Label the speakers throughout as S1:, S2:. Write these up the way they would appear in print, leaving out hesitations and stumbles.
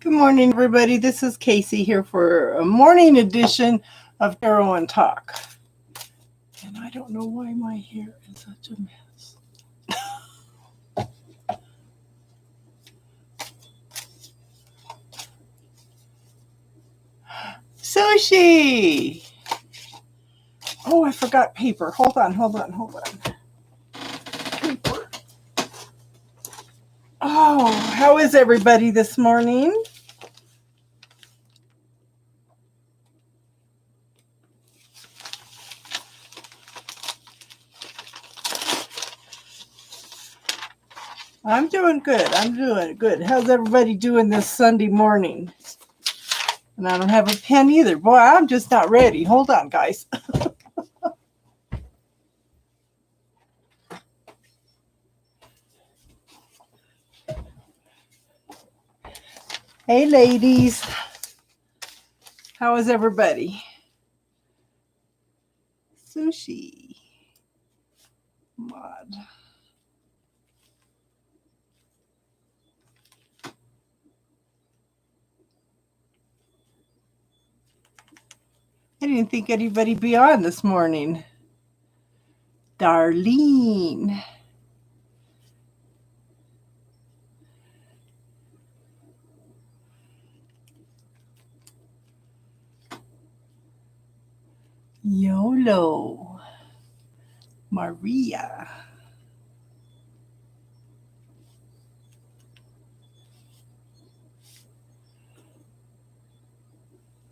S1: Good morning, everybody. This is Casey here for a morning edition of Tarot and Talk. And I don't know why my hair is such a mess. Sushi! Oh, I forgot paper. Hold on. Paper. Oh, how is everybody this morning? I'm doing good. How's everybody doing this Sunday morning? And I don't have a pen either. Boy, I'm just not ready. Hold on, guys. Hey, ladies. How is everybody? Sushi. Mod. I didn't think anybody'd be on this morning. Darlene. YOLO. Maria.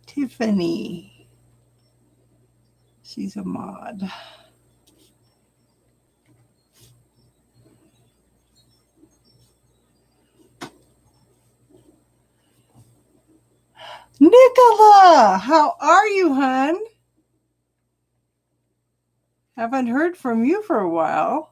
S1: Tiffany. She's a mod. Nicola, how are you, hon? Haven't heard from you for a while.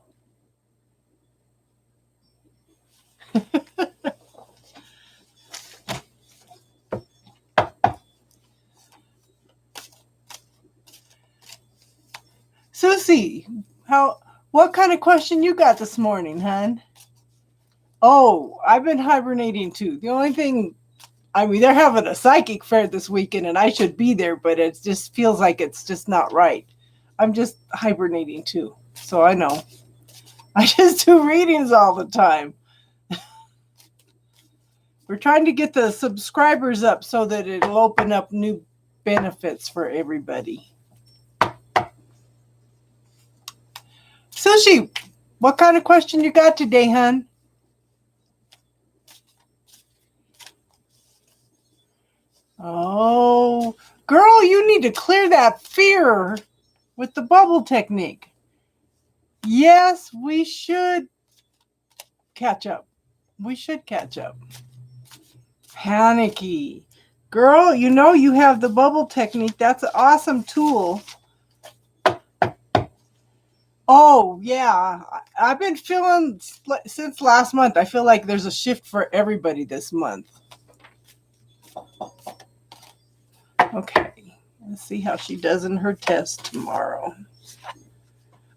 S1: Susie, what kind of question you got this morning, hon? Oh, I've been hibernating too. The only thing, they're having a psychic fair this weekend and I should be there, but it just feels like it's just not right. I'm just hibernating too. So I know. I just do readings all the time. We're trying to get the subscribers up so that it'll open up new benefits for everybody. Sushi, what kind of question you got today, hon? Oh, girl, you need to clear that fear with the bubble technique. Yes, we should catch up. Panicky. Girl, you have the bubble technique. That's an awesome tool. Oh, yeah. I've been feeling, since last month, I feel like there's a shift for everybody this month. Okay. Let's see how she does in her test tomorrow.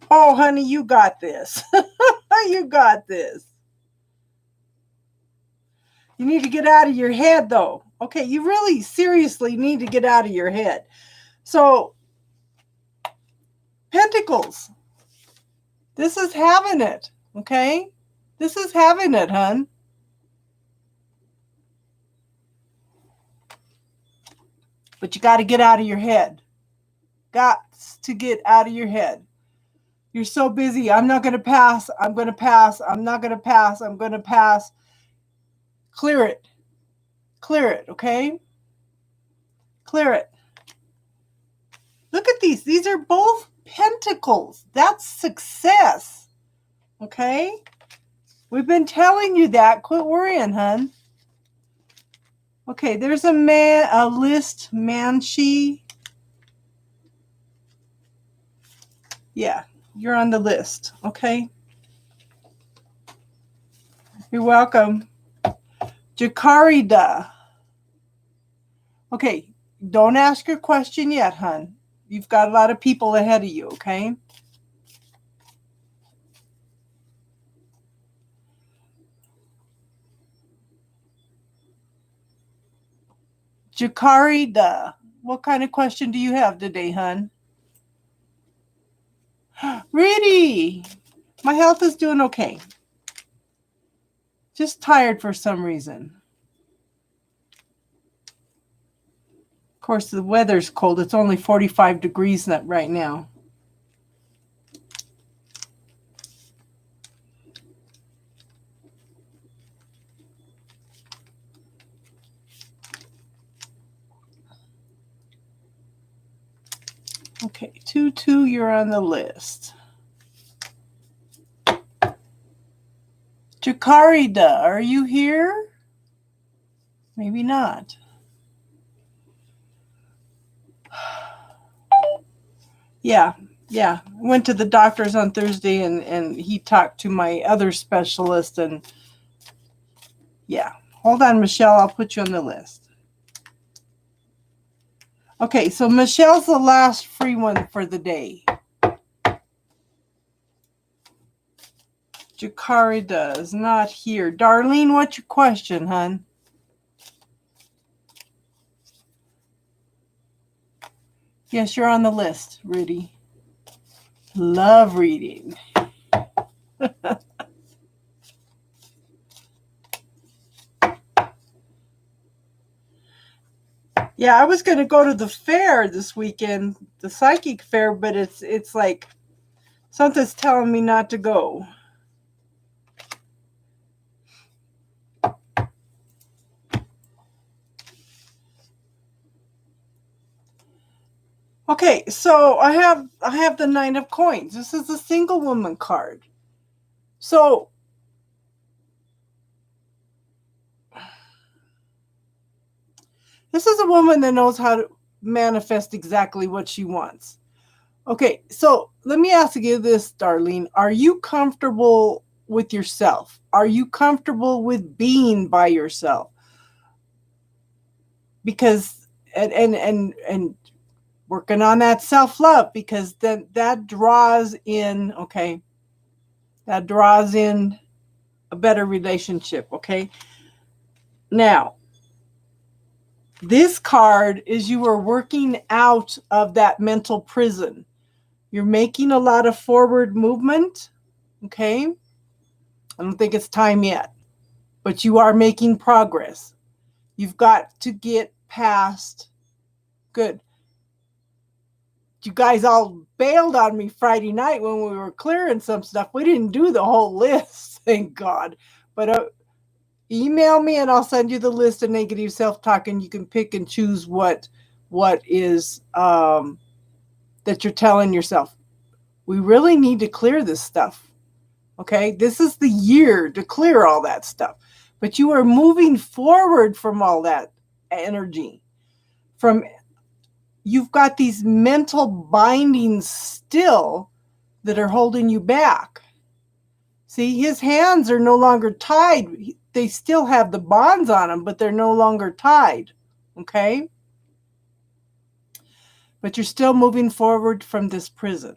S1: Oh, honey, you got this. You got this. You need to get out of your head, though. Okay, you really seriously need to get out of your head. So, Pentacles. This is having it, okay? This is having it, hun. But you got to get out of your head. Got to get out of your head. You're so busy. I'm not going to pass. I'm going to pass. I'm not going to pass. I'm going to pass. Clear it. Clear it, okay? Clear it. Look at these. These are both pentacles. That's success. Okay? We've been telling you that. Quit worrying, hun. Okay, there's a list, Manshi. Yeah, you're on the list. Okay? You're welcome. Jacarida. Okay, don't ask your question yet, hun. You've got a lot of people ahead of you, okay? Jakari, what kind of question do you have today, hun? Really? My health is doing okay. Just tired for some reason. Of course, the weather's cold. It's only 45 degrees right now. Okay, 2-2, you're on the list. Jakarida, are you here? Maybe not. Yeah. I went to the doctor's on Thursday and he talked to my other specialist and yeah. Hold on, Michelle, I'll put you on the list. Okay, so Michelle's the last free one for the day. Jakarida is not here. Darlene, what's your question, hon? Yes, you're on the list, Rudy. Love reading. Yeah, I was going to go to the fair this weekend, the psychic fair, but it's like something's telling me not to go. Okay, so I have the Nine of Coins. This is a single woman card. So this is a woman that knows how to manifest exactly what she wants. Okay, so let me ask you this, Darlene. Are you comfortable with yourself? Are you comfortable with being by yourself? Because and working on that self-love, because then that draws in, okay, that draws in a better relationship, okay? Now, this card is you are working out of that mental prison. You're making a lot of forward movement, okay? I don't think it's time yet, but you are making progress. You've got to get past, good. You guys all bailed on me Friday night when we were clearing some stuff. We didn't do the whole list, thank God. But email me and I'll send you the list of negative self-talk, and you can pick and choose what is that you're telling yourself. We really need to clear this stuff. Okay, this is the year to clear all that stuff. But you are moving forward from all that energy. You've got these mental bindings still that are holding you back. See, his hands are no longer tied. They still have the bonds on them, but they're no longer tied. Okay? But you're still moving forward from this prison.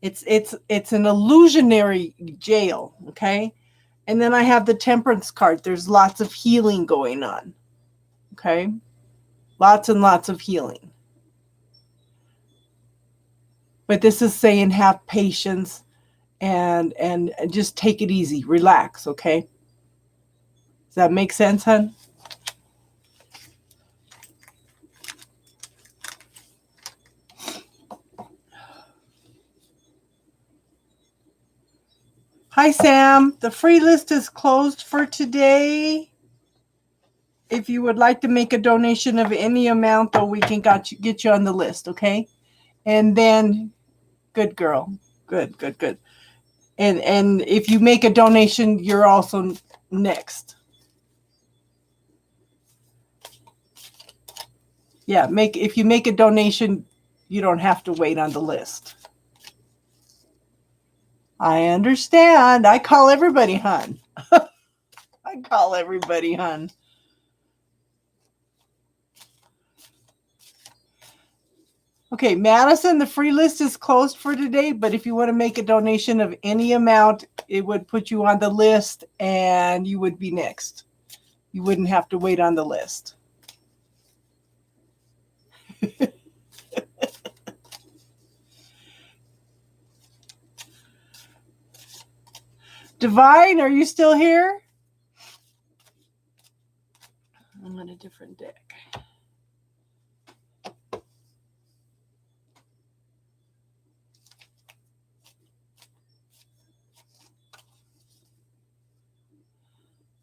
S1: It's an illusionary jail, okay? And then I have the Temperance card. There's lots of healing going on. Okay? Lots and lots of healing. But this is saying have patience and just take it easy. Relax, okay? Does that make sense, hon? Hi, Sam. The free list is closed for today. If you would like to make a donation of any amount, though, we can get you on the list, okay? And then, good girl. Good. And if you make a donation, you're also next. Yeah, if you make a donation, you don't have to wait on the list. I understand. I call everybody hun. I call everybody hun. Okay, Madison, the free list is closed for today, but if you want to make a donation of any amount, it would put you on the list and you would be next. you wouldn't have to wait on the list. Divine, are you still here? I'm on a different deck.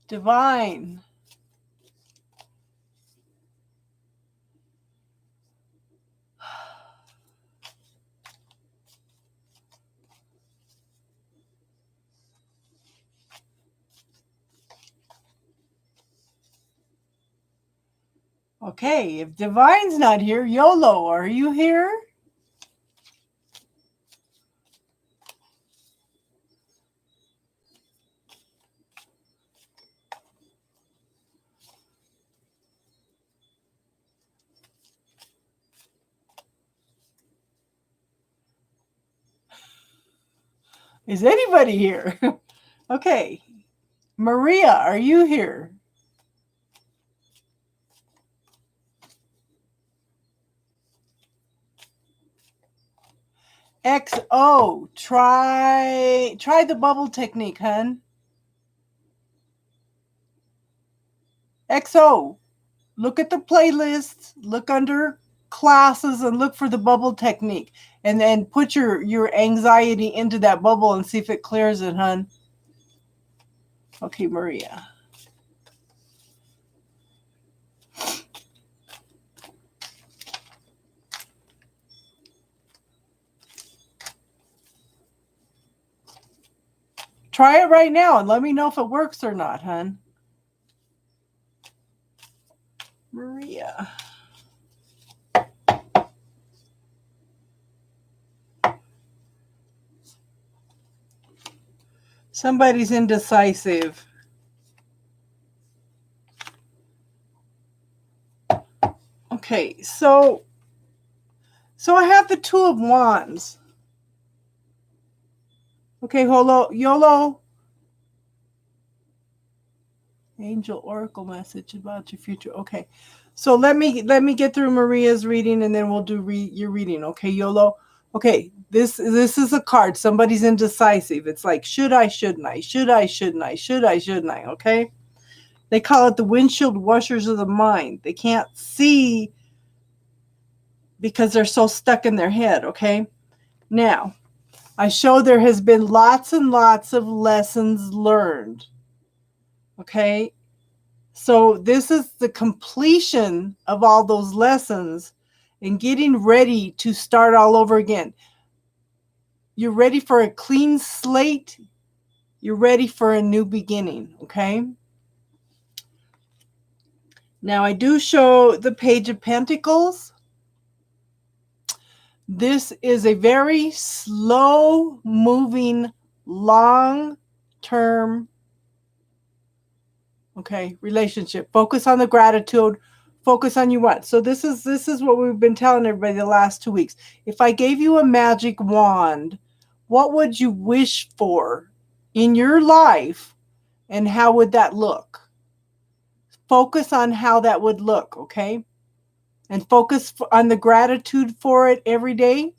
S1: Divine. Okay, if Divine's not here, YOLO, are you here? Is anybody here? Okay. Maria, are you here? XO, try the bubble technique, hun. XO, look at the playlist, look under classes and look for the bubble technique. And then put your anxiety into that bubble and see if it clears it, hun. Okay, Maria. Try it right now and let me know if it works or not, hun. Maria. Somebody's indecisive. Okay, so I have the Two of Wands. Okay, YOLO. Angel Oracle message about your future. Okay, so let me get through Maria's reading and then we'll do your reading. Okay, YOLO. Okay, this is a card. Somebody's indecisive. It's like, should I, shouldn't I? Should I, shouldn't I? Should I, shouldn't I? Okay. They call it the windshield washers of the mind. They can't see because they're so stuck in their head. Okay. Now, I show there has been lots and lots of lessons learned. Okay. So this is the completion of all those lessons and getting ready to start all over again. You're ready for a clean slate. You're ready for a new beginning. Okay. Now I do show the Page of Pentacles. This is a very slow moving, long-term, relationship. Focus on the gratitude. Focus on you what. So this is what we've been telling everybody the last 2 weeks. If I gave you a magic wand, what would you wish for in your life and how would that look? Focus on how that would look, okay? And focus on the gratitude for it every day.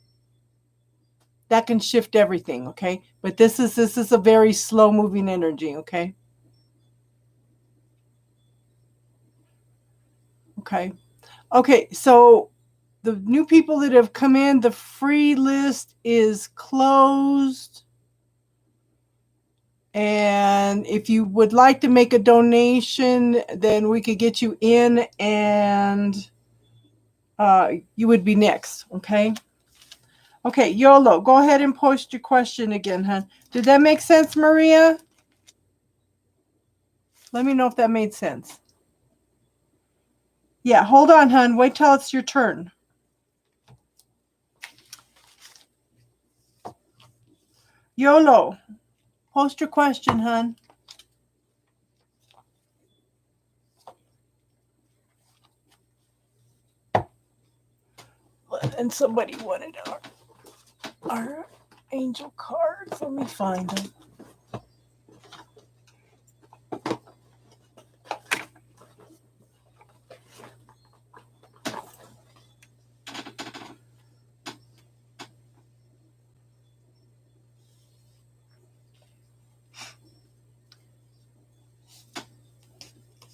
S1: That can shift everything, okay? But this is a very slow moving energy, okay? Okay, so the new people that have come in, the free list is closed. And if you would like to make a donation, then we could get you in and you would be next, okay? Okay, YOLO, go ahead and post your question again, hon. Did that make sense, Maria? Let me know if that made sense. Yeah, hold on, hon. Wait till it's your turn. YOLO, post your question, hon. And somebody wanted our angel cards. Let me find them.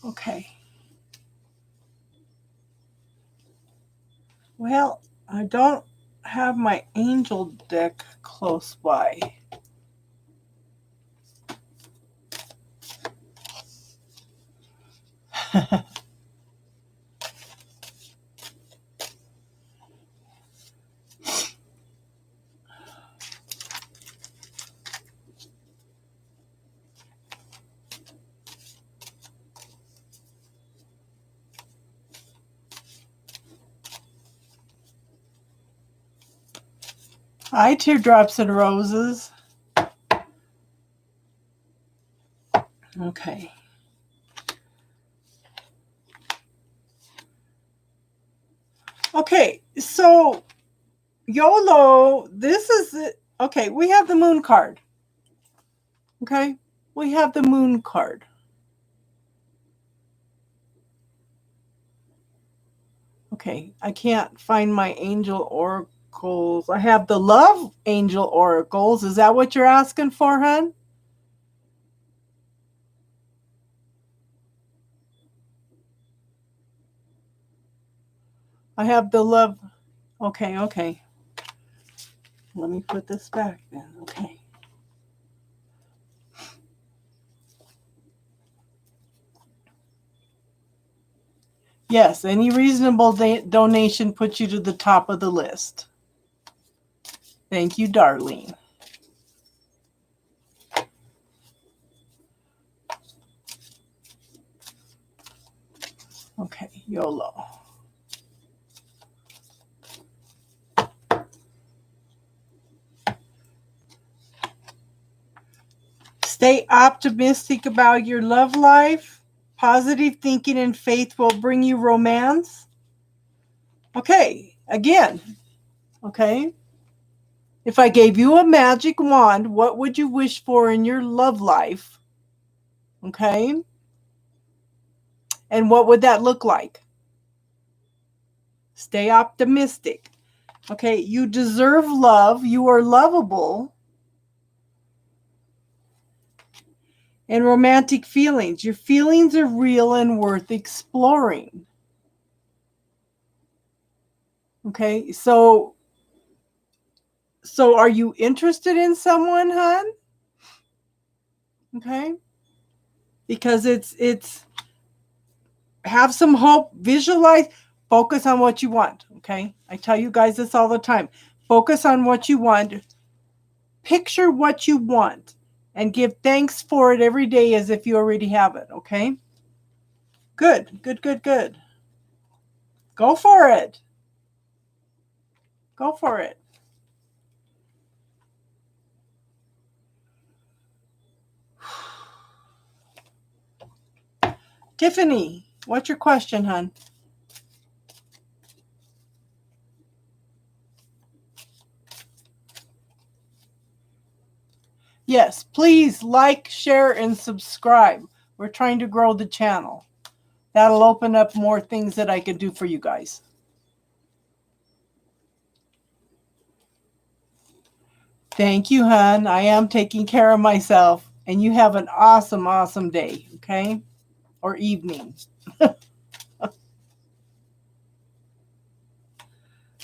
S1: Okay. Well, I don't have my angel deck close by. Hi, Teardrops and Roses. Okay. Okay, so YOLO, this is it. Okay, we have the moon card. Okay, we have the moon card. Okay, I can't find my angel oracles. I have the love angel oracles. Is that what you're asking for, hon? I have the love. Okay, okay. Let me put this back then. Okay. Yes, any reasonable donation puts you to the top of the list. Thank you, Darlene. Okay, YOLO. Stay optimistic about your love life. Positive thinking and faith will bring you romance. Okay, again. Okay. If I gave you a magic wand, what would you wish for in your love life? Okay. And what would that look like? Stay optimistic. Okay, you deserve love. You are lovable. And romantic feelings. Your feelings are real and worth exploring. Okay, so are you interested in someone, hon? Okay. Because it's have some hope, visualize, focus on what you want. Okay. I tell you guys this all the time. Focus on what you want. Picture what you want and give thanks for it every day as if you already have it. Okay. Good, good, good, good. Go for it. Go for it. Tiffany, what's your question, hon? Yes, please like, share, and subscribe. We're trying to grow the channel. That'll open up more things that I can do for you guys. Thank you, hon. I am taking care of myself. And you have an awesome, awesome day, okay? Or evening.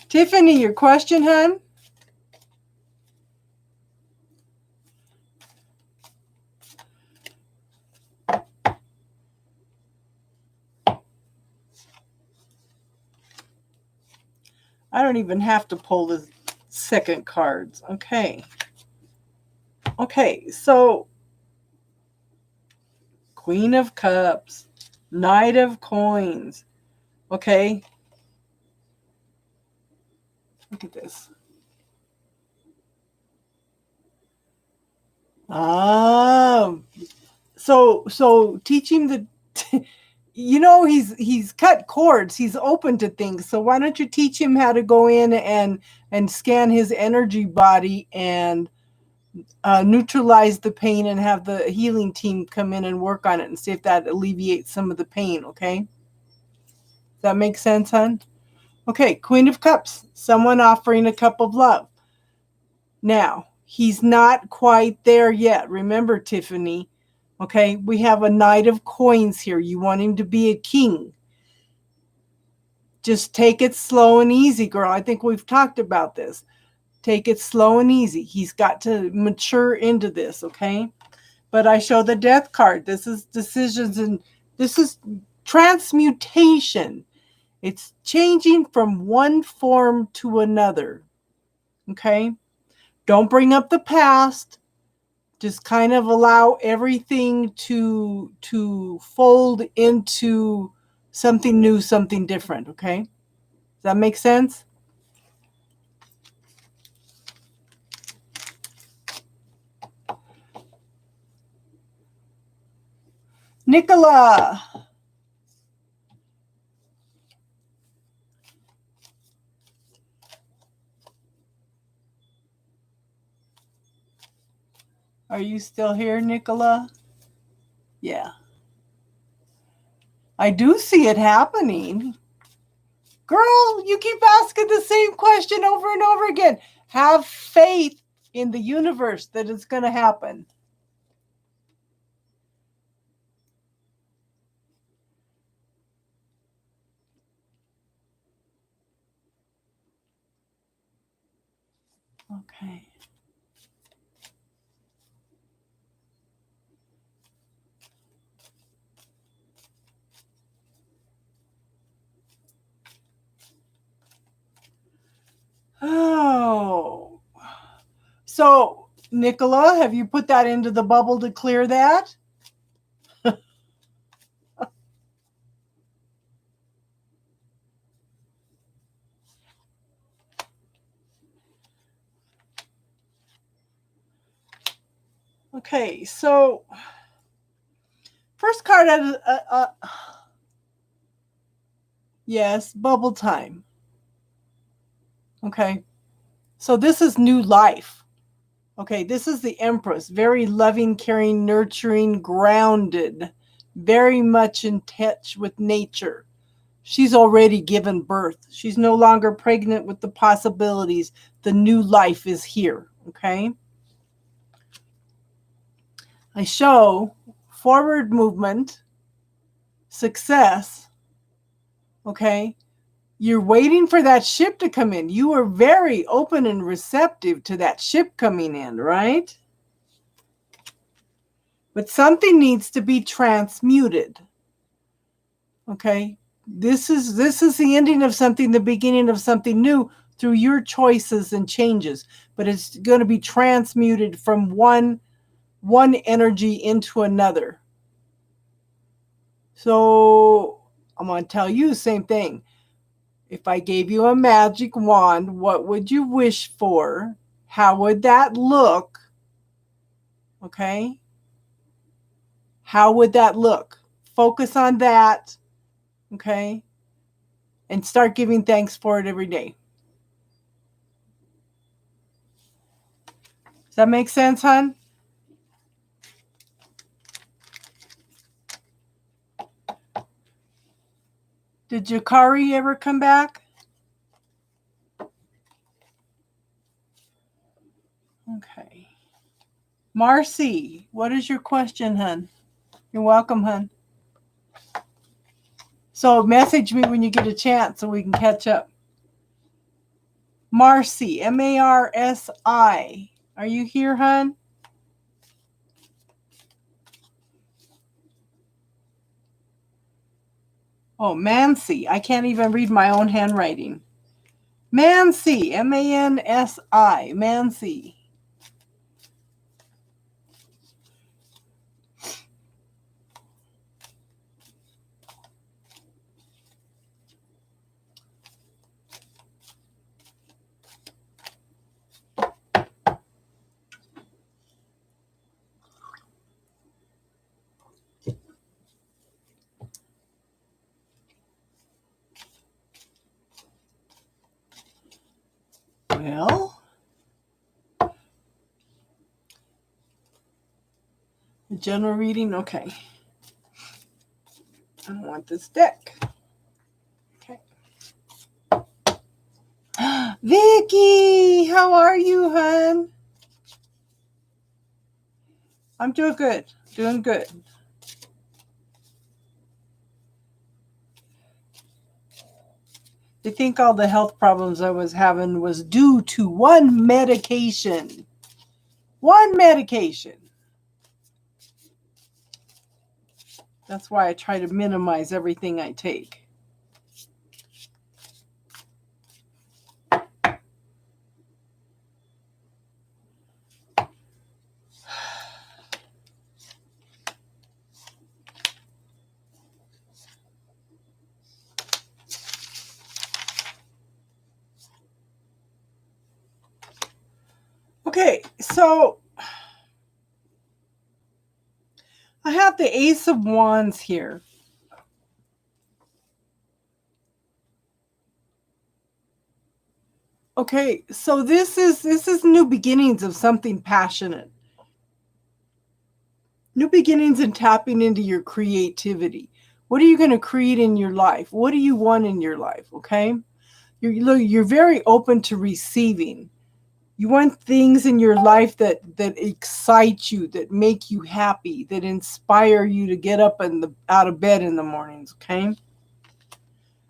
S1: Tiffany, your question, hon? I don't even have to pull the second cards. Okay. Okay, so Queen of Cups, Knight of Coins. Okay. Look at this. So teach him the he's cut cords, he's open to things, so why don't you teach him how to go in and scan his energy body and neutralize the pain and have the healing team come in and work on it and see if that alleviates some of the pain. Okay, does that make sense, hon? Okay, Queen of Cups, someone offering a cup of love. Now he's not quite there yet. Remember, Tiffany, Okay, we have a Knight of Coins here. You want him to be a king. Just take it slow and easy, girl. I think we've talked about this. Take it slow and easy. He's got to mature into this, okay? But I show the Death card. This is decisions and this is transmutation. It's changing from one form to another, okay? Don't bring up the past. Just kind of allow everything to fold into something new, something different, okay? Does that make sense? Nicola. Are you still here, Nicola? Yeah. I do see it happening. Girl, you keep asking the same question over and over again. Have faith in the universe that it's going to happen. Okay. Oh. So, Nicola, have you put that into the bubble to clear that? Okay, so first card out of yes, bubble time. Okay. So this is new life. Okay, this is the Empress, very loving, caring, nurturing, grounded, very much in touch with nature. She's already given birth. She's no longer pregnant with the possibilities. The new life is here, okay? I show forward movement, success, okay? You're waiting for that ship to come in. You are very open and receptive to that ship coming in, right? But something needs to be transmuted. Okay? This is the ending of something, the beginning of something new through your choices and changes. But it's going to be transmuted from one energy into another. So I'm going to tell you the same thing. If I gave you a magic wand, what would you wish for? How would that look? Okay? How would that look? Focus on that. Okay? And start giving thanks for it every day. Does that make sense, hon? Did Jakari ever come back? Okay. Marcy, what is your question, hun? You're welcome, hun. So message me when you get a chance so we can catch up. Marcy, M-A-R-S-I. Are you here, hun? Oh, Mancy. I can't even read my own handwriting. Mancy, M-A-N-S-I. Mancy. Well, the general reading, okay. I don't want this deck. Okay. Vicky, how are you, hon? I'm doing good. Doing good. I think all the health problems I was having was due to one medication. One medication. That's why I try to minimize everything I take. Okay, so I have the Ace of Wands here. Okay, so this is new beginnings of something passionate. New beginnings and tapping into your creativity. What are you going to create in your life? What do you want in your life? Okay, you're very open to receiving. You want things in your life that excite you, that make you happy, that inspire you to get up out of bed in the mornings. Okay,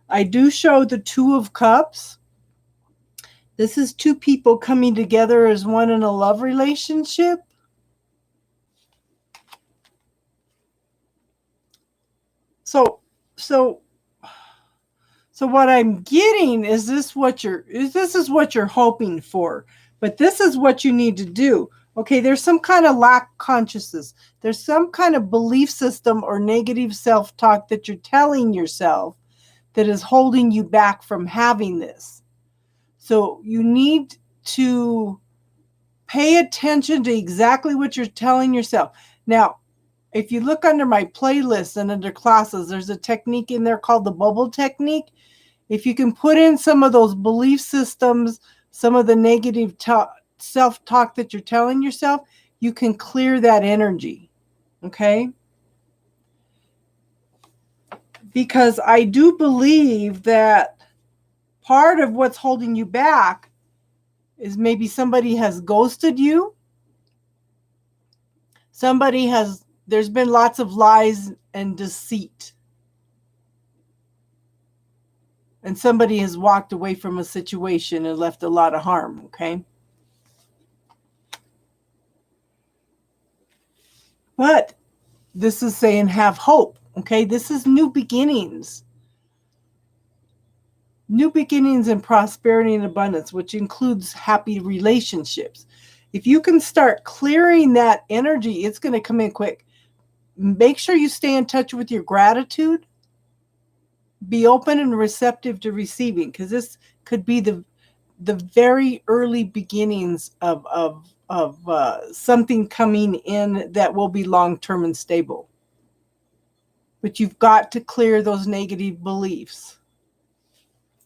S1: I do show the Two of Cups. This is two people coming together as one in a love relationship. So what I'm getting is this is what you're hoping for, but this is what you need to do. Okay, there's some kind of lack consciousness. There's some kind of belief system or negative self-talk that you're telling yourself that is holding you back from having this. So you need to pay attention to exactly what you're telling yourself. Now, if you look under my playlist and under classes, there's a technique in there called the bubble technique. If you can put in some of those belief systems, some of the negative self-talk that you're telling yourself, you can clear that energy. Okay? Because I do believe that part of what's holding you back is maybe somebody has ghosted you. There's been lots of lies and deceit. And somebody has walked away from a situation and left a lot of harm, okay? But this is saying have hope, okay? This is new beginnings. New beginnings and prosperity and abundance, which includes happy relationships. If you can start clearing that energy, it's going to come in quick. Make sure you stay in touch with your gratitude. Be open and receptive to receiving, because this could be the very early beginnings of something coming in that will be long-term and stable. But you've got to clear those negative beliefs.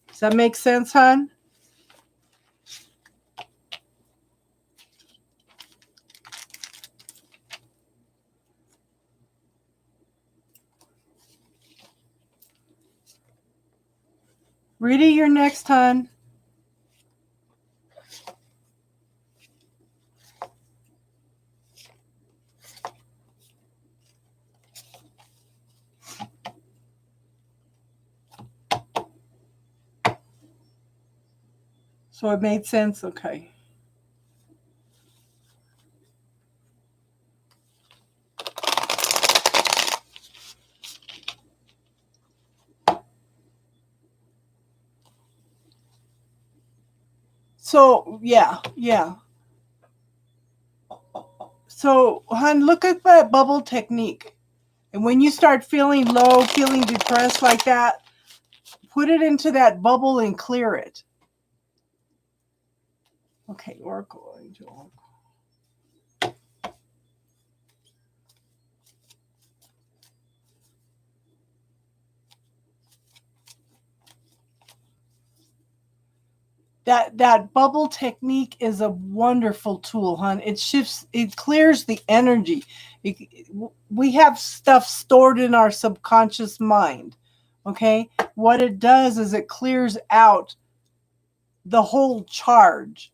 S1: Does that make sense, hon? Rita, you're next, hon. So it made sense? Okay. So, yeah. So, hon, look at that bubble technique. And when you start feeling low, feeling depressed like that, put it into that bubble and clear it. Okay, Oracle, Angel. That bubble technique is a wonderful tool, hon. It clears the energy. We have stuff stored in our subconscious mind. Okay, what it does is it clears out the whole charge.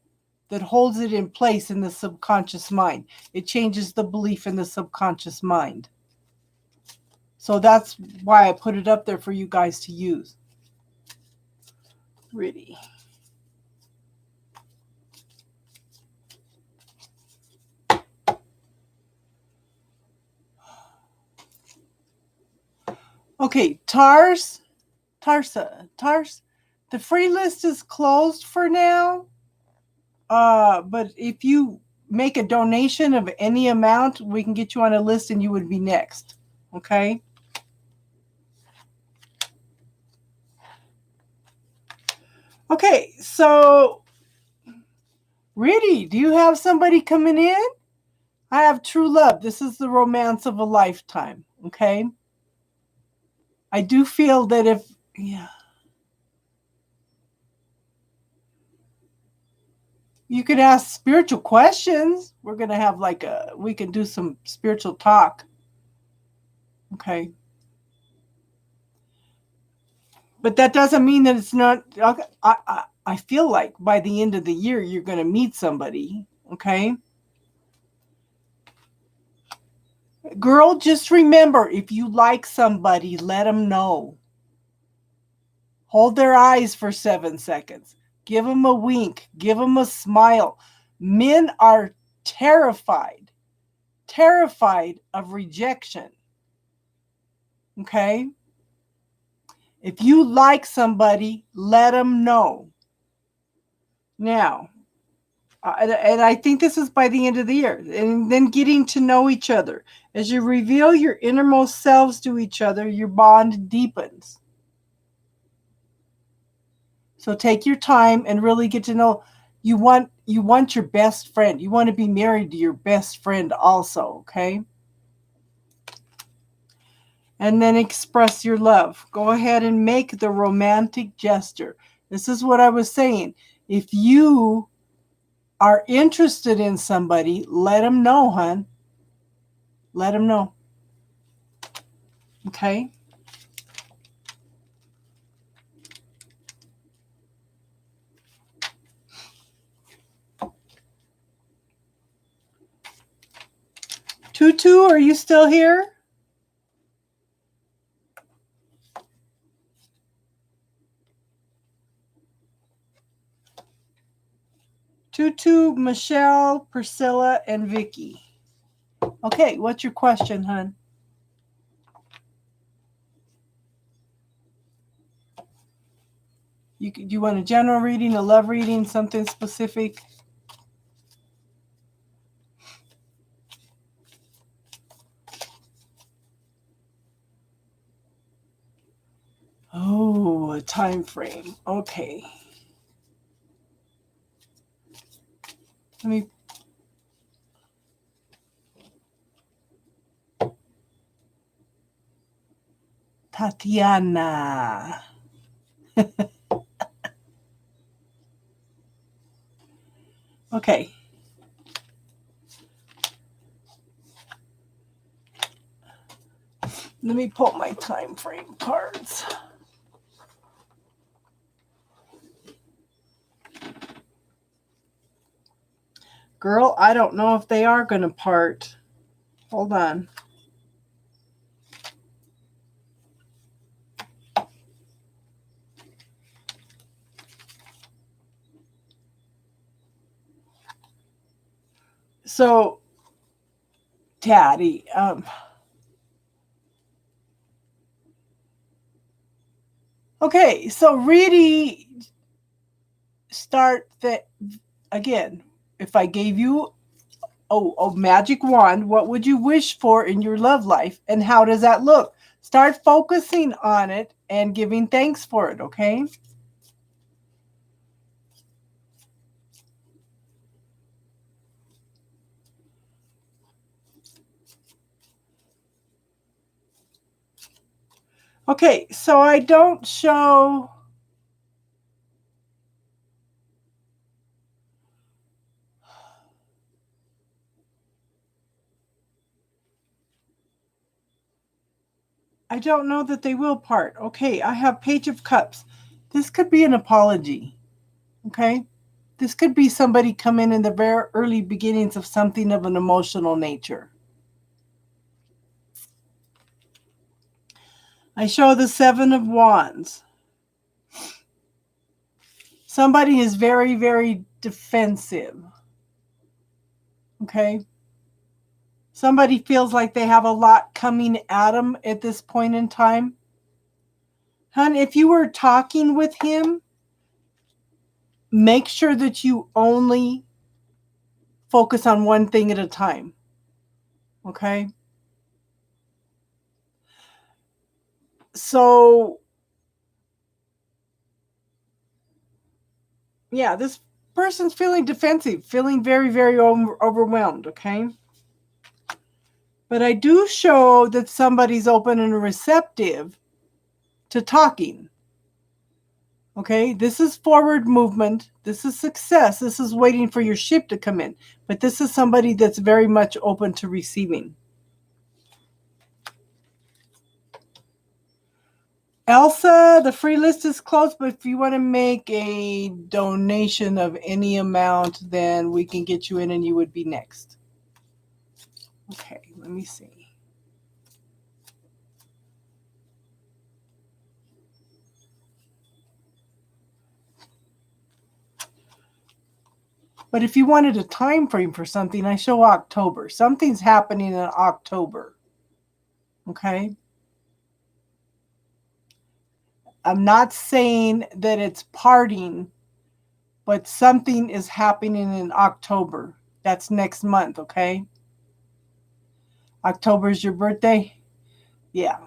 S1: that holds it in place in the subconscious mind. It changes the belief in the subconscious mind. So that's why I put it up there for you guys to use. Really. Okay, Tars, the free list is closed for now. But if you make a donation of any amount, we can get you on a list and you would be next. Okay? Okay, so Riddy, do you have somebody coming in? I have true love. This is the romance of a lifetime. Okay? I do feel that if, yeah. You could ask spiritual questions. We're going to have we can do some spiritual talk. Okay. But that doesn't mean that it's not, I feel like by the end of the year, you're going to meet somebody. Okay. Girl, just remember, if you like somebody, let them know. Hold their eyes for 7 seconds. Give them a wink. Give them a smile. Men are terrified of rejection. Okay? If you like somebody, let them know. Now, and I think this is by the end of the year, and then getting to know each other. As you reveal your innermost selves to each other, your bond deepens. So take your time and really get to know. You want your best friend. You want to be married to your best friend also, okay? And then express your love. Go ahead and make the romantic gesture. This is what I was saying. If you are interested in somebody, let them know, hon. Let them know. Okay? Tutu, are you still here? Tutu, Michelle, Priscilla, and Vicky. Okay, what's your question, hon? You want a general reading, a love reading, something specific? Oh, a time frame. Okay. Let me. Tatiana. Okay. Let me pull my time frame cards. Girl, I don't know if they are going to part. Hold on. So, Daddy, okay, so really start that again. If I gave you a magic wand, what would you wish for in your love life, and how does that look? Start focusing on it and giving thanks for it, okay? Okay, so I don't show. I don't know that they will part. Okay, I have Page of Cups. This could be an apology. Okay? This could be somebody coming in the very early beginnings of something of an emotional nature. I show the Seven of Wands. Somebody is very, very defensive. Okay? Somebody feels like they have a lot coming at them at this point in time. Hon, if you were talking with him, make sure that you only focus on one thing at a time. Okay? So, yeah, this person's feeling defensive, feeling very, very overwhelmed, okay? But I do show that somebody's open and receptive to talking. Okay, this is forward movement. This is success. This is waiting for your ship to come in. But this is somebody that's very much open to receiving. Elsa, the free list is closed, but if you want to make a donation of any amount, then we can get you in and you would be next. Okay, let me see. But if you wanted a time frame for something, I show October. Something's happening in October. Okay? I'm not saying that it's parting, but something is happening in October. That's next month, okay? October is your birthday? Yeah.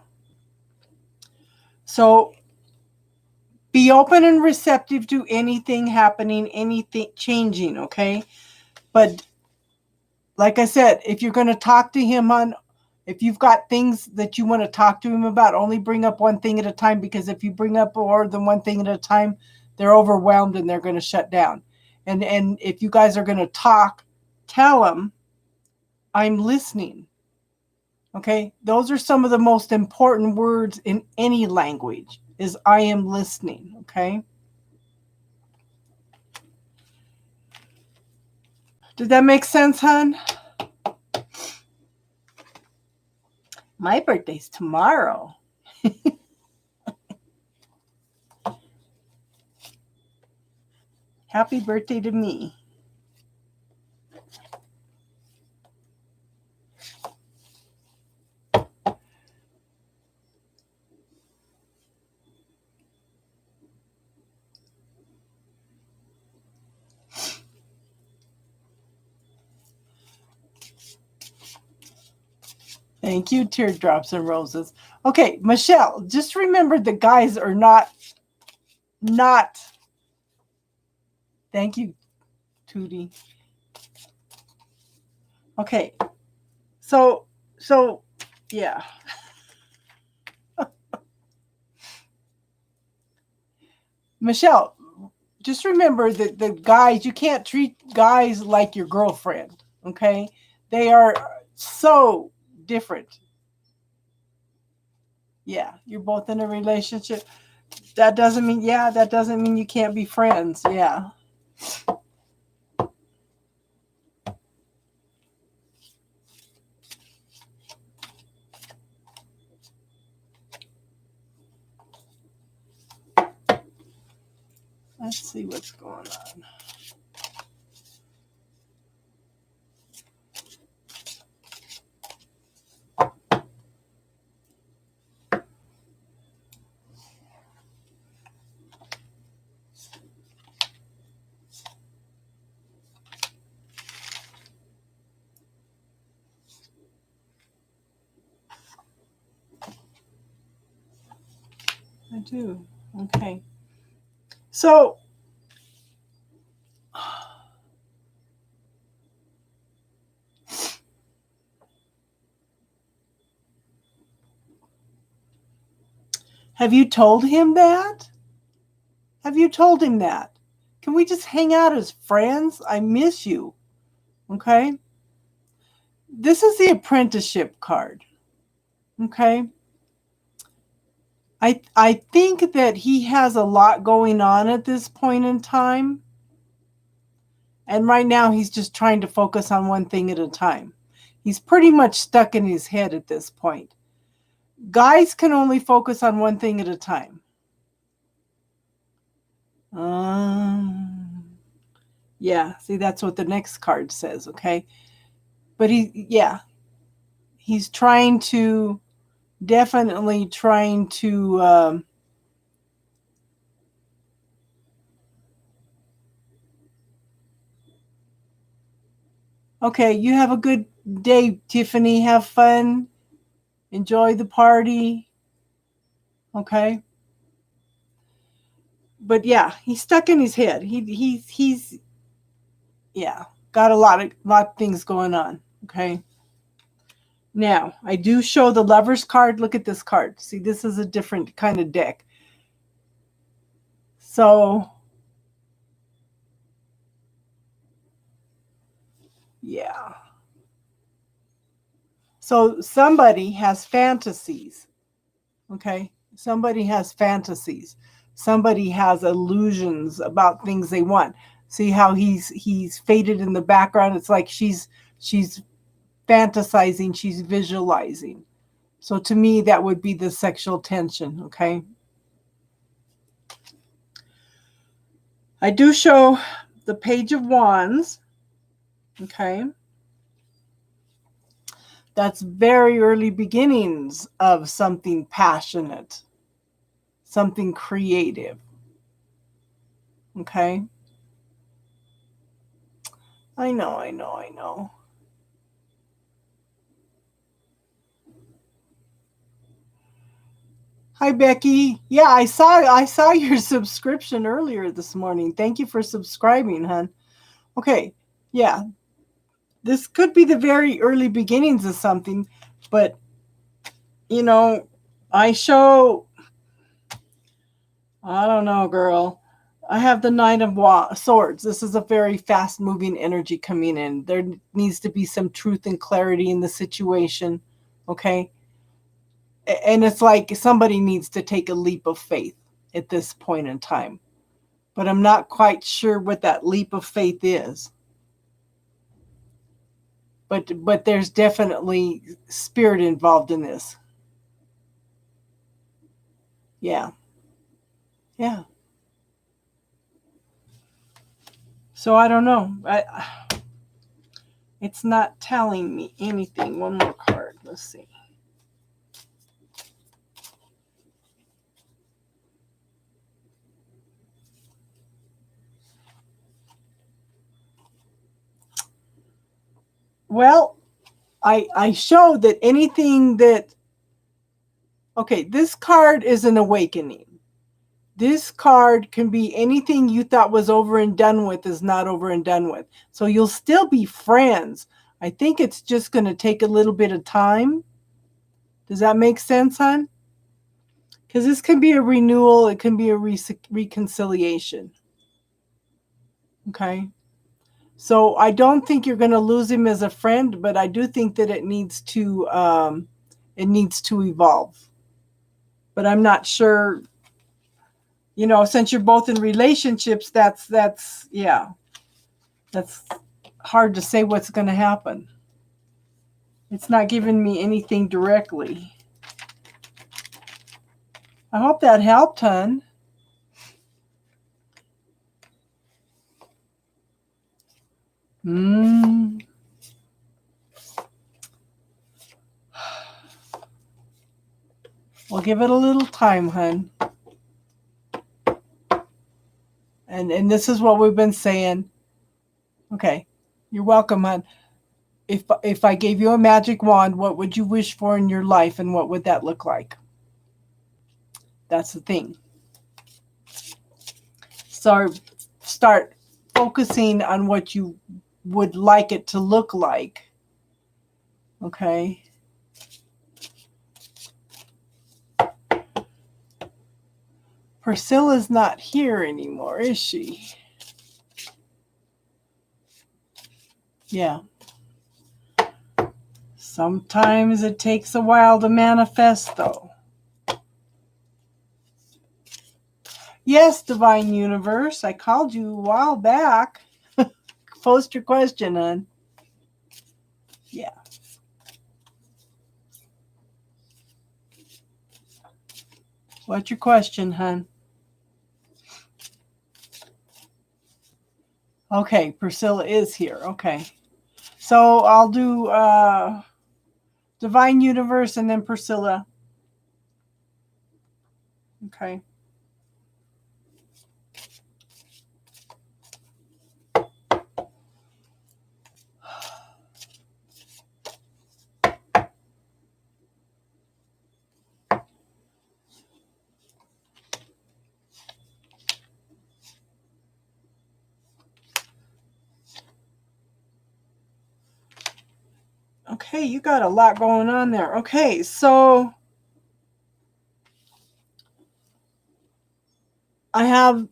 S1: So be open and receptive to anything happening, anything changing, okay? But like I said, if you're going to talk to him if you've got things that you want to talk to him about, only bring up one thing at a time, because if you bring up more than one thing at a time, they're overwhelmed and they're going to shut down. And if you guys are going to talk, tell him, I'm listening. Okay? Those are some of the most important words in any language, is I am listening. Okay? Did that make sense, hon? My birthday's tomorrow. Happy birthday to me. Thank you, teardrops and roses. Okay, Michelle, just remember the guys are not. Thank you, Tootie. Okay, so yeah. Michelle, just remember that the guys, you can't treat guys like your girlfriend, okay? They are so different. Yeah, you're both in a relationship. That doesn't mean you can't be friends. Yeah. Let's see what's going on. I do. Okay. So have you told him that? Have you told him that? Can we just hang out as friends? I miss you. Okay? This is the apprenticeship card. Okay? I think that he has a lot going on at this point in time. And right now he's just trying to focus on one thing at a time. He's pretty much stuck in his head at this point. Guys can only focus on one thing at a time. Yeah, see, that's what the next card says, okay? But he's trying to, definitely trying to, okay, you have a good day, Tiffany. Have fun. Enjoy the party. Okay? But yeah, he's stuck in his head. He's yeah, got a lot of things going on, okay? Now, I do show the Lover's card. Look at this card. See, this is a different kind of deck. So, yeah. So somebody has fantasies, okay? Somebody has fantasies. Somebody has illusions about things they want. See how he's faded in the background? It's like she's fantasizing, she's visualizing. So to me, that would be the sexual tension, okay? I do show the Page of Wands, okay? That's very early beginnings of something passionate, something creative, okay? I know. Hi, Becky. Yeah, I saw your subscription earlier this morning. Thank you for subscribing, hon. Okay, yeah. This could be the very early beginnings of something, but, you know, I don't know, girl. I have the Nine of Swords. This is a very fast-moving energy coming in. There needs to be some truth and clarity in the situation, okay? And it's like somebody needs to take a leap of faith at this point in time. But I'm not quite sure what that leap of faith is. But there's definitely spirit involved in this. Yeah. Yeah. So I don't know. It's not telling me anything. One more card. Let's see. Well, I show that anything that, okay, this card is an awakening. This card can be anything you thought was over and done with is not over and done with. So you'll still be friends. I think it's just going to take a little bit of time. Does that make sense, hon? Because this can be a renewal. It can be a reconciliation. Okay. So I don't think you're going to lose him as a friend, but I do think that it needs to evolve. But I'm not sure, you know, since you're both in relationships, that's hard to say what's going to happen. It's not giving me anything directly. I hope that helped, hon. We'll give it a little time, hon. And this is what we've been saying. Okay. You're welcome, hon. If I gave you a magic wand, what would you wish for in your life, and what would that look like? That's the thing. So start focusing on what you would like it to look like. Okay. Priscilla's not here anymore, is she? Yeah. Sometimes it takes a while to manifest, though. Yes, Divine Universe. I called you a while back. Post your question, hon. Yeah. What's your question, hon? Okay, Priscilla is here. Okay. So I'll do Divine Universe and then Priscilla. Okay. Okay, you got a lot going on there. Okay, so I have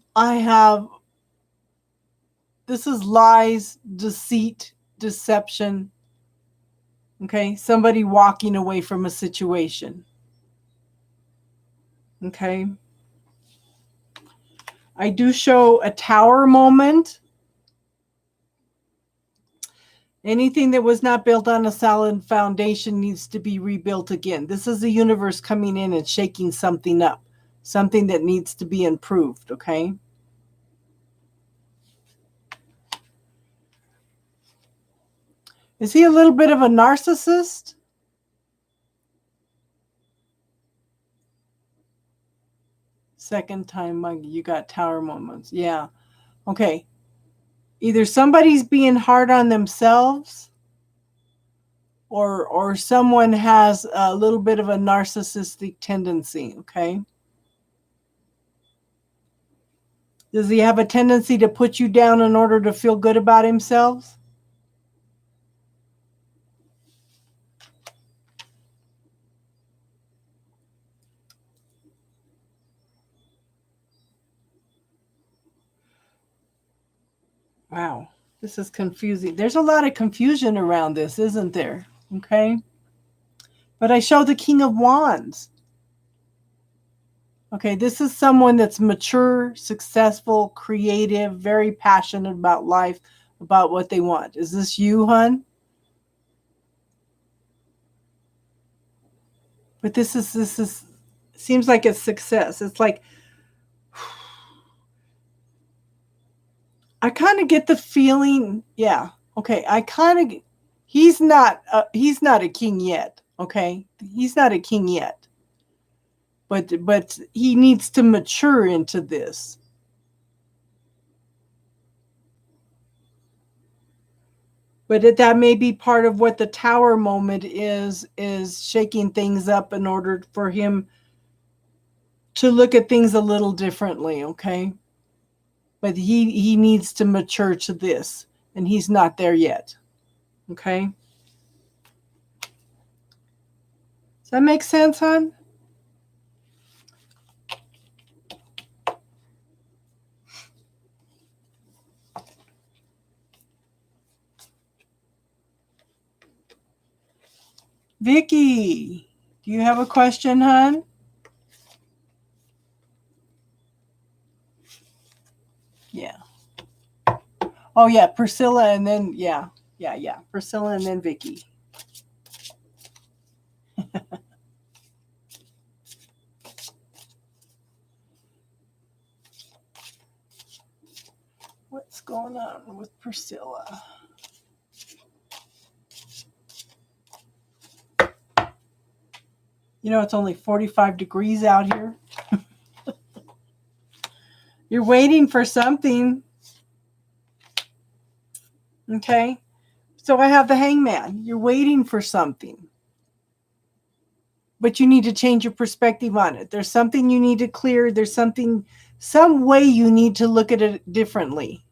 S1: this is lies, deceit, deception. Okay, somebody walking away from a situation. Okay. I do show a tower moment. Anything that was not built on a solid foundation needs to be rebuilt again. This is the universe coming in and shaking something up, something that needs to be improved, okay? Is he a little bit of a narcissist? Second time, you got tower moments. Yeah. Okay. Either somebody's being hard on themselves or someone has a little bit of a narcissistic tendency, okay? Does he have a tendency to put you down in order to feel good about himself? Wow, this is confusing. There's a lot of confusion around this, isn't there? Okay. But I show the King of Wands. Okay, this is someone that's mature, successful, creative, very passionate about life, about what they want. Is this you, hon? But this is seems like it's success. It's like I kind of get the feeling, yeah. Okay, he's not a king yet, okay? He's not a king yet. But he needs to mature into this. But that may be part of what the tower moment is shaking things up in order for him to look at things a little differently, okay? But he needs to mature to this, and he's not there yet, okay? Does that make sense, hon? Vicky, do you have a question, hon? Yeah. Oh, yeah, Priscilla and then, yeah. Priscilla and then Vicky. What's going on with Priscilla? You know, it's only 45 degrees out here. You're waiting for something. Okay? So I have the Hangman. You're waiting for something. But you need to change your perspective on it. There's something you need to clear. There's some way you need to look at it differently.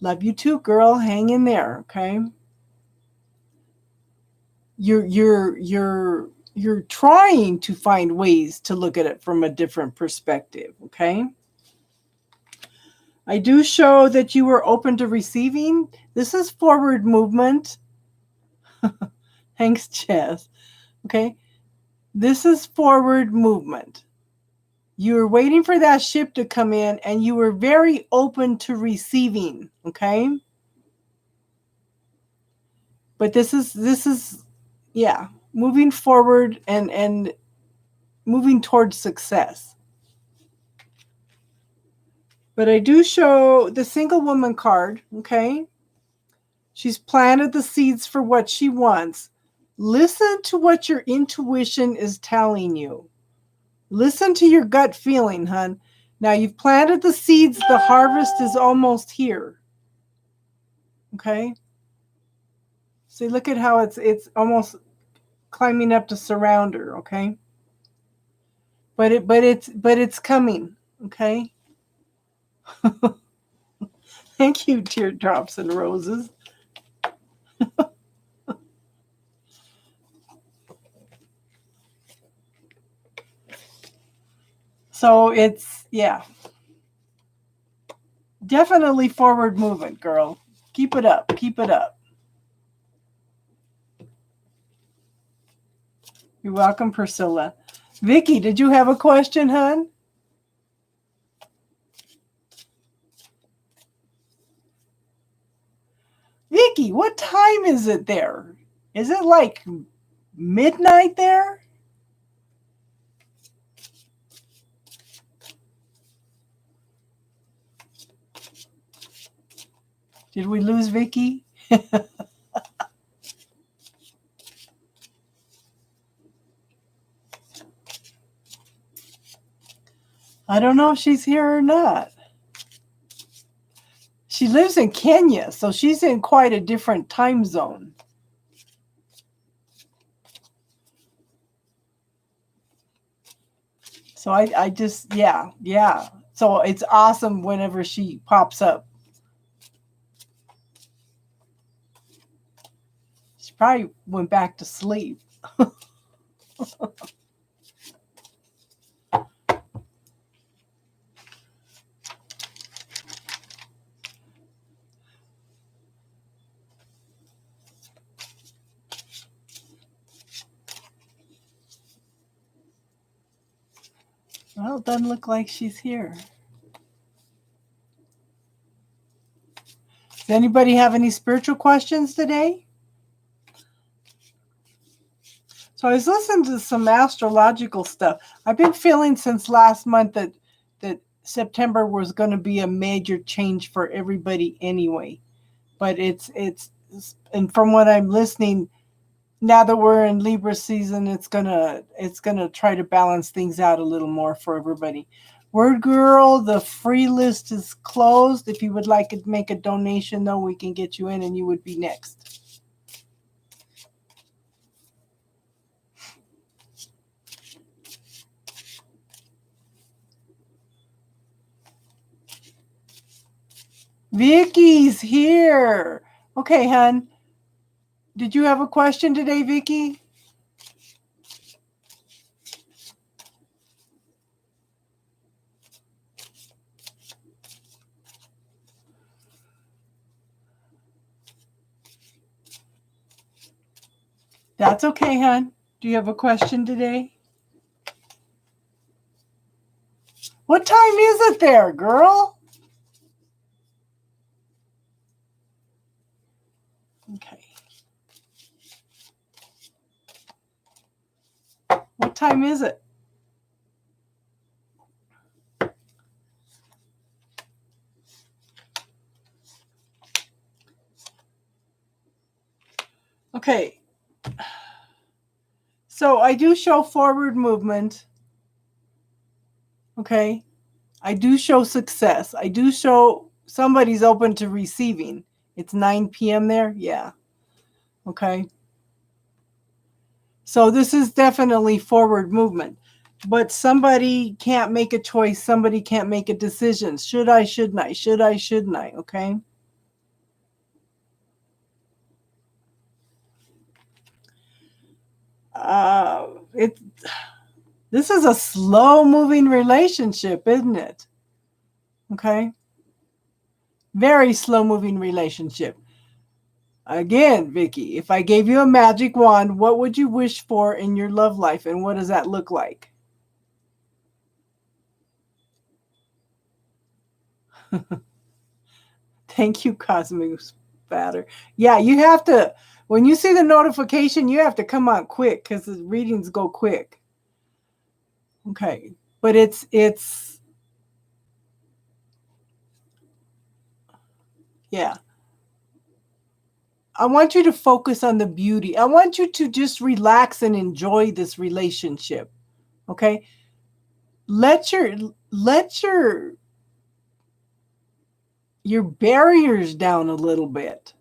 S1: Love you too, girl. Hang in there, okay? You're trying to find ways to look at it from a different perspective, okay? I do show that you were open to receiving. This is forward movement. Thanks, Jess. Okay. This is forward movement. You were waiting for that ship to come in, and you were very open to receiving, okay? But this is yeah, moving forward and moving towards success. But I do show the single woman card, okay? She's planted the seeds for what she wants. Listen to what your intuition is telling you. Listen to your gut feeling, hun. Now you've planted the seeds, the harvest is almost here. Okay? See, look at how it's almost climbing up to surround her, okay? But it's coming, okay? Thank you, teardrops and roses. So it's, yeah. Definitely forward movement, girl. Keep it up. Keep it up. You're welcome, Priscilla. Vicky, did you have a question, hun? Vicky, what time is it there? Is it like midnight there? Did we lose Vicky? I don't know if she's here or not. She lives in Kenya, so she's in quite a different time zone. So I just, yeah. So it's awesome whenever she pops up. She probably went back to sleep. Well, it doesn't look like she's here. Does anybody have any spiritual questions today? So I was listening to some astrological stuff. I've been feeling since last month that September was going to be a major change for everybody anyway. But it's and from what I'm listening, now that we're in Libra season, it's gonna try to balance things out a little more for everybody. Word Girl, the free list is closed. If you would like to make a donation, though, we can get you in, and you would be next. Vicky's here. Okay, hun. Did you have a question today, Vicky? That's okay, hon. Do you have a question today? What time is it there, girl? Okay. What time is it? Okay. So I do show forward movement. Okay. I do show success. I do show somebody's open to receiving. It's 9 p.m. there. Yeah. Okay. So this is definitely forward movement. But somebody can't make a choice. Somebody can't make a decision. Should I, shouldn't I? Should I, shouldn't I? Okay. This is a slow moving relationship, isn't it? Okay. Very slow moving relationship. Again, Vicky, if I gave you a magic wand, what would you wish for in your love life, and what does that look like? Thank you, Cosmic Spatter. Yeah, you have to, when you see the notification, you have to come on quick because the readings go quick. Okay. But it's, yeah. I want you to focus on the beauty. I want you to just relax and enjoy this relationship. Okay. Let your barriers down a little bit.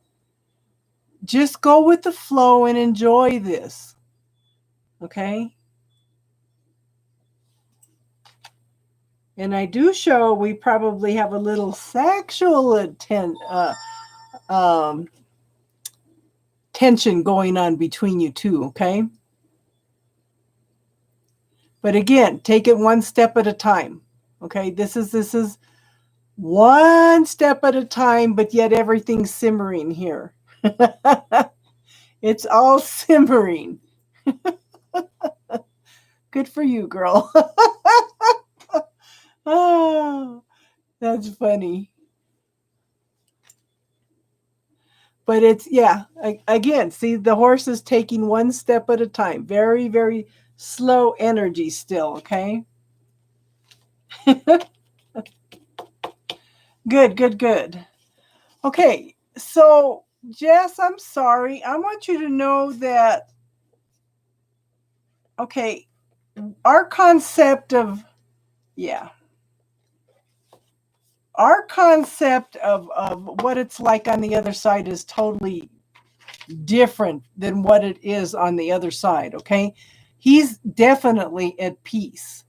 S1: Just go with the flow and enjoy this. Okay. And I do show we probably have a little sexual tension going on between you two, okay? But again, take it one step at a time. Okay? This is one step at a time, but yet everything's simmering here. It's all simmering. Good for you, girl. Oh, that's funny. But it's, yeah, again, see, the horse is taking one step at a time. Very, very slow energy still, okay? Good, good, good. Okay, so Jess, I'm sorry. I want you to know that, okay, our concept of, yeah, our concept of what it's like on the other side is totally different than what it is on the other side, okay? He's definitely at peace.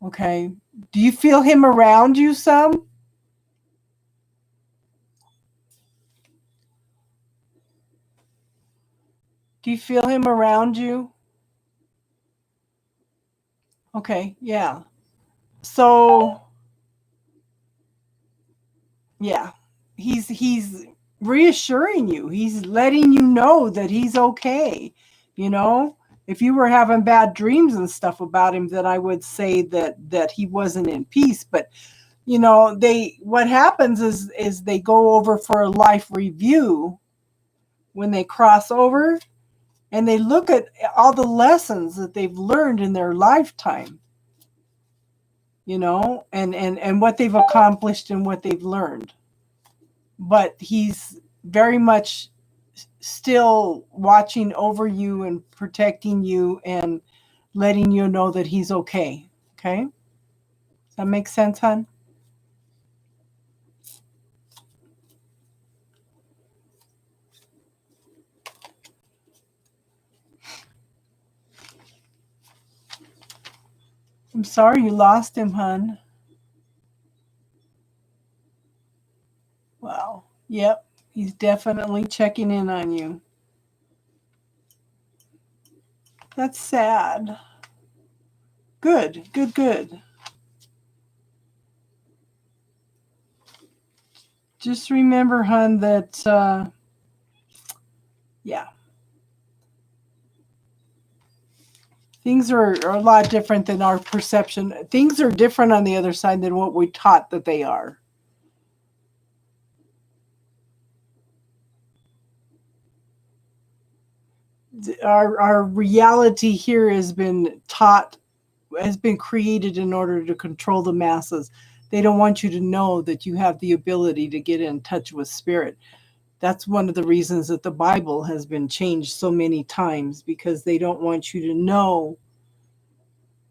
S1: Okay. Do you feel him around you some? Do you feel him around you? Okay, yeah. So, yeah. He's reassuring you. He's letting you know that he's okay. You know, if you were having bad dreams and stuff about him, then I would say that he wasn't in peace, but you know, what happens is they go over for a life review when they cross over, and they look at all the lessons that they've learned in their lifetime, you know, and what they've accomplished and what they've learned. But he's very much still watching over you and protecting you and letting you know that he's okay. Okay? Does that make sense, hon? I'm sorry you lost him, hon. Wow. Yep. He's definitely checking in on you. That's sad. Good, good, good. Just remember, hon, that, yeah, things are a lot different than our perception. Things are different on the other side than what we taught that they are. Our reality here has been taught, has been created in order to control the masses. They don't want you to know that you have the ability to get in touch with spirit. That's one of the reasons that the Bible has been changed so many times, because they don't want you to know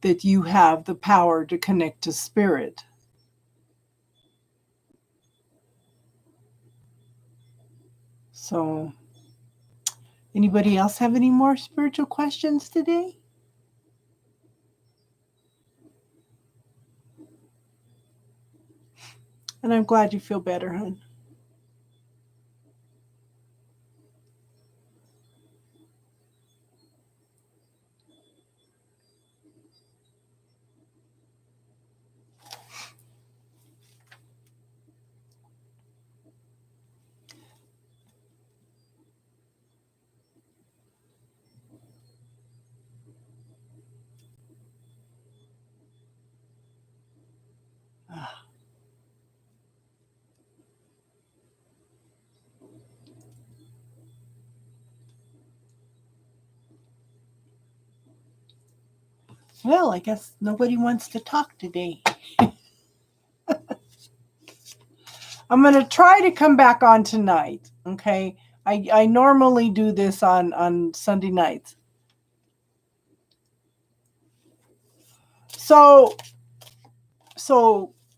S1: that you have the power to connect to spirit. So, anybody else have any more spiritual questions today? And I'm glad you feel better, hon. Well, I guess nobody wants to talk today. I'm going to try to come back on tonight, okay? I normally do this on Sunday nights. So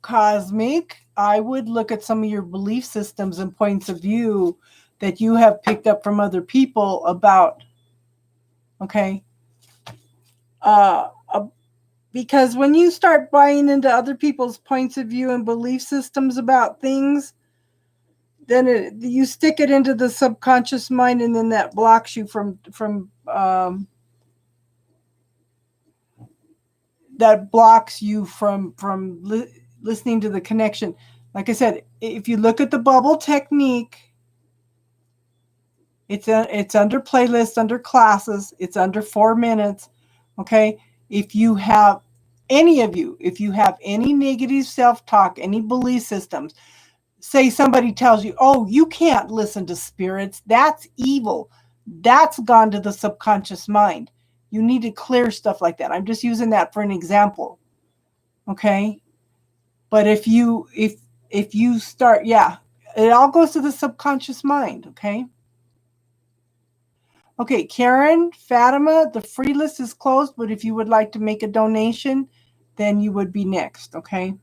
S1: Cosmic, I would look at some of your belief systems and points of view that you have picked up from other people about, okay? Because when you start buying into other people's points of view and belief systems about things, then you stick it into the subconscious mind, and then that blocks you from listening to the connection. Like I said, if you look at the bubble technique, it's under playlist, under classes, it's under 4 minutes. Okay, if you have any negative self-talk, any belief systems, say somebody tells you, oh, you can't listen to spirits, that's evil, that's gone to the subconscious mind. You need to clear stuff like that. I'm just using that for an example. Okay, but if you start, it all goes to the subconscious mind. Okay, Karen, Fatima, the free list is closed, but if you would like to make a donation, then you would be next. Okay,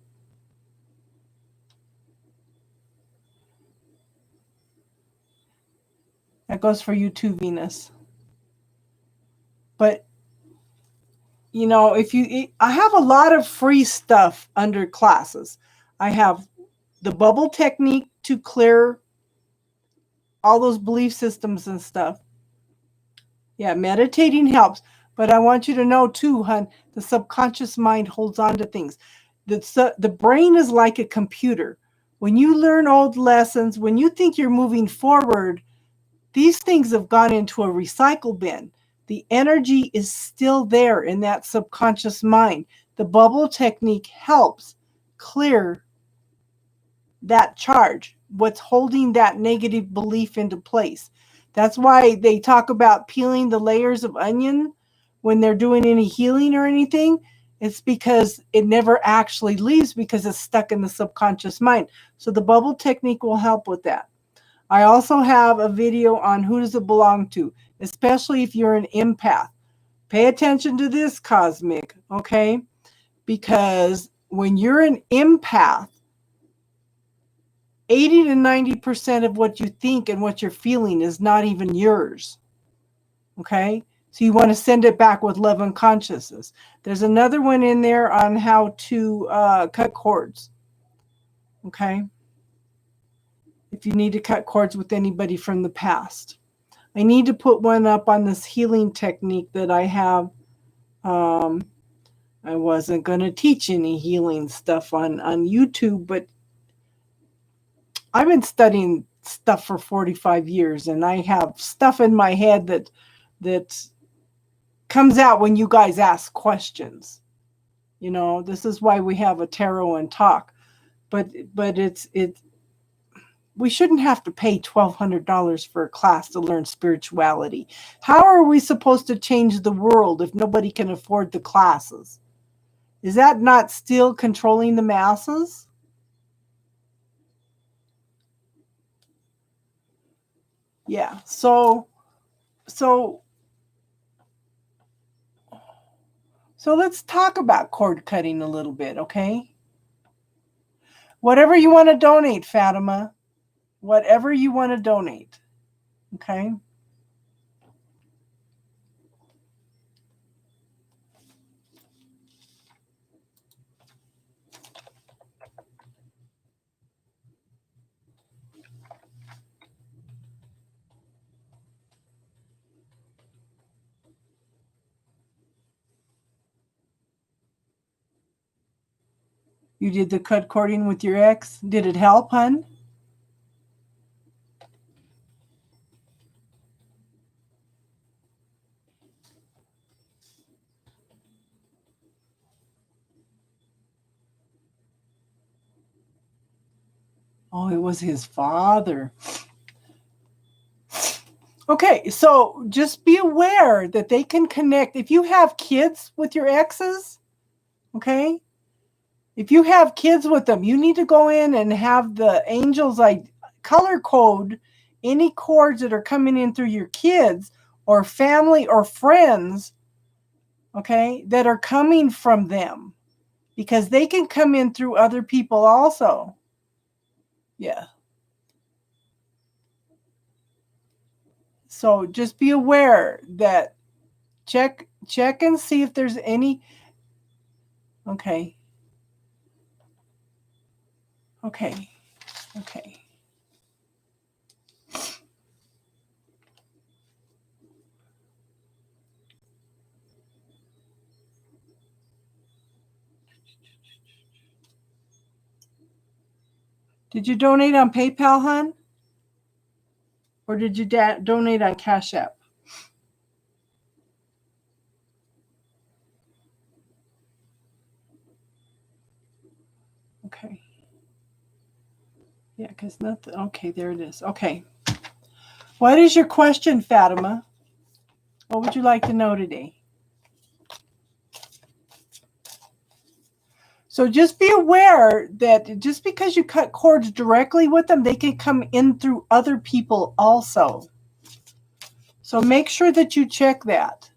S1: that goes for you too, Venus. But I have a lot of free stuff under classes. I have the bubble technique to clear all those belief systems and stuff. Yeah, meditating helps. But I want you to know too, hon, the subconscious mind holds on to things. The brain is like a computer. When you learn old lessons, when you think you're moving forward, these things have gone into a recycle bin. The energy is still there in that subconscious mind. The bubble technique helps clear that charge, what's holding that negative belief into place. That's why they talk about peeling the layers of onion when they're doing any healing or anything. It's because it never actually leaves because it's stuck in the subconscious mind. So the bubble technique will help with that. I also have a video on who does it belong to, especially if you're an empath. Pay attention to this, Cosmic, okay? Because when you're an empath, 80 to 90% of what you think and what you're feeling is not even yours, okay? So you want to send it back with love and consciousness. There's another one in there on how to cut cords, okay? If you need to cut cords with anybody from the past. I need to put one up on this healing technique that I have. I wasn't going to teach any healing stuff on YouTube, but I've been studying stuff for 45 years, and I have stuff in my head that comes out when you guys ask questions. This is why we have a tarot and talk. But we shouldn't have to pay $1,200 for a class to learn spirituality. How are we supposed to change the world if nobody can afford the classes? Is that not still controlling the masses? Yeah. So let's talk about cord cutting a little bit, okay? Whatever you want to donate, Fatima. Whatever you want to donate, okay? You did the cut cording with your ex. Did it help, hun? Oh, it was his father. Okay, so just be aware that they can connect. If you have kids with your exes, okay, if you have kids with them, you need to go in and have the angels like color code any cords that are coming in through your kids or family or friends, okay, that are coming from them, because they can come in through other people also. Yeah. So just be aware that check and see if there's any. Okay. Okay. Okay. Did you donate on PayPal, hon? Or did you donate on Cash App? Okay. Yeah, because nothing. Okay, there it is. Okay. What is your question, Fatima? What would you like to know today? So just be aware that just because you cut cords directly with them, they can come in through other people also. So make sure that you check that.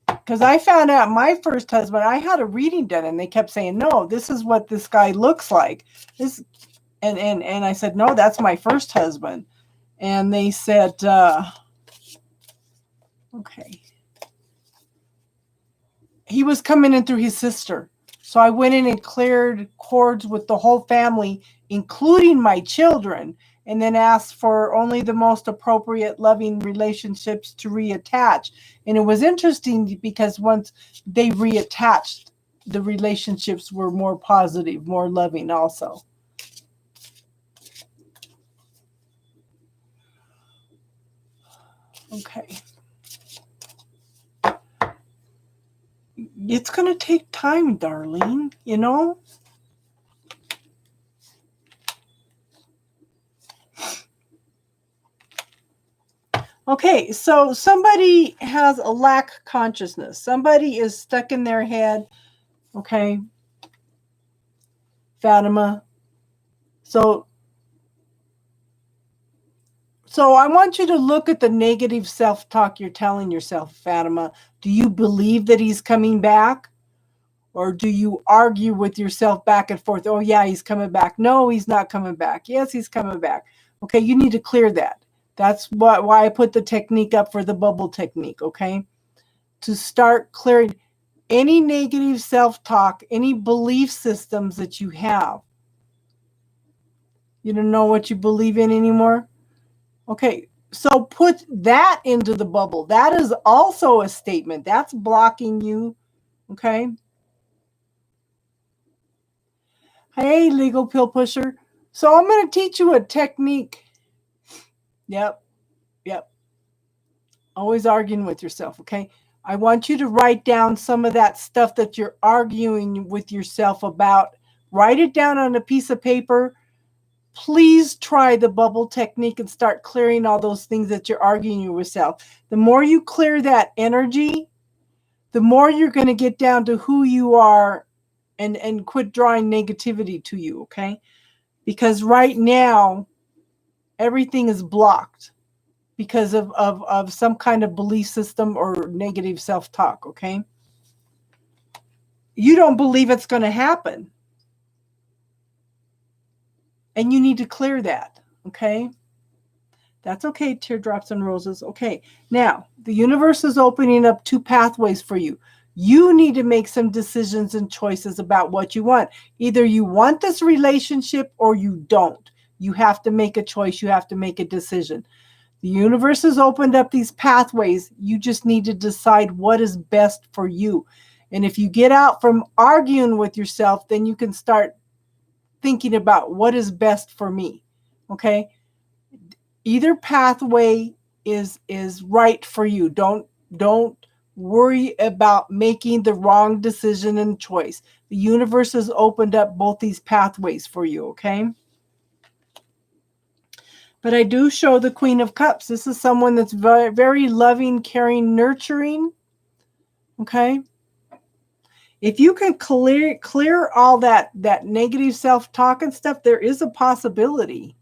S1: Because I found out my first husband, I had a reading done and they kept saying, no, this is what this guy looks like. This, and I said, no, that's my first husband. And they said, okay. He was coming in through his sister. So I went in and cleared cords with the whole family, including my children, and then asked for only the most appropriate loving relationships to reattach. And it was interesting because once they reattached, the relationships were more positive, more loving also. Okay. It's going to take time, darling, you know? Okay, so somebody has a lack consciousness. Somebody is stuck in their head. Okay, Fatima. So I want you to look at the negative self-talk you're telling yourself, Fatima. Do you believe that he's coming back? Or do you argue with yourself back and forth? Oh, yeah, he's coming back. No, he's not coming back. Yes, he's coming back. Okay, you need to clear that. That's why I put the technique up for the bubble technique, okay? To start clearing any negative self-talk, any belief systems that you have. You don't know what you believe in anymore? Okay, so put that into the bubble. That is also a statement. That's blocking you, okay? Hey, legal pill pusher. So I'm going to teach you a technique. Yep. Always arguing with yourself, okay? I want you to write down some of that stuff that you're arguing with yourself about. Write it down on a piece of paper. Please try the bubble technique and start clearing all those things that you're arguing with yourself. The more you clear that energy, the more you're going to get down to who you are and quit drawing negativity to you, okay? Because right now, everything is blocked because of some kind of belief system or negative self-talk, okay? You don't believe it's going to happen. And you need to clear that, okay? That's okay, teardrops and roses. Okay, now, the universe is opening up 2 pathways for you. You need to make some decisions and choices about what you want. Either you want this relationship or you don't. You have to make a choice. You have to make a decision. The universe has opened up these pathways. You just need to decide what is best for you. And if you get out from arguing with yourself, then you can start thinking about what is best for me. Okay? Either pathway is right for you. Don't worry about making the wrong decision and choice. The universe has opened up both these pathways for you, okay? But I do show the Queen of Cups. This is someone that's very, very loving, caring, nurturing. Okay. If you can clear all that negative self-talk and stuff, there is a possibility.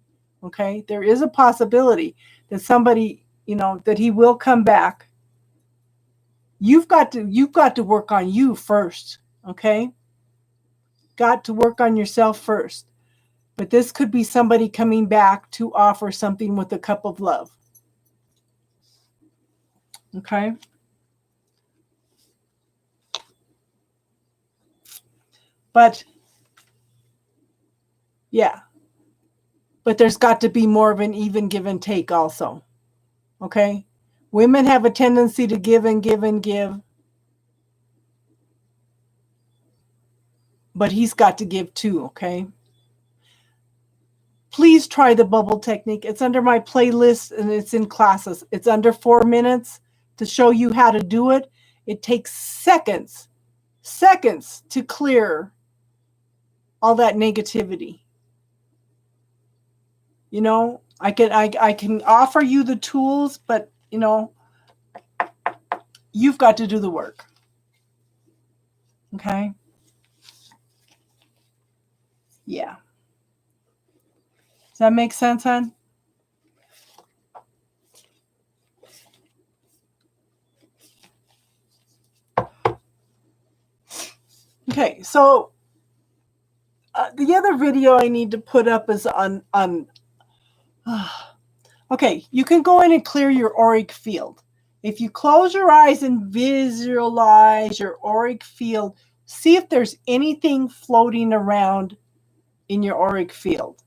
S1: Okay. There is a possibility that somebody, that he will come back. You've got to work on you first. Okay. Got to work on yourself first. But this could be somebody coming back to offer something with a cup of love. Okay. But yeah. But there's got to be more of an even give and take also. Okay. Women have a tendency to give and give and give. But he's got to give too. Okay. Please try the bubble technique. It's under my playlist and it's in classes. It's under 4 minutes to show you how to do it. It takes seconds to clear all that negativity. I can offer you the tools, but you've got to do the work. Okay? Yeah. Does that make sense, hon? Okay, so the other video I need to put up is on okay, you can go in and clear your auric field. If you close your eyes and visualize your auric field, see if there's anything floating around in your auric field.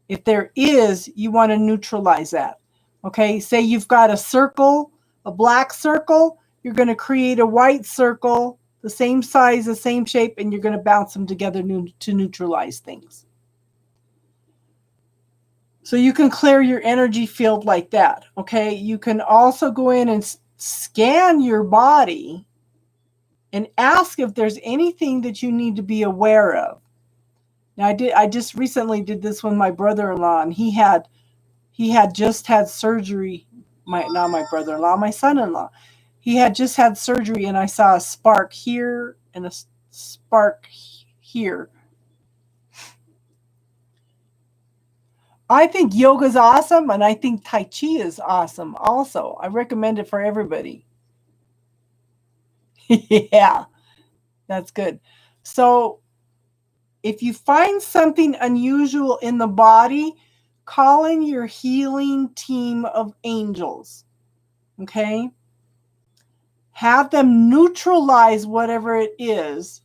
S1: If there is, you want to neutralize that. Okay, say you've got a circle, a black circle, you're going to create a white circle, the same size, the same shape, and you're going to bounce them together to neutralize things. So you can clear your energy field like that. Okay, you can also go in and scan your body and ask if there's anything that you need to be aware of. Now I just recently did this with my brother-in-law, and he had just had surgery. Not my brother-in-law, my son-in-law. He had just had surgery, and I saw a spark here and a spark here. I think yoga's awesome, and I think Tai Chi is awesome also. I recommend it for everybody. Yeah, that's good. So if you find something unusual in the body, call in your healing team of angels. Okay? Have them neutralize whatever it is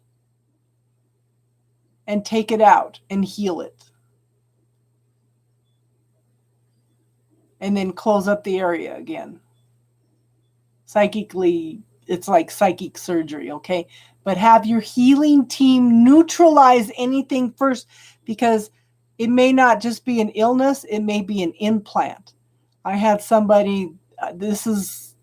S1: and take it out and heal it. And then close up the area again. Psychically, it's like psychic surgery, okay? But have your healing team neutralize anything first, because it may not just be an illness, it may be an implant. I had somebody, this is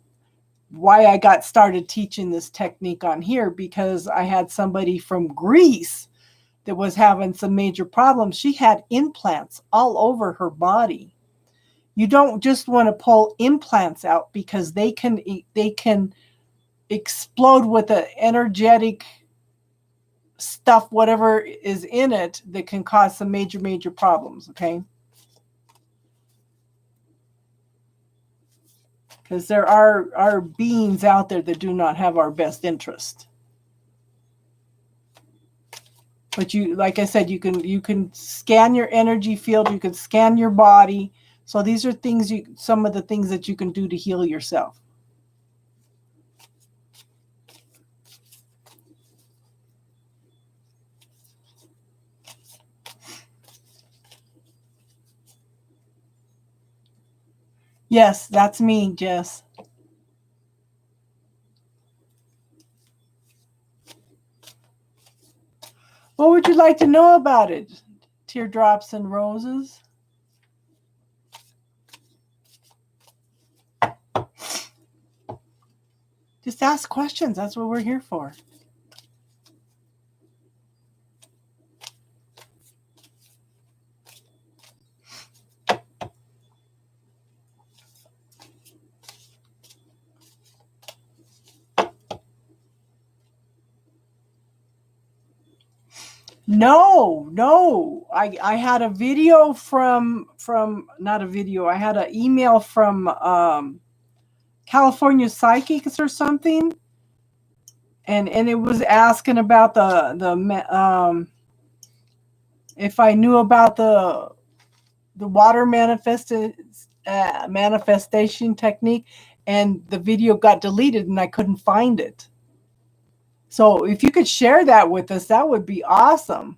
S1: why I got started teaching this technique on here, because I had somebody from Greece that was having some major problems. She had implants all over her body. You don't just want to pull implants out, because they can explode with the energetic stuff, whatever is in it, that can cause some major problems. Okay, because there are beings out there that do not have our best interest. But you, like I said, you can scan your energy field, you can scan your body. So these are things some of the things that you can do to heal yourself. Yes, that's me, Jess. What would you like to know about it? Teardrops and roses? Just ask questions. That's what we're here for. No. I had a video from not a video. I had an email from California Psychics or something, and it was asking about the if I knew about the water manifestation technique, and the video got deleted and I couldn't find it. So if you could share that with us, that would be awesome.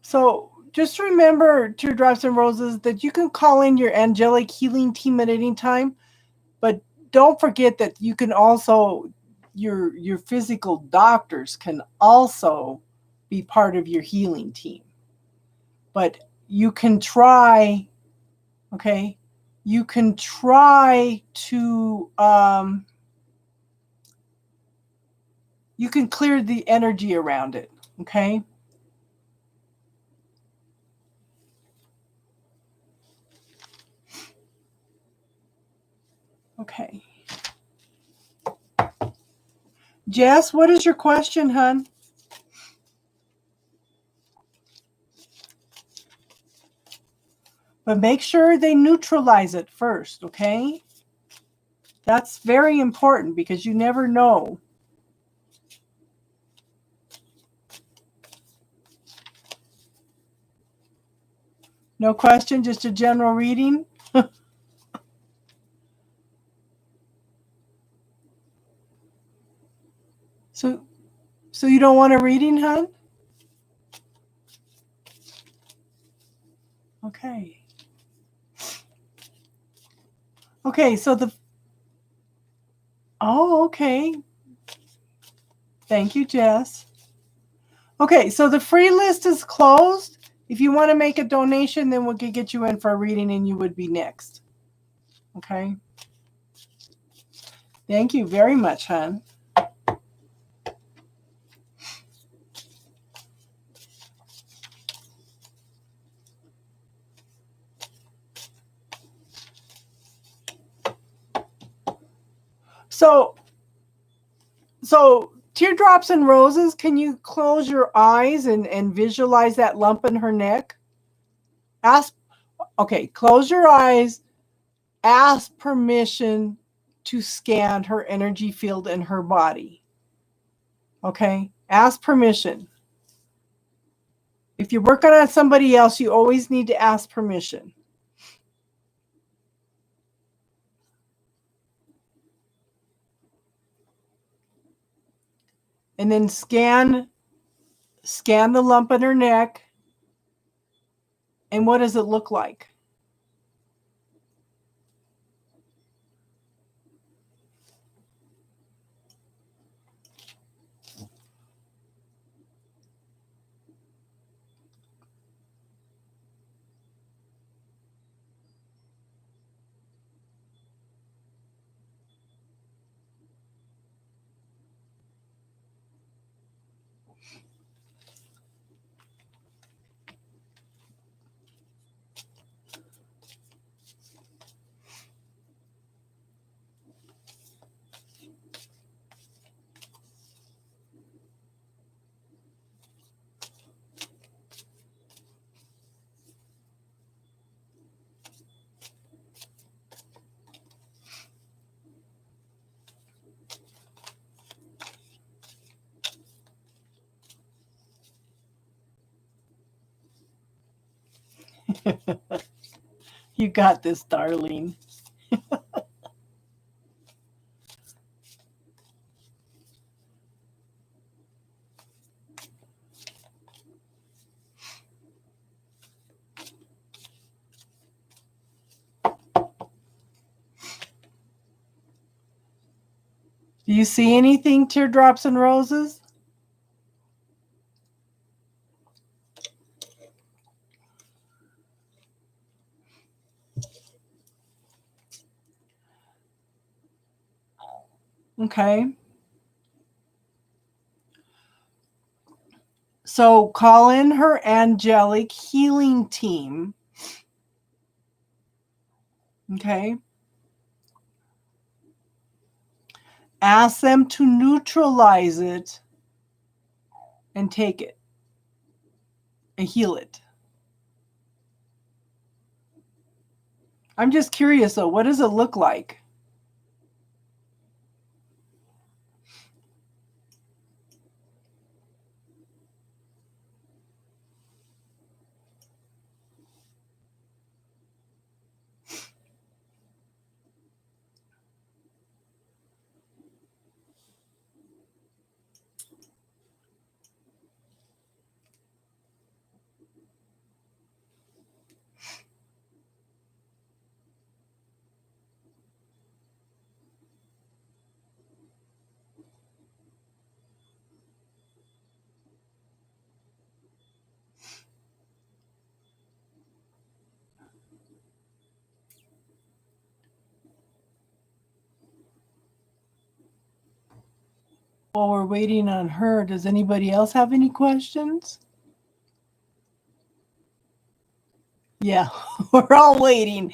S1: So just remember, Teardrops and Roses, that you can call in your angelic healing team at any time, but don't forget that you can also, your physical doctors can also be part of your healing team. But you can try, okay? You can try to, you can clear the energy around it, okay? Okay. Jess, what is your question, hon? But make sure they neutralize it first, okay? That's very important because you never know. No question, just a general reading? So you don't want a reading, hon? Okay. Okay, so okay. Thank you, Jess. Okay, so the free list is closed. If you want to make a donation, then we could get you in for a reading and you would be next. Okay. Thank you very much, hon. So Teardrops and Roses, can you close your eyes and visualize that lump in her neck? Close your eyes. Ask permission to scan her energy field in her body. Okay? Ask permission. If you're working on somebody else, you always need to ask permission. And then scan the lump in her neck. And what does it look like? You got this, darling. Do you see anything, Teardrops and Roses? Okay. So call in her angelic healing team. Okay. Ask them to neutralize it and take it and heal it. I'm just curious though, what does it look like? While we're waiting on her, does anybody else have any questions? Yeah, we're all waiting.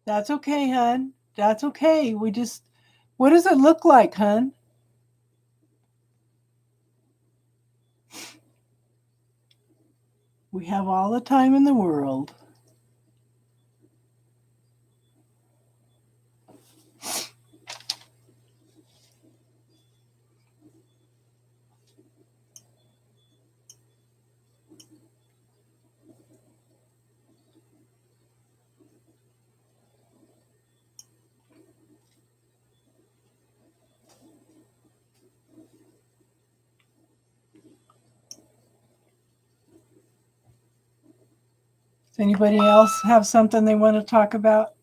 S1: That's okay, hon. That's okay. What does it look like, hon? We have all the time in the world. Does anybody else have something they want to talk about?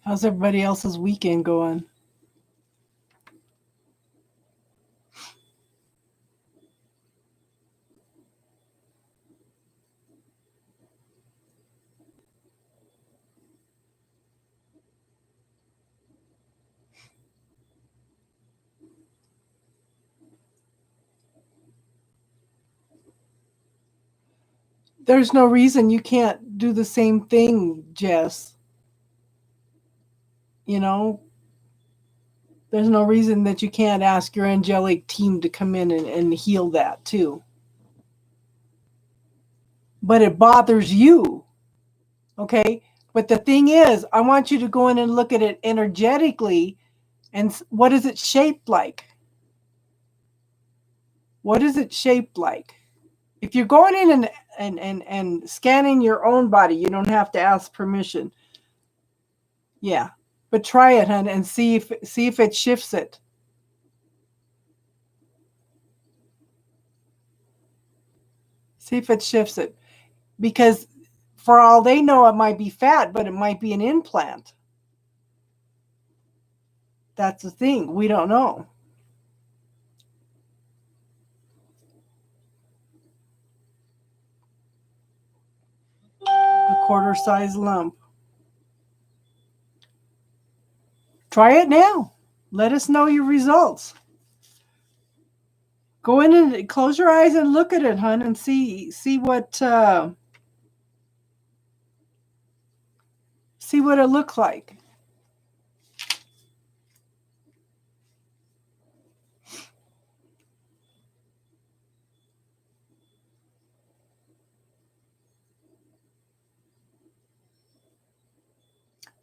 S1: How's everybody else's weekend going? There's no reason you can't do the same thing, Jess. You know, there's no reason that you can't ask your angelic team to come in and heal that too. But it bothers you. Okay. But the thing is, I want you to go in and look at it energetically and what is it shaped like? What is it shaped like? If you're going in and scanning your own body, you don't have to ask permission. Yeah. But try it, hon, and see if it shifts it. See if it shifts it. Because for all they know, it might be fat, but it might be an implant. That's the thing. We don't know. A quarter-size lump. Try it now. Let us know your results. Go in and close your eyes and look at it, hon, and see what it looks like.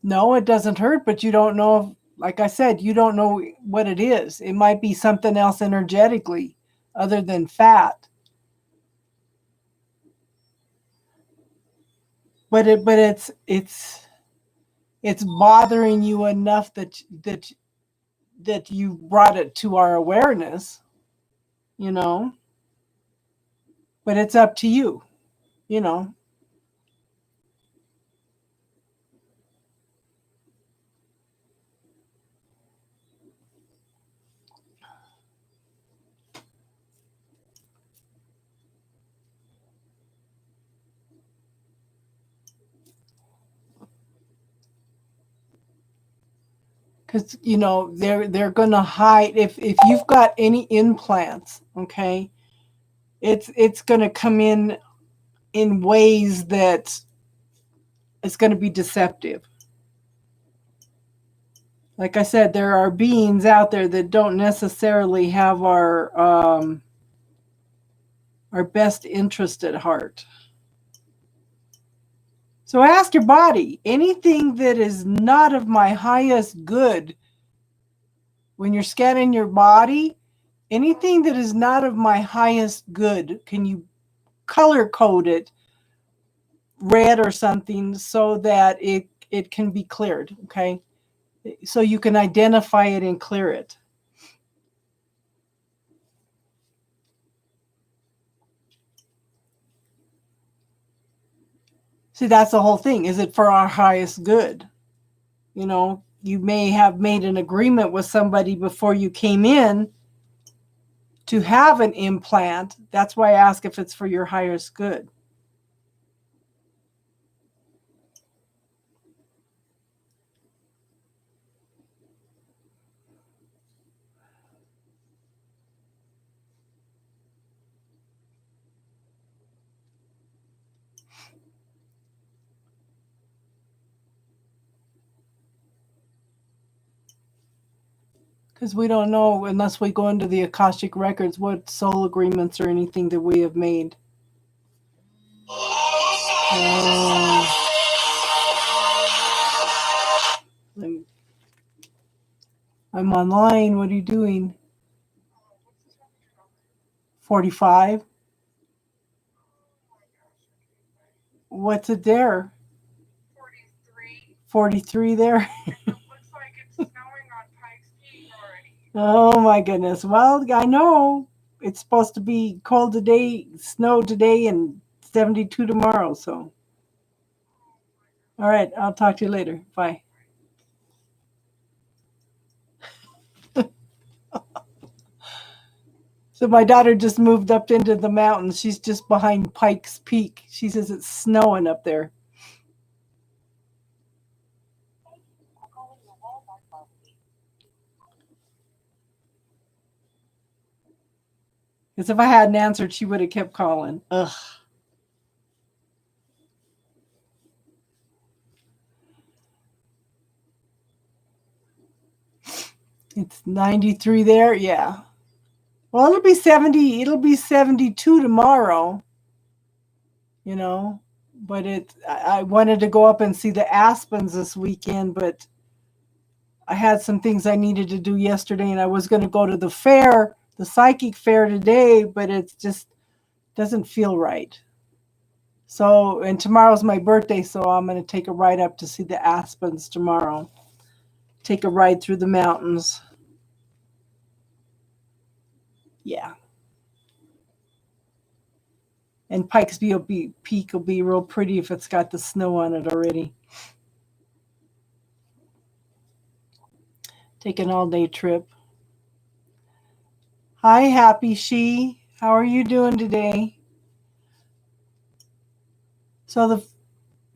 S1: No, it doesn't hurt, but you don't know. Like I said, you don't know what it is. It might be something else energetically other than fat. But it's bothering you enough that you brought it to our awareness, you know. But it's up to you, you know. Because you know they're gonna hide if you've got any implants, okay, it's gonna come in ways that it's gonna be deceptive. Like I said, there are beings out there that don't necessarily have our best interest at heart. So ask your body, anything that is not of my highest good, when you're scanning your body, anything that is not of my highest good, can you color code it red or something so that it can be cleared, okay? So you can identify it and clear it. See, that's the whole thing. Is it for our highest good? You know, you may have made an agreement with somebody before you came in to have an implant. That's why I ask if it's for your highest good. Because we don't know unless we go into the Akashic records what soul agreements or anything that we have made. I'm online. What are you doing? 45. What's it there? 43 there. Oh my goodness. Well, I know it's supposed to be cold today, snow today, and 72 tomorrow. So, all right. I'll talk to you later. Bye. So my daughter just moved up into the mountains. She's just behind Pikes Peak. She says it's snowing up there. Because if I hadn't answered, she would have kept calling. Ugh. It's 93 there. Yeah. Well, it'll be 70. It'll be 72 tomorrow. You know, but I wanted to go up and see the aspens this weekend, but I had some things I needed to do yesterday, and I was going to go to the fair, the psychic fair today, but it just doesn't feel right. So, and tomorrow's my birthday, so I'm going to take a ride up to see the aspens tomorrow. Take a ride through the mountains. Yeah. And Pikes Peak will be real pretty if it's got the snow on it already. Take an all-day trip. Hi, Happy She. How are you doing today? So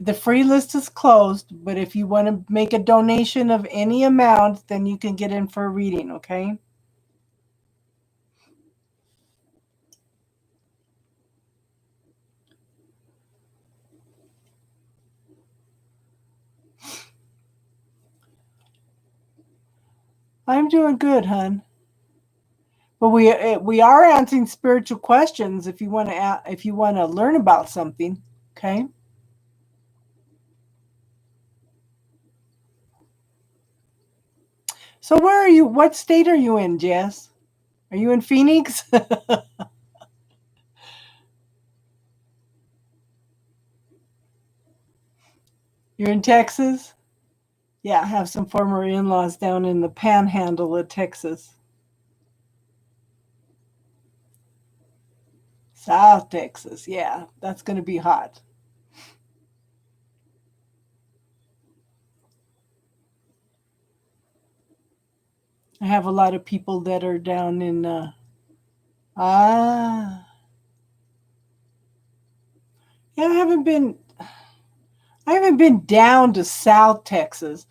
S1: the free list is closed, but if you want to make a donation of any amount, then you can get in for a reading, okay? I'm doing good, hon. But we are answering spiritual questions if you want to learn about something, okay? So where are you? What state are you in, Jess? Are you in Phoenix? You're in Texas? Yeah, I have some former in-laws down in the panhandle of Texas. South Texas. Yeah, that's going to be hot. I have a lot of people that are down in ah. Yeah, I haven't been down to South Texas.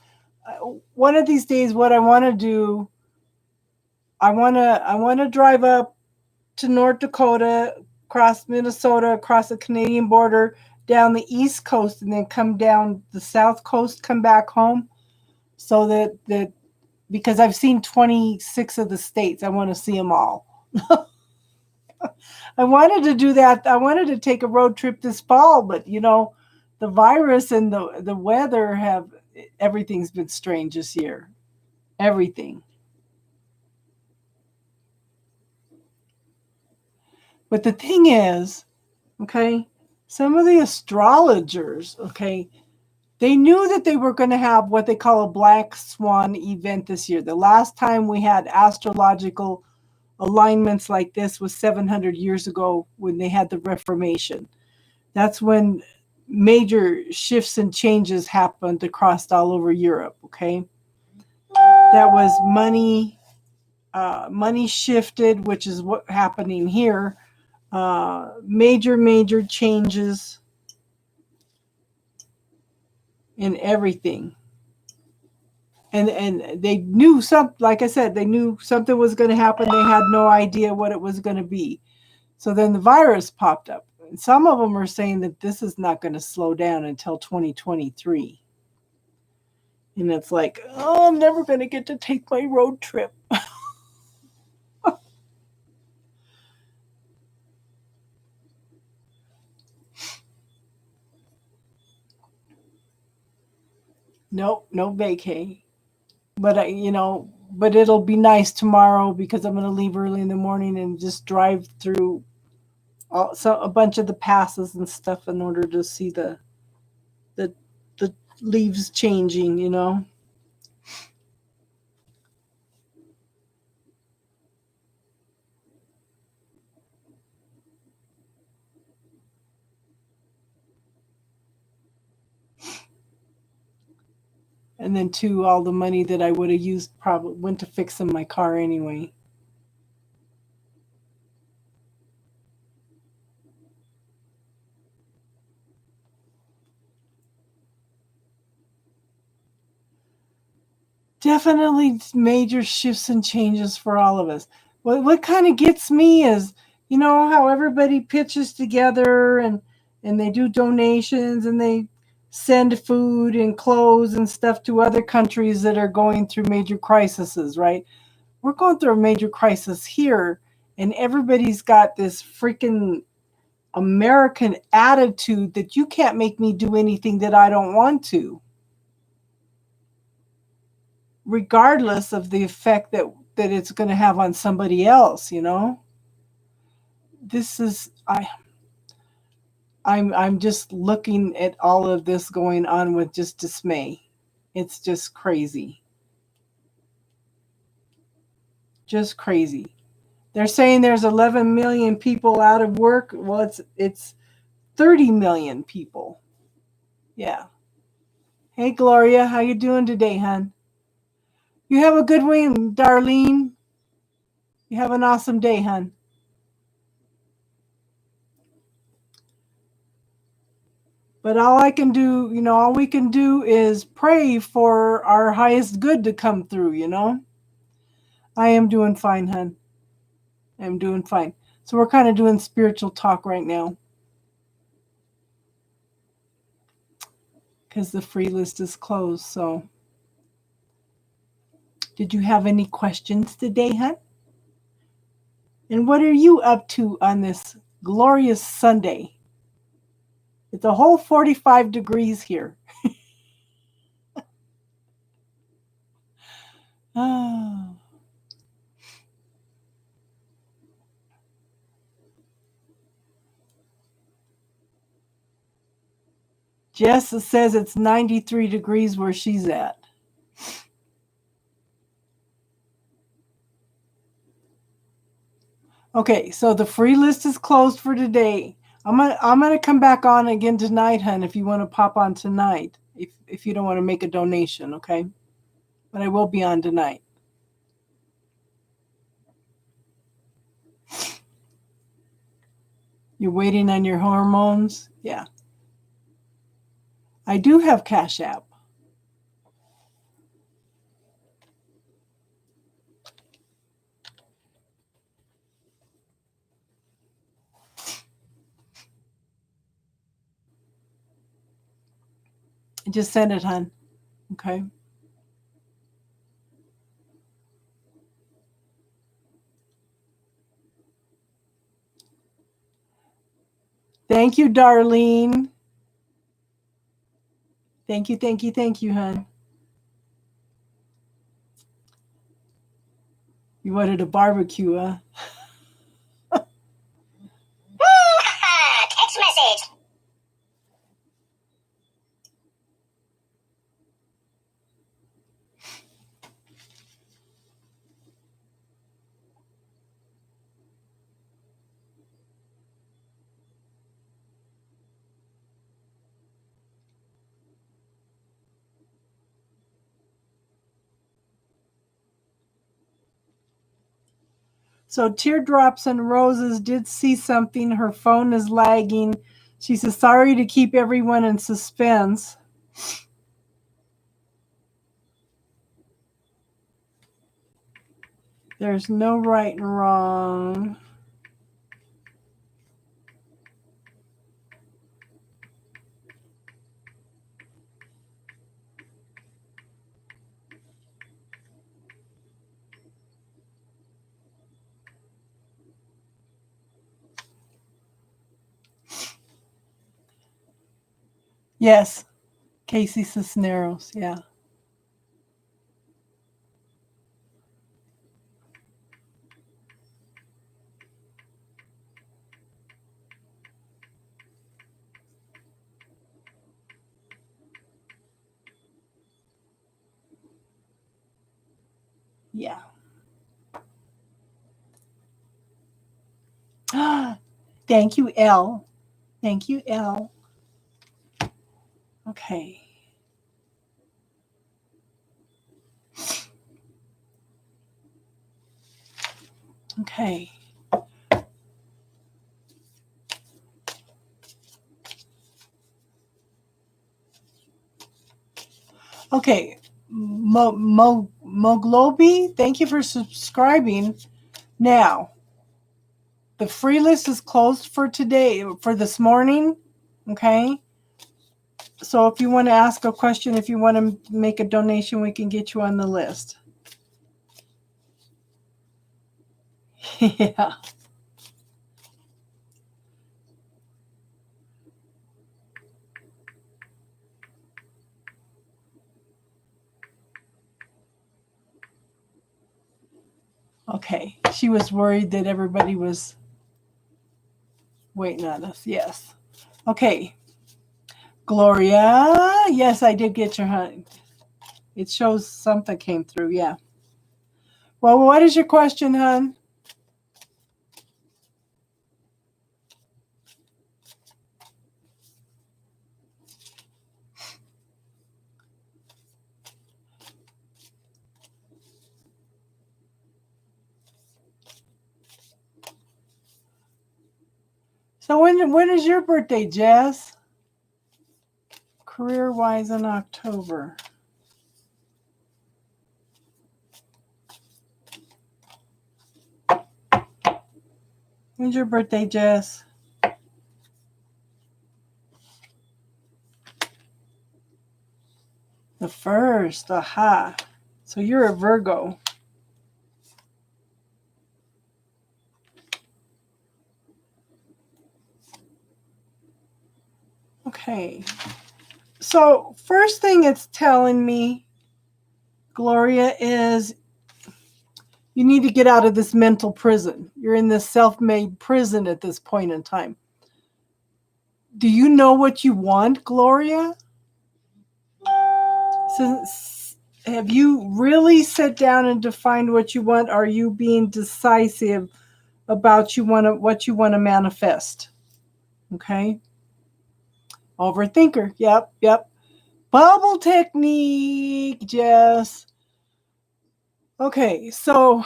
S1: One of these days what I want to do, I want to drive up to North Dakota, across Minnesota, across the Canadian border, down the East Coast, and then come down the South Coast, come back home, so that because I've seen 26 of the states, I want to see them all. I wanted to do that. I wanted to take a road trip this fall, but the virus and the weather have everything's been strange this year. Everything. But the thing is, okay, some of the astrologers, okay, they knew that they were going to have what they call a black swan event this year. The last time we had astrological alignments like this was 700 years ago when they had the Reformation. That's when major shifts and changes happened across all over Europe. Okay, that was money. Money shifted, which is what happening here. Major changes in everything. And they knew like I said, they knew something was going to happen. They had no idea what it was going to be. So then the virus popped up. And some of them are saying that this is not going to slow down until 2023. And it's like, oh, I'm never going to get to take my road trip. Nope, no vacay. But but it'll be nice tomorrow because I'm going to leave early in the morning and just drive through a bunch of the passes and stuff in order to see the the leaves changing. And then too, all the money that I would have used probably went to fixing my car anyway. Definitely major shifts and changes for all of us. What kind of gets me is, how everybody pitches together and they do donations and they send food and clothes and stuff to other countries that are going through major crises, right? We're going through a major crisis here, and everybody's got this freaking American attitude that you can't make me do anything that I don't want to, regardless of the effect that it's going to have on somebody else. This is I'm just looking at all of this going on with just dismay. It's just crazy. Just crazy. They're saying there's 11 million people out of work. Well, it's 30 million people. Yeah. Hey Gloria, how you doing today, hon? You have a good one, Darlene. You have an awesome day, hon. But all we can do is pray for our highest good to come through. I am doing fine, hon. I'm doing fine. So we're kind of doing spiritual talk right now because the free list is closed. So, did you have any questions today, hon? And what are you up to on this glorious Sunday? It's a whole 45 degrees here. Jess says it's 93 degrees where she's at. Okay, so the free list is closed for today. I'm gonna come back on again tonight, hun, if you want to pop on tonight. If you don't want to make a donation, okay? But I will be on tonight. You're waiting on your hormones? Yeah. I do have Cash App. I just sent it, hun. Okay. Thank you, Darlene. Thank you, hun. You wanted a barbecue, huh?
S2: Text message.
S1: So Teardrops and Roses did see something. Her phone is lagging. She says, sorry to keep everyone in suspense. There's no right and wrong. Yes, Casey Cisneros, yeah. Yeah. Thank you, Elle. Thank you, Elle. Okay. Okay. Okay. Moglobi, thank you for subscribing. Now, the free list is closed for today, for this morning. Okay. So if you want to ask a question, if you want to make a donation, we can get you on the list. Yeah. Okay. She was worried that everybody was waiting on us. Yes. Okay. Gloria. Yes, I did get your hunt. It shows something came through. Yeah. Well, what is your question, hon? So when is your birthday, Jess? Career-wise in October. When's your birthday, Jess? The 1st. Aha. So you're a Virgo. Okay. So first thing it's telling me, Gloria, is you need to get out of this mental prison. You're in this self-made prison at this point in time. Do you know what you want, Gloria? So, have you really sat down and defined what you want? Are you being decisive about what you want to manifest? Okay. Overthinker. Yep. Bubble technique, Jess. Okay, so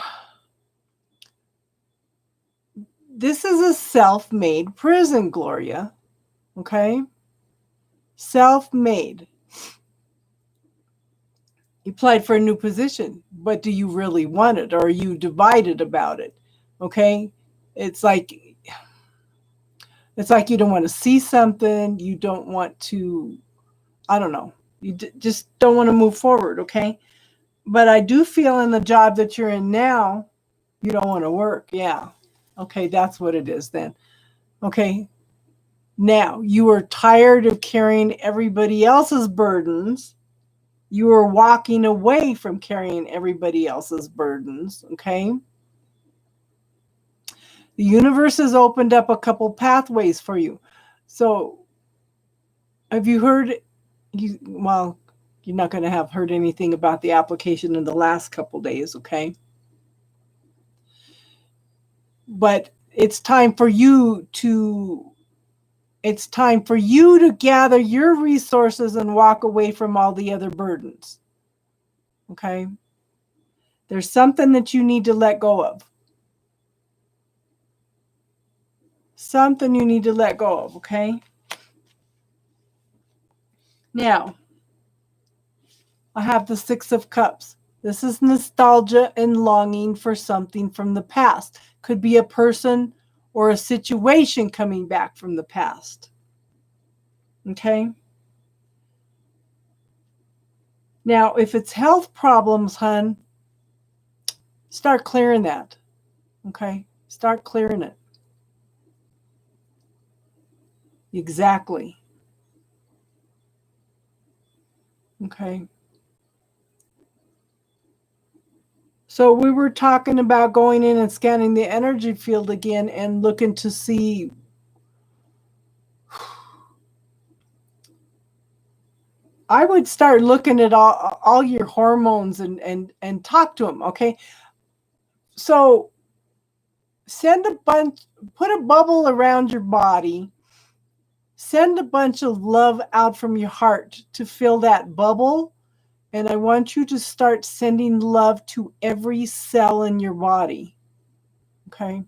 S1: this is a self-made prison, Gloria. Okay? Self-made. You applied for a new position, but do you really want it, or are you divided about it? Okay? It's like you don't want to see something, you don't want to, I don't know. You just don't want to move forward, okay? But I do feel in the job that you're in now, you don't want to work. Yeah. Okay, that's what it is then. Okay. Now, you are tired of carrying everybody else's burdens. You are walking away from carrying everybody else's burdens. Okay. The universe has opened up a couple pathways for you. So, have you heard? Well, you're not going to have heard anything about the application in the last couple days. Okay. But it's time for you to gather your resources and walk away from all the other burdens. Okay? There's something that you need to let go of. Something you need to let go of, okay? Now, I have the Six of Cups. This is nostalgia and longing for something from the past. Could be a person or a situation coming back from the past. Okay? Now, if it's health problems, hun, start clearing that. Okay? Start clearing it. Exactly. Okay. So we were talking about going in and scanning the energy field again and looking to see. I would start looking at all your hormones and talk to them, okay? So put a bubble around your body. Send a bunch of love out from your heart to fill that bubble. And I want you to start sending love to every cell in your body. Okay?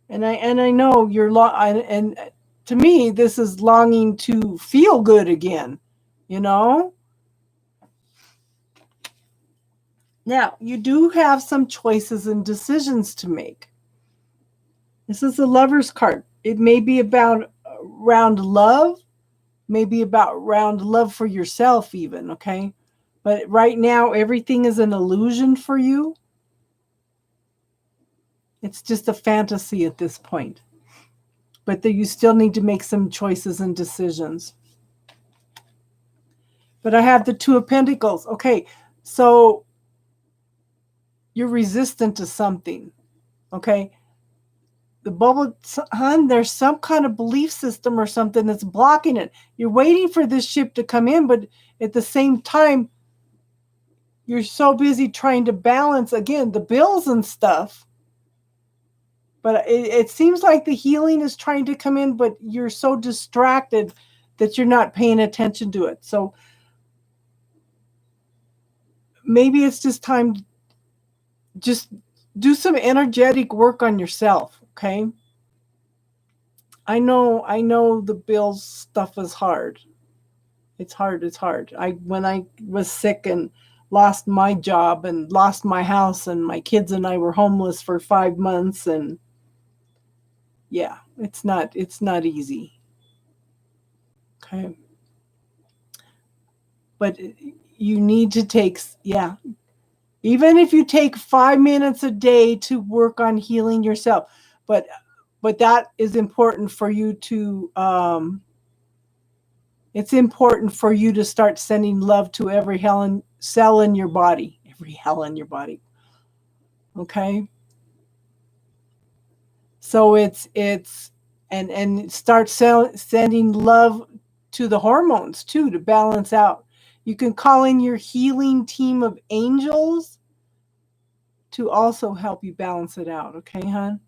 S1: And I know you're and to me this is longing to feel good again, you know? Now, you do have some choices and decisions to make. This is the Lover's card. It may be about round love, maybe about round love for yourself even, okay? But right now everything is an illusion for you. It's just a fantasy at this point. But you still need to make some choices and decisions. But I have the Two of Pentacles. Okay, so you're resistant to something. Okay, the bubble, hun, there's some kind of belief system or something that's blocking it. You're waiting for this ship to come in, but at the same time, you're so busy trying to balance, again, the bills and stuff. But it seems like the healing is trying to come in, but you're so distracted that you're not paying attention to it. So maybe it's just time to just do some energetic work on yourself, okay? I know the bills stuff is hard. It's hard. When I was sick and lost my job and lost my house and my kids and I were homeless for 5 months, and yeah, it's not easy. Okay. But you need to take, yeah, even if you take 5 minutes a day to work on healing yourself, but that is important for you to it's important for you to start sending love to every cell in your body, okay? So it's and start sending love to the hormones too to balance out. You can call in your healing team of angels to also help you balance it out, okay, hon?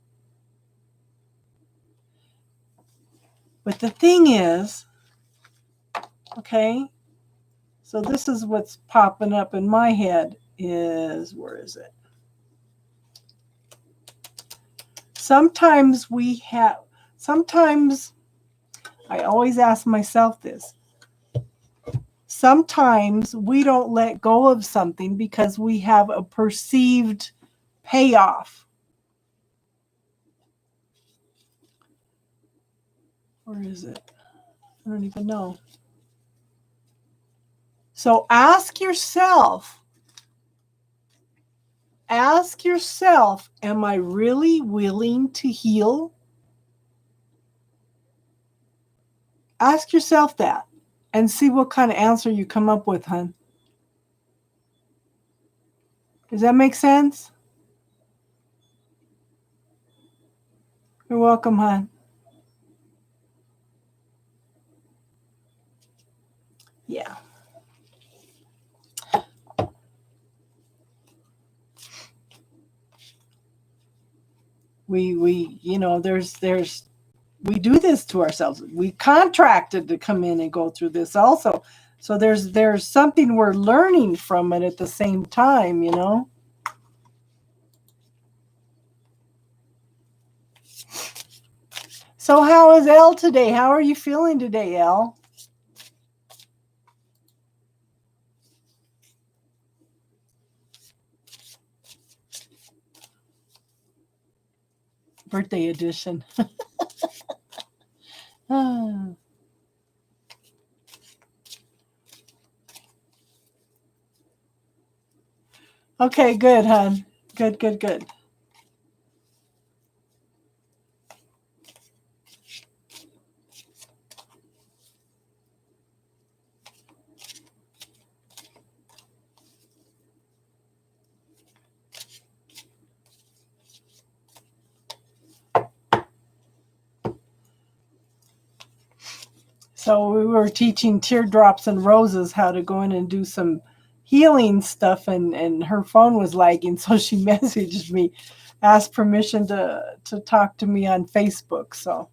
S1: But the thing is, okay, so this is what's popping up in my head is, where is it? Sometimes I always ask myself this. Sometimes we don't let go of something because we have a perceived payoff. Where is it? I don't even know. So ask yourself, am I really willing to heal? Ask yourself that and see what kind of answer you come up with, hon. Does that make sense? You're welcome, hon. Yeah. We we do this to ourselves. We contracted to come in and go through this also. So there's something we're learning from it at the same time, you know? So how is Elle today? How are you feeling today, Elle? Birthday edition. Okay, good, hon. Good. So we were teaching Teardrops and Roses how to go in and do some healing stuff, and her phone was lagging, so she messaged me, asked permission to talk to me on Facebook. So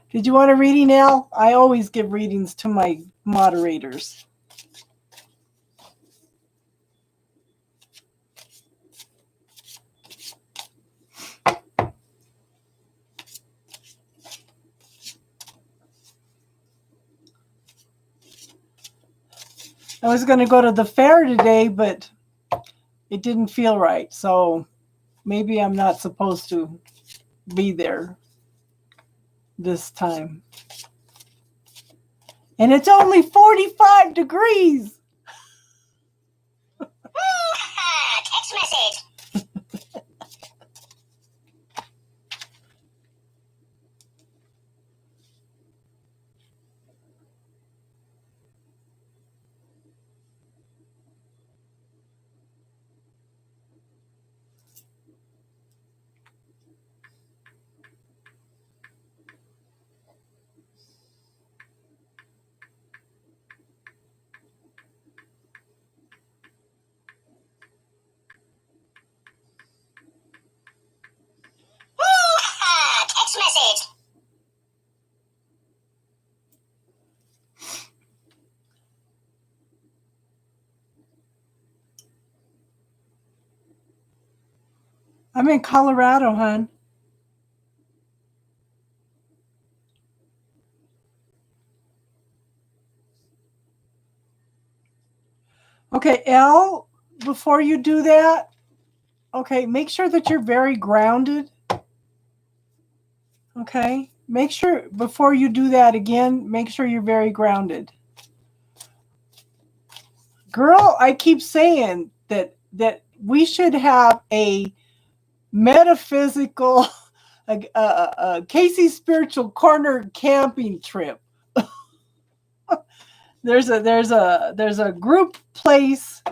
S1: did you want a reading, Elle? I always give readings to my moderators. I was going to go to the fair today, but it didn't feel right. So maybe I'm not supposed to be there this time. And it's only 45 degrees.
S2: Text message. Text message.
S1: I'm in Colorado, hon. Okay, Elle, before you do that, okay, make sure that you're very grounded. Okay? Make sure before you do that again, make sure you're very grounded. Girl, I keep saying that we should have a metaphysical Casey Spiritual Corner camping trip. There's a group place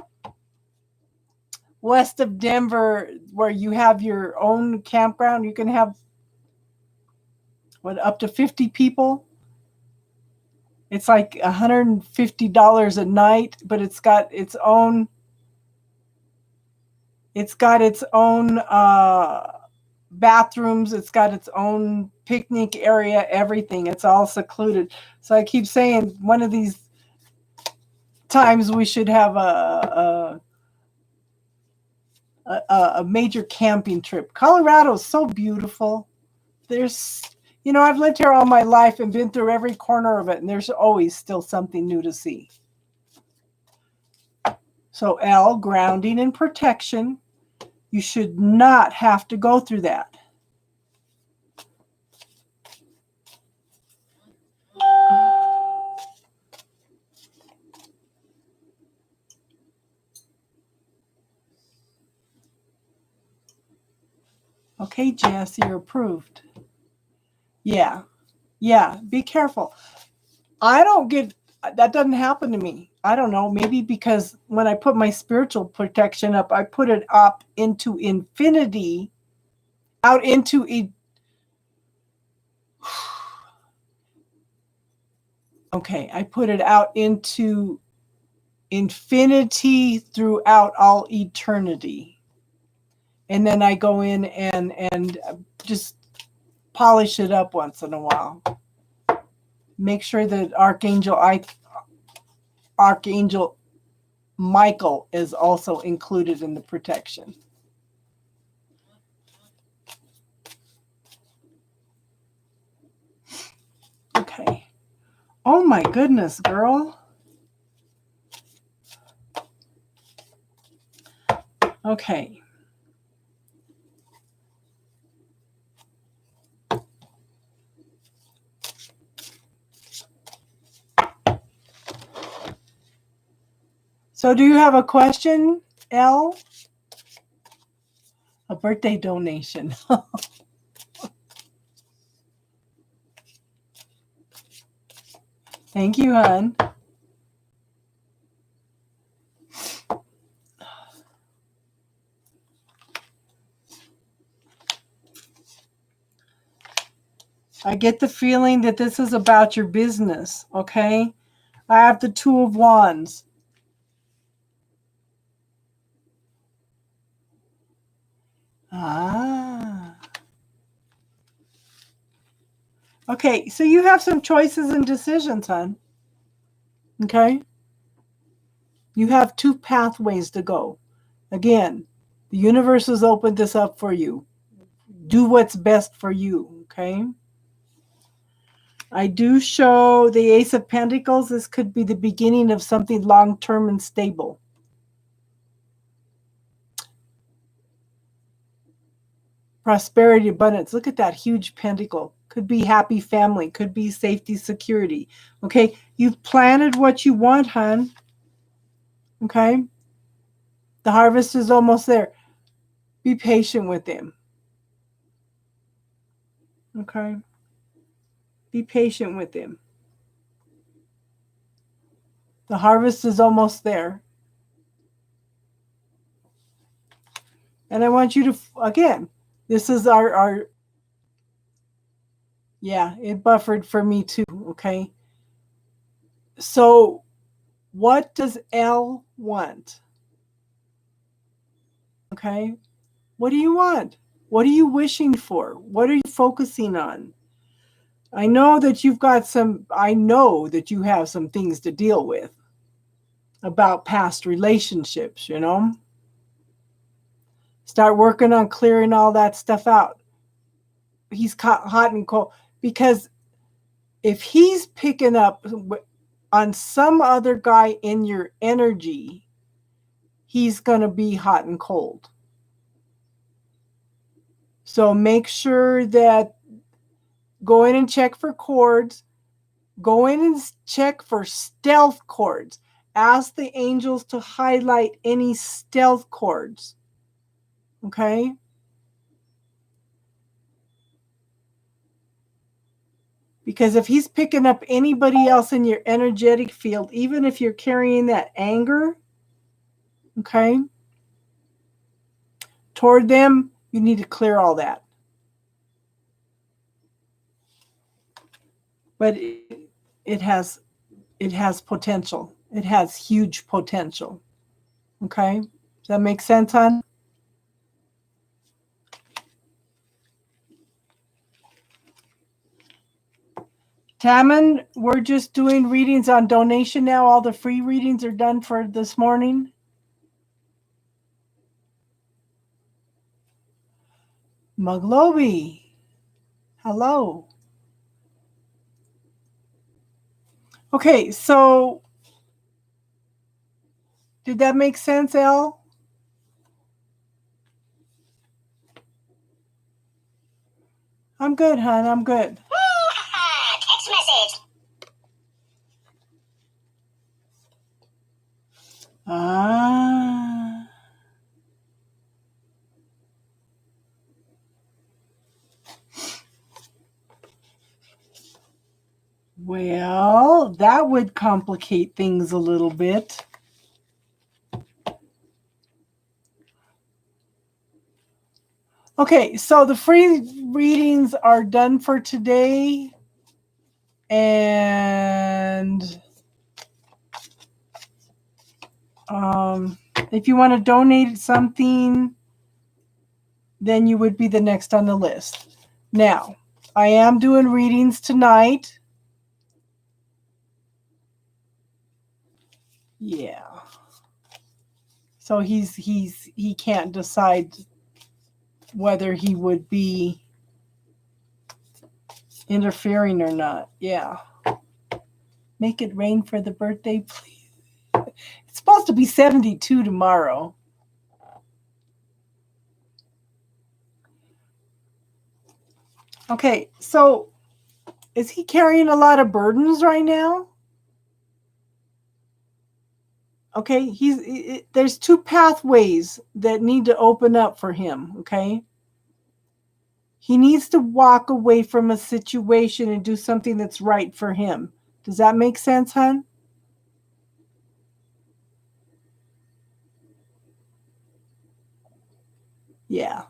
S1: west of Denver, where you have your own campground. You can have up to 50 people. It's like $150 a night, but it's got its own bathrooms. It's got its own picnic area, everything. It's all secluded. So I keep saying one of these times we should have a major camping trip. Colorado is so beautiful. I've lived here all my life and been through every corner of it, and there's always still something new to see. So L, grounding and protection. You should not have to go through that. Okay, Jess, you're approved. Yeah, be careful. That doesn't happen to me. I don't know, maybe because when I put my spiritual protection up, I put it up into infinity, out into okay, I put it out into infinity throughout all eternity. And then I go in and just polish it up once in a while. Make sure that Archangel Michael is also included in the protection. Okay. Oh my goodness, girl. Okay. So do you have a question, Elle? A birthday donation. Thank you, hon. I get the feeling that this is about your business, okay? I have the Two of Wands. Okay, so you have some choices and decisions, hon. Okay? You have two pathways to go. Again, the universe has opened this up for you. Do what's best for you, okay? I do show the Ace of Pentacles. This could be the beginning of something long-term and stable. Prosperity, abundance. Look at that huge pentacle. Could be happy family. Could be safety, security. Okay, you've planted what you want, hon. Okay? The harvest is almost there. Be patient with him. Okay? Be patient with him. The harvest is almost there. And I want you to, again, this is our yeah, it buffered for me too, okay? So what does L want? Okay? What do you want? What are you wishing for? What are you focusing on? I know that you have some things to deal with about past relationships, you know? Start working on clearing all that stuff out. He's hot and cold because if he's picking up on some other guy in your energy, he's going to be hot and cold. So make sure that go in and check for cords. Go in and check for stealth cords. Ask the angels to highlight any stealth cords. Okay? Because if he's picking up anybody else in your energetic field, even if you're carrying that anger, okay, toward them, you need to clear all that. But it has potential. It has huge potential. Okay? Does that make sense, hon? Tammin, we're just doing readings on donation now. All the free readings are done for this morning. Maglobi, hello. Okay, so did that make sense, Elle? I'm good, hon. I'm good.
S2: Text message.
S1: Ah. Well, that would complicate things a little bit. Okay, so the free readings are done for today. And if you want to donate something, then you would be the next on the list. Now, I am doing readings tonight. Yeah. So he can't decide whether he would be interfering or not. Yeah. Make it rain for the birthday, please. It's supposed to be 72 tomorrow. Okay, so is he carrying a lot of burdens right now? Okay, there's two pathways that need to open up for him, okay? He needs to walk away from a situation and do something that's right for him. Does that make sense, hon? Yeah.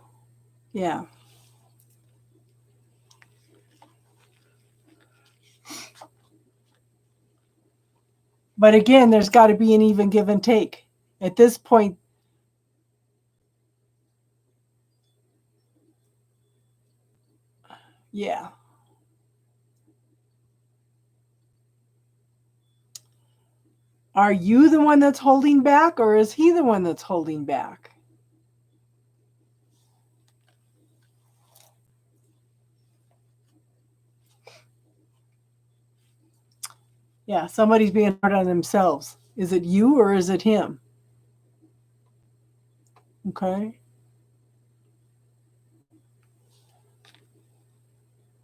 S1: Yeah. But again, there's got to be an even give and take. At this point, yeah. Are you the one that's holding back, or is he the one that's holding back? Yeah, somebody's being hard on themselves. Is it you or is it him? Okay.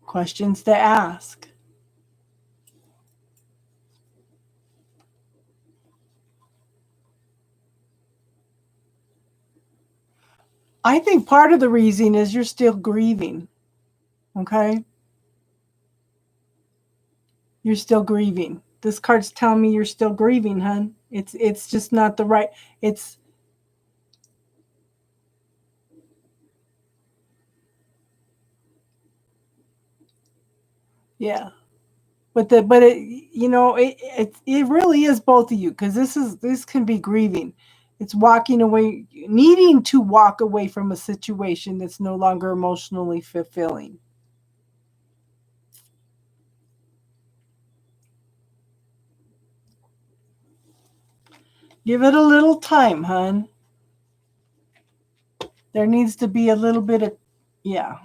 S1: Questions to ask. I think part of the reason is you're still grieving. Okay? You're still grieving. This card's telling me you're still grieving, hon. It's just not the right. It's yeah. But it really is both of you, because this can be grieving. It's walking away, needing to walk away from a situation that's no longer emotionally fulfilling. Give it a little time, hon. There needs to be a little bit of, yeah.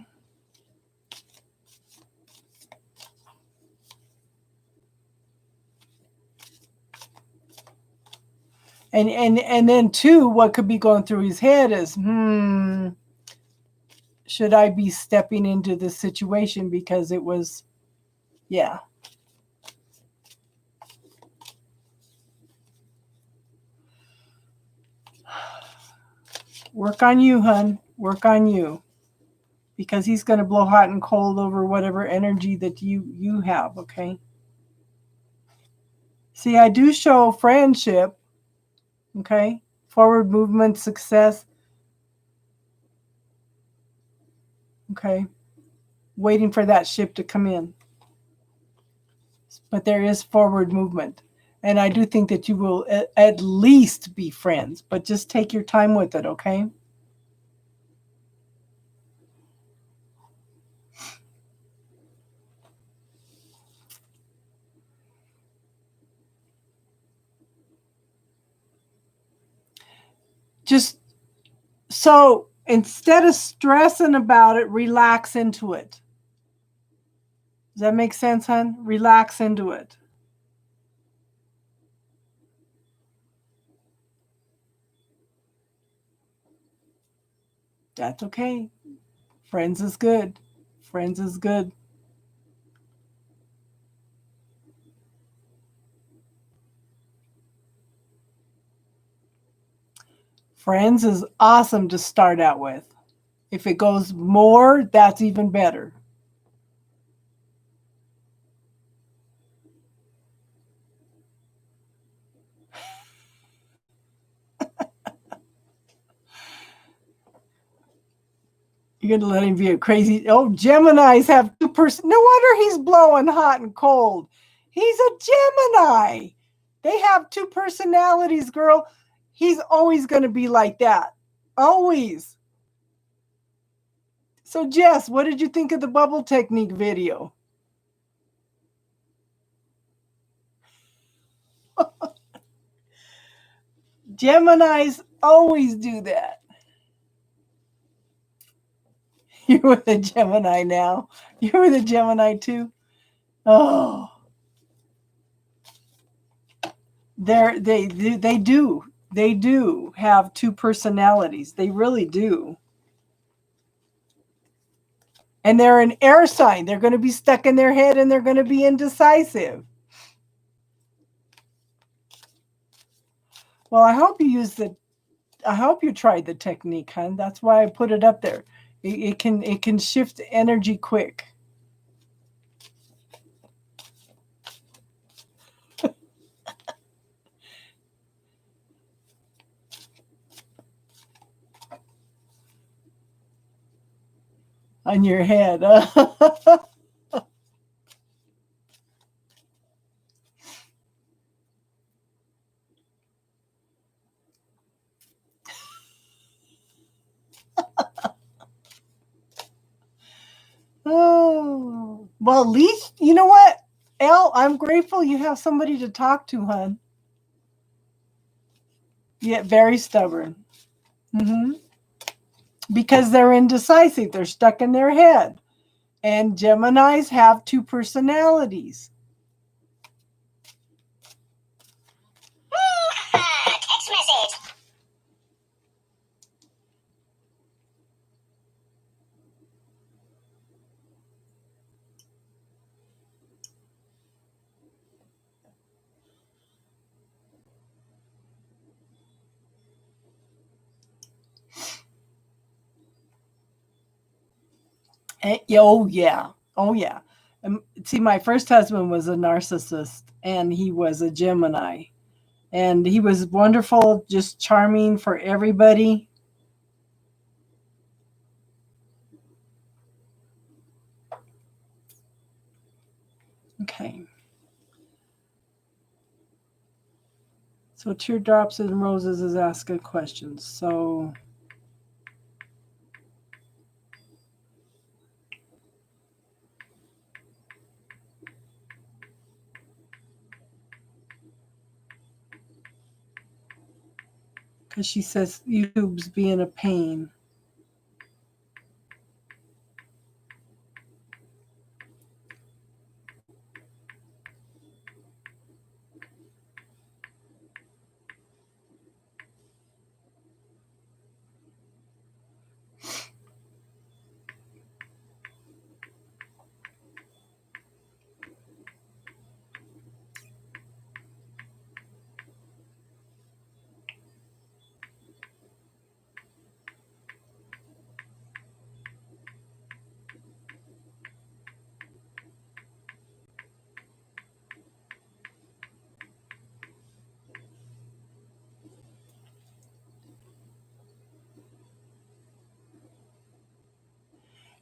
S1: And then too, what could be going through his head is, should I be stepping into this situation because it was, yeah. Work on you, hun. Work on you. Because he's going to blow hot and cold over whatever energy that you have, okay? See, I do show friendship, okay? Forward movement, success. Okay. Waiting for that ship to come in. But there is forward movement. And I do think that you will at least be friends, but just take your time with it, okay? Just so instead of stressing about it, relax into it. Does that make sense, hon? Relax into it. That's okay. Friends is good. Friends is good. Friends is awesome to start out with. If it goes more, that's even better. You're going to let him be a crazy. Oh, Geminis have 2%. No wonder he's blowing hot and cold. He's a Gemini. They have 2 personalities, girl. He's always going to be like that. Always. So, Jess, what did you think of the bubble technique video? Geminis always do that. You're with a Gemini now. You're with a Gemini too. Oh, they do have 2 personalities. They really do. And they're an air sign. They're going to be stuck in their head and they're going to be indecisive. Well, I hope you tried the technique, hon. That's why I put it up there. It can shift energy quick. On your head. Oh, well, at least, you know what, Elle, I'm grateful you have somebody to talk to, hon. Yeah, very stubborn. Because they're indecisive. They're stuck in their head. And Geminis have 2 personalities.
S2: Text message.
S1: Oh, yeah. Oh, yeah. See, my first husband was a narcissist, and he was a Gemini. And he was wonderful, just charming for everybody. Okay. So Teardrops and Roses is asking questions. So because she says YouTube's being a pain.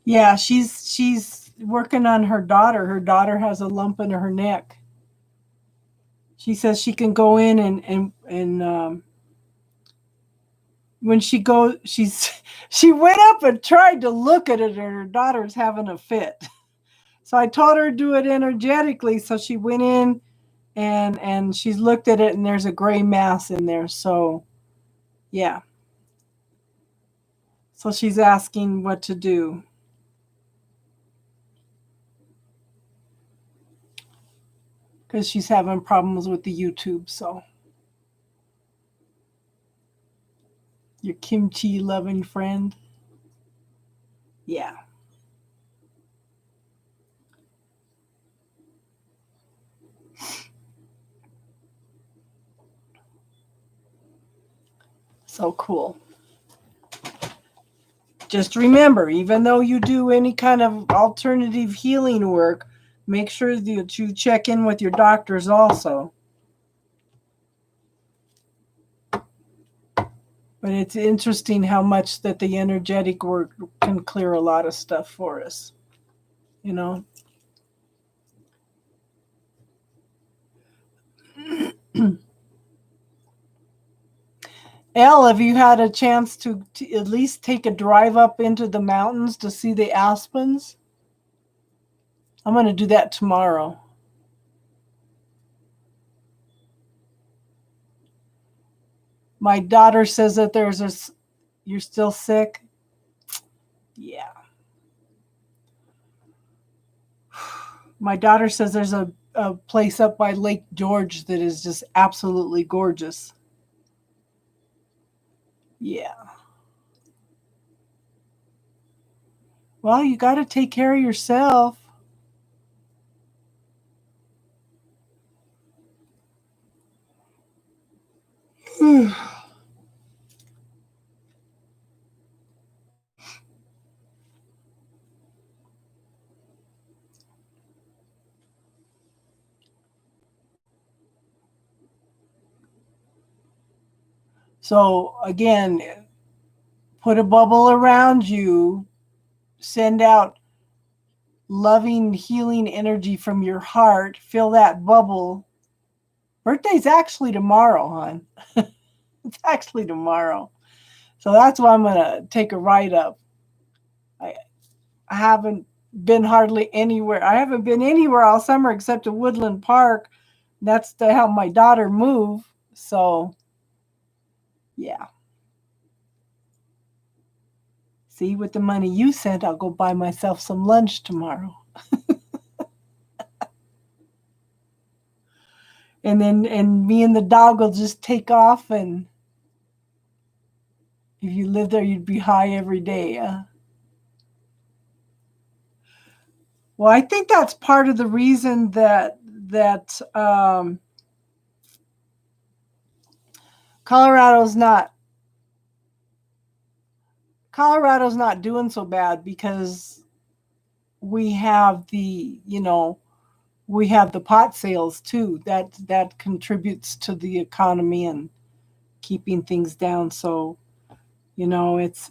S1: Yeah, she's working on her daughter. Her daughter has a lump in her neck. She says she can go in and when she goes, she went up and tried to look at it, and her daughter's having a fit. So I told her to do it energetically. So she went in and she's looked at it, and there's a gray mass in there. So yeah. So she's asking what to do. Because she's having problems with the YouTube. So your kimchi loving friend. Yeah. So cool. Just remember, even though you do any kind of alternative healing work, make sure that you check in with your doctors also. But it's interesting how much that the energetic work can clear a lot of stuff for us. You know? Elle, have you had a chance to at least take a drive up into the mountains to see the aspens? I'm going to do that tomorrow. My daughter says that you're still sick. Yeah. My daughter says there's a place up by Lake George that is just absolutely gorgeous. Yeah. Well, you got to take care of yourself. So, again, put a bubble around you, send out loving, healing energy from your heart, fill that bubble. Birthday's actually tomorrow, hon. It's actually tomorrow. So that's why I'm going to take a ride up. I haven't been hardly anywhere. I haven't been anywhere all summer except to Woodland Park. That's to help my daughter move. So, yeah. See, with the money you sent, I'll go buy myself some lunch tomorrow. And me and the dog will just take off, and if you lived there, you'd be high every day. Well, I think that's part of the reason that Colorado's not doing so bad, because we have the pot sales too. That contributes to the economy and keeping things down. So, it's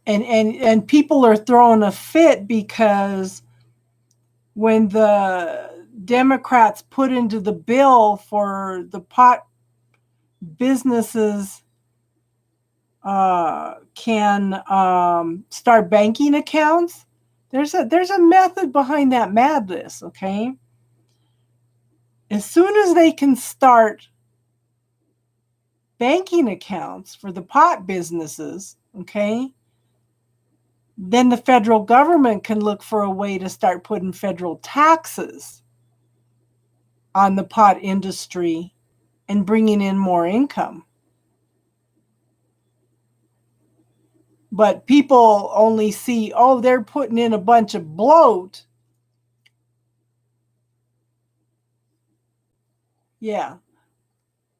S1: and people are throwing a fit because when the Democrats put into the bill for the pot businesses can start banking accounts, there's a method behind that madness. Okay, as soon as they can start banking accounts for the pot businesses, okay, then the federal government can look for a way to start putting federal taxes on the pot industry and bringing in more income. But people only see, oh, they're putting in a bunch of bloat. Yeah.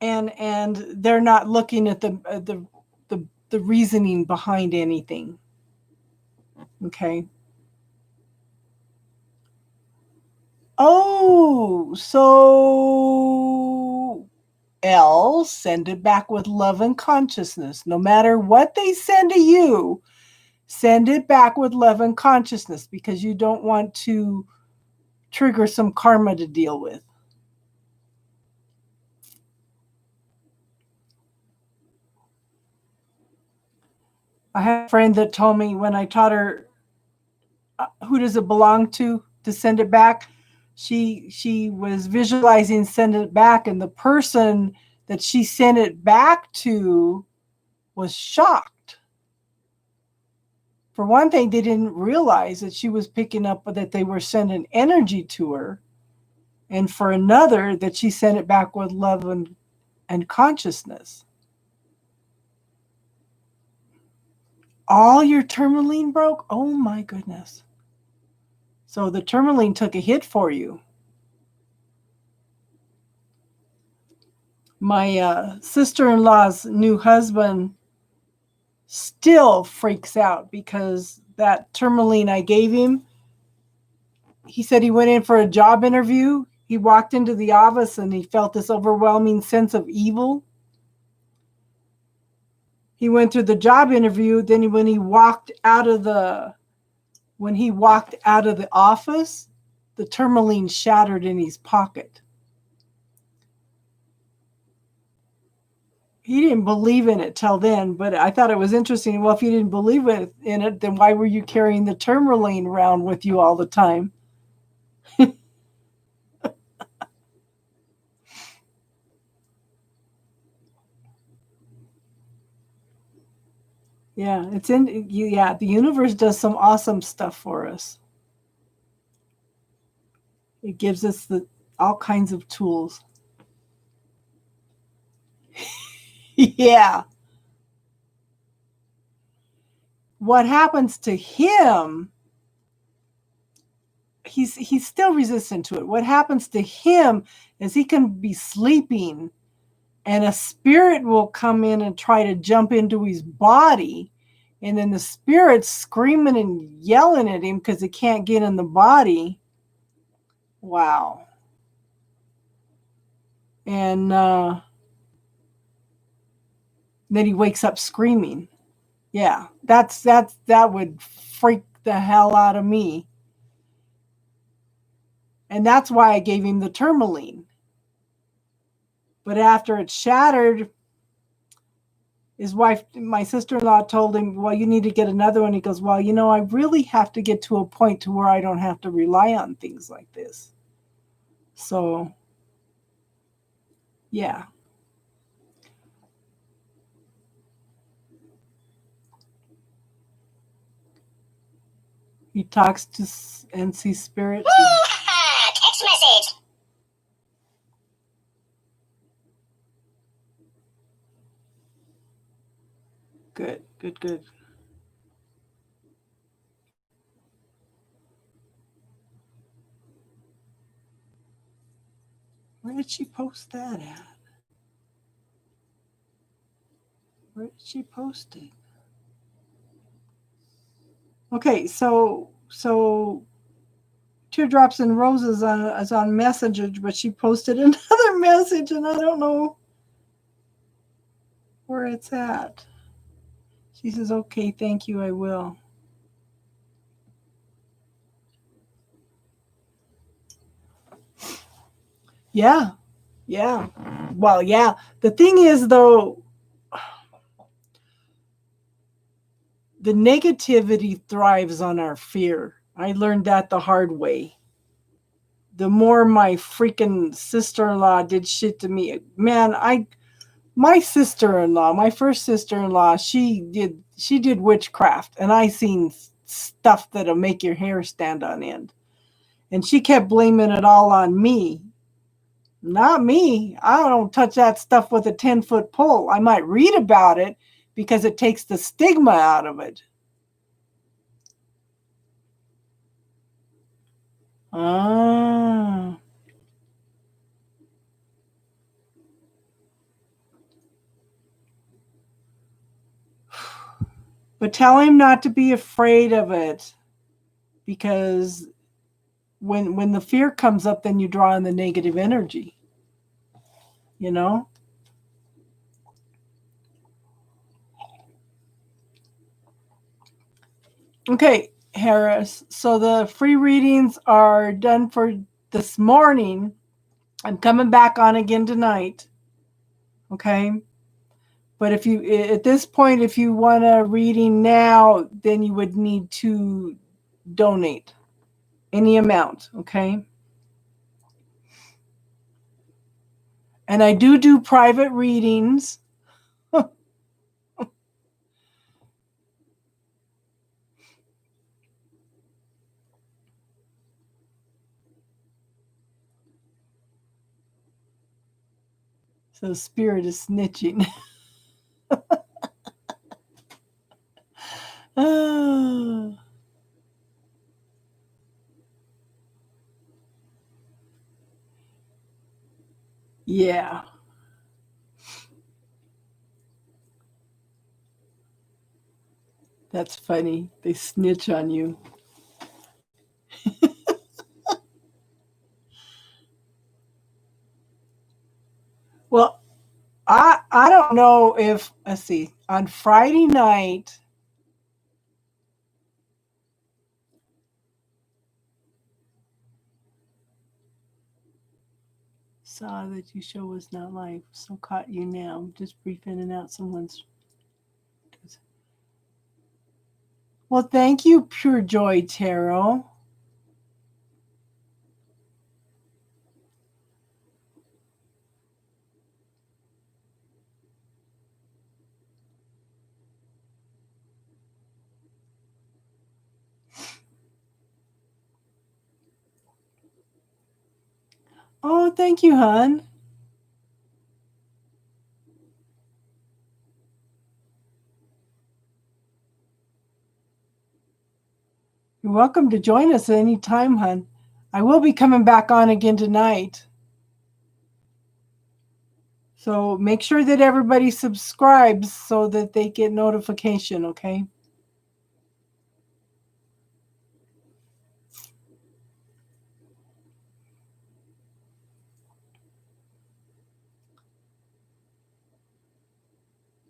S1: And they're not looking at the reasoning behind anything. Okay. Oh, so L, send it back with love and consciousness. No matter what they send to you, send it back with love and consciousness because you don't want to trigger some karma to deal with. I had a friend that told me when I taught her who does it belong to send it back, she was visualizing send it back, and the person that she sent it back to was shocked. For one thing, they didn't realize that she was picking up that they were sending energy to her. And for another, that she sent it back with love and consciousness. All your tourmaline broke? Oh my goodness. So the tourmaline took a hit for you. My sister-in-law's new husband still freaks out because that tourmaline I gave him, he said he went in for a job interview. He walked into the office and he felt this overwhelming sense of evil. He went through the job interview. Then when he walked out of the office, the tourmaline shattered in his pocket. He didn't believe in it till then, but I thought it was interesting. Well, if you didn't believe in it, then why were you carrying the tourmaline around with you all the time? Yeah, the universe does some awesome stuff for us. It gives us all kinds of tools. Yeah. What happens to him, he's still resistant to it. What happens to him is he can be sleeping and a spirit will come in and try to jump into his body. And then the spirit's screaming and yelling at him because it can't get in the body. Wow. And then he wakes up screaming. Yeah, that would freak the hell out of me. And that's why I gave him the tourmaline. But after it shattered, his wife, my sister-in-law, told him, well, you need to get another one. He goes, well, I really have to get to a point to where I don't have to rely on things like this. So, yeah. He talks to NC Spirit.
S2: Text message.
S1: Good. Where did she post that at? Where did she post it? Okay, so Teardrops and Roses is on Messenger, but she posted another message, and I don't know where it's at. She says, okay, thank you, I will. Yeah. Well, yeah. The thing is, though, the negativity thrives on our fear. I learned that the hard way. The more my freaking sister-in-law did shit to me, man, my sister-in-law, my first sister-in-law, she did witchcraft, and I seen stuff that'll make your hair stand on end. And she kept blaming it all on me. Not me. I don't touch that stuff with a 10-foot pole. I might read about it because it takes the stigma out of it. Ah. But tell him not to be afraid of it, because when the fear comes up, then you draw in the negative energy. Okay, Harris. So the free readings are done for this morning. I'm coming back on again tonight. Okay. But if you, at this point, if you want a reading now, then you would need to donate any amount. Okay. And I do private readings. So spirit is snitching. Oh. Yeah. That's funny. They snitch on you. Well, I don't know if, let's see, on Friday night, saw that you show was not live, so caught you now. Just brief in and out someone's. Well, thank you, Pure Joy Tarot. Oh, thank you, hon. You're welcome to join us at any time, hon. I will be coming back on again tonight. So make sure that everybody subscribes so that they get notification, okay?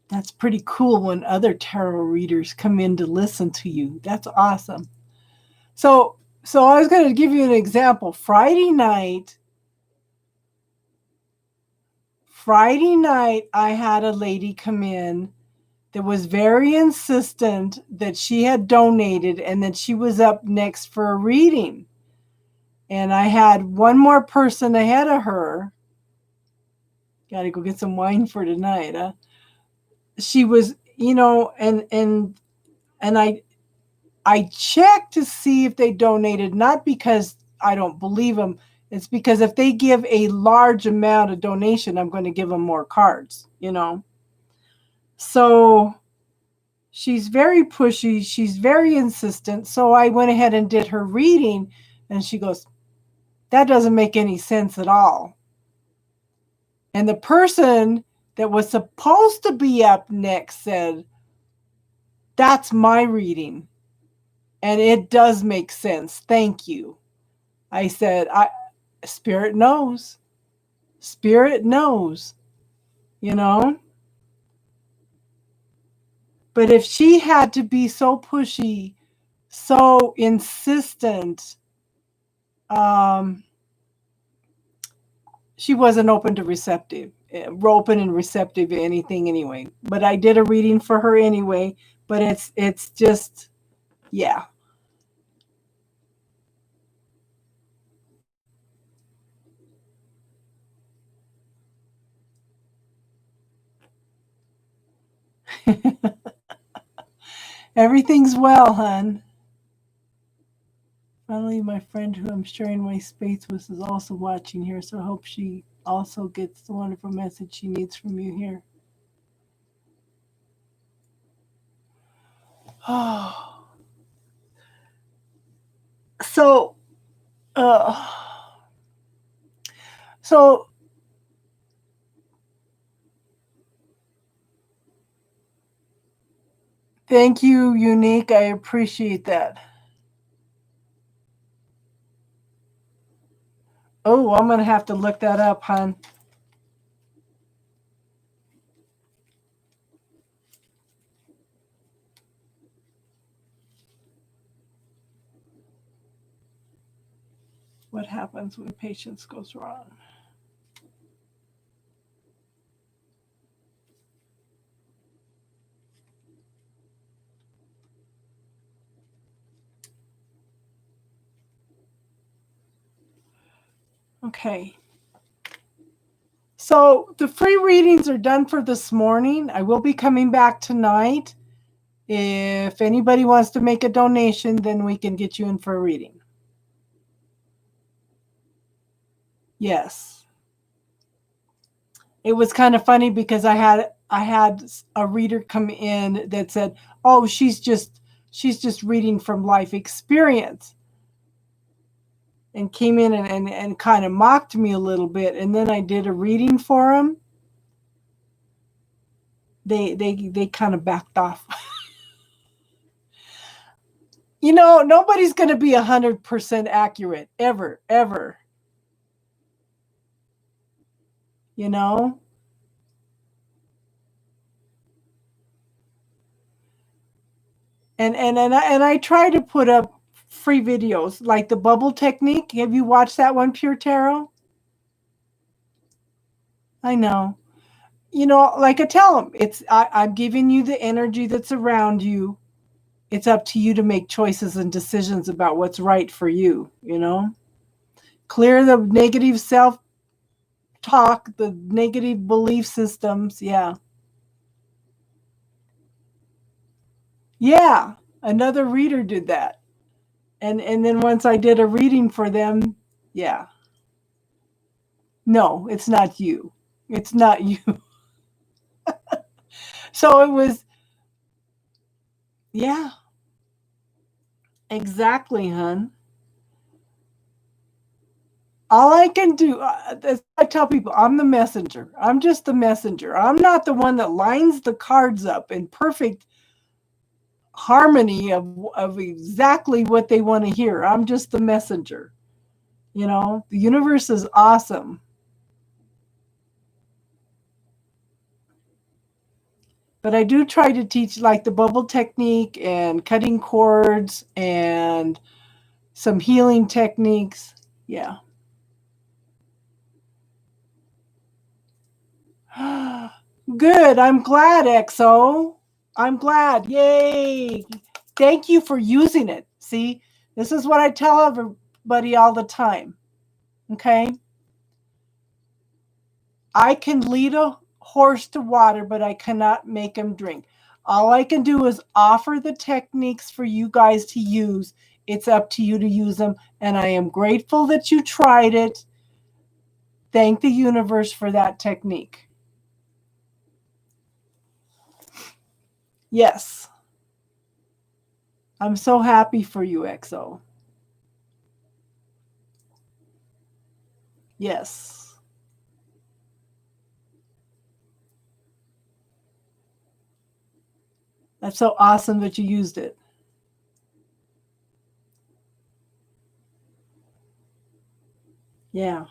S1: That's pretty cool when other tarot readers come in to listen to you. That's awesome. So I was going to give you an example. Friday night, I had a lady come in that was very insistent that she had donated and that she was up next for a reading. And I had one more person ahead of her. Got to go get some wine for tonight. Huh? She was, and I checked to see if they donated, not because I don't believe them. It's because if they give a large amount of donation, I'm going to give them more cards, So she's very pushy. She's very insistent. So I went ahead and did her reading, and she goes, that doesn't make any sense at all. And the person that was supposed to be up next said, that's my reading. And it does make sense. Thank you. I said, Spirit knows. Spirit knows, But if she had to be so pushy, so insistent, she wasn't open and receptive to anything anyway. But I did a reading for her anyway. But it's just, yeah. Everything's well, hon. Finally, my friend who I'm sharing my space with is also watching here, so I hope she also gets the wonderful message she needs from you here. Oh. So thank you, Unique. I appreciate that. Oh, I'm going to have to look that up, hon. happens when patience goes wrong. Okay. So the free readings are done for this morning. I will be coming back tonight. If anybody wants to make a donation, then we can get you in for a reading. Yes. It was kind of funny because I had a reader come in that said, "Oh, she's just reading from life experience." And came in and kind of mocked me a little bit. And then I did a reading for them. They kind of backed off. You know, nobody's going to be 100% accurate ever. You know? And I try to put up free videos like the bubble technique. Have you watched that one, Pure Tarot? I know. You know, like I tell them, I'm giving you the energy that's around you. It's up to you to make choices and decisions about what's right for you, you know? Clear the negative self-talk, the negative belief systems, yeah. Yeah, another reader did that. And then once I did a reading for them, yeah. No, it's not you. It's not you. So it was, yeah, exactly, hon. All I can do, I tell people, I'm the messenger. I'm just the messenger. I'm not the one that lines the cards up in perfect harmony of exactly what they want to hear. I'm just the messenger. You know, the universe is awesome. But I do try to teach like the bubble technique and cutting cords and some healing techniques. Yeah. Good. I'm glad, XO. I'm glad. Yay. Thank you for using it. See, this is what I tell everybody all the time. Okay. I can lead a horse to water, but I cannot make him drink. All I can do is offer the techniques for you guys to use. It's up to you to use them. And I am grateful that you tried it. Thank the universe for that technique. Yes. I'm so happy for you, XO. Yes. That's so awesome that you used it. Yeah.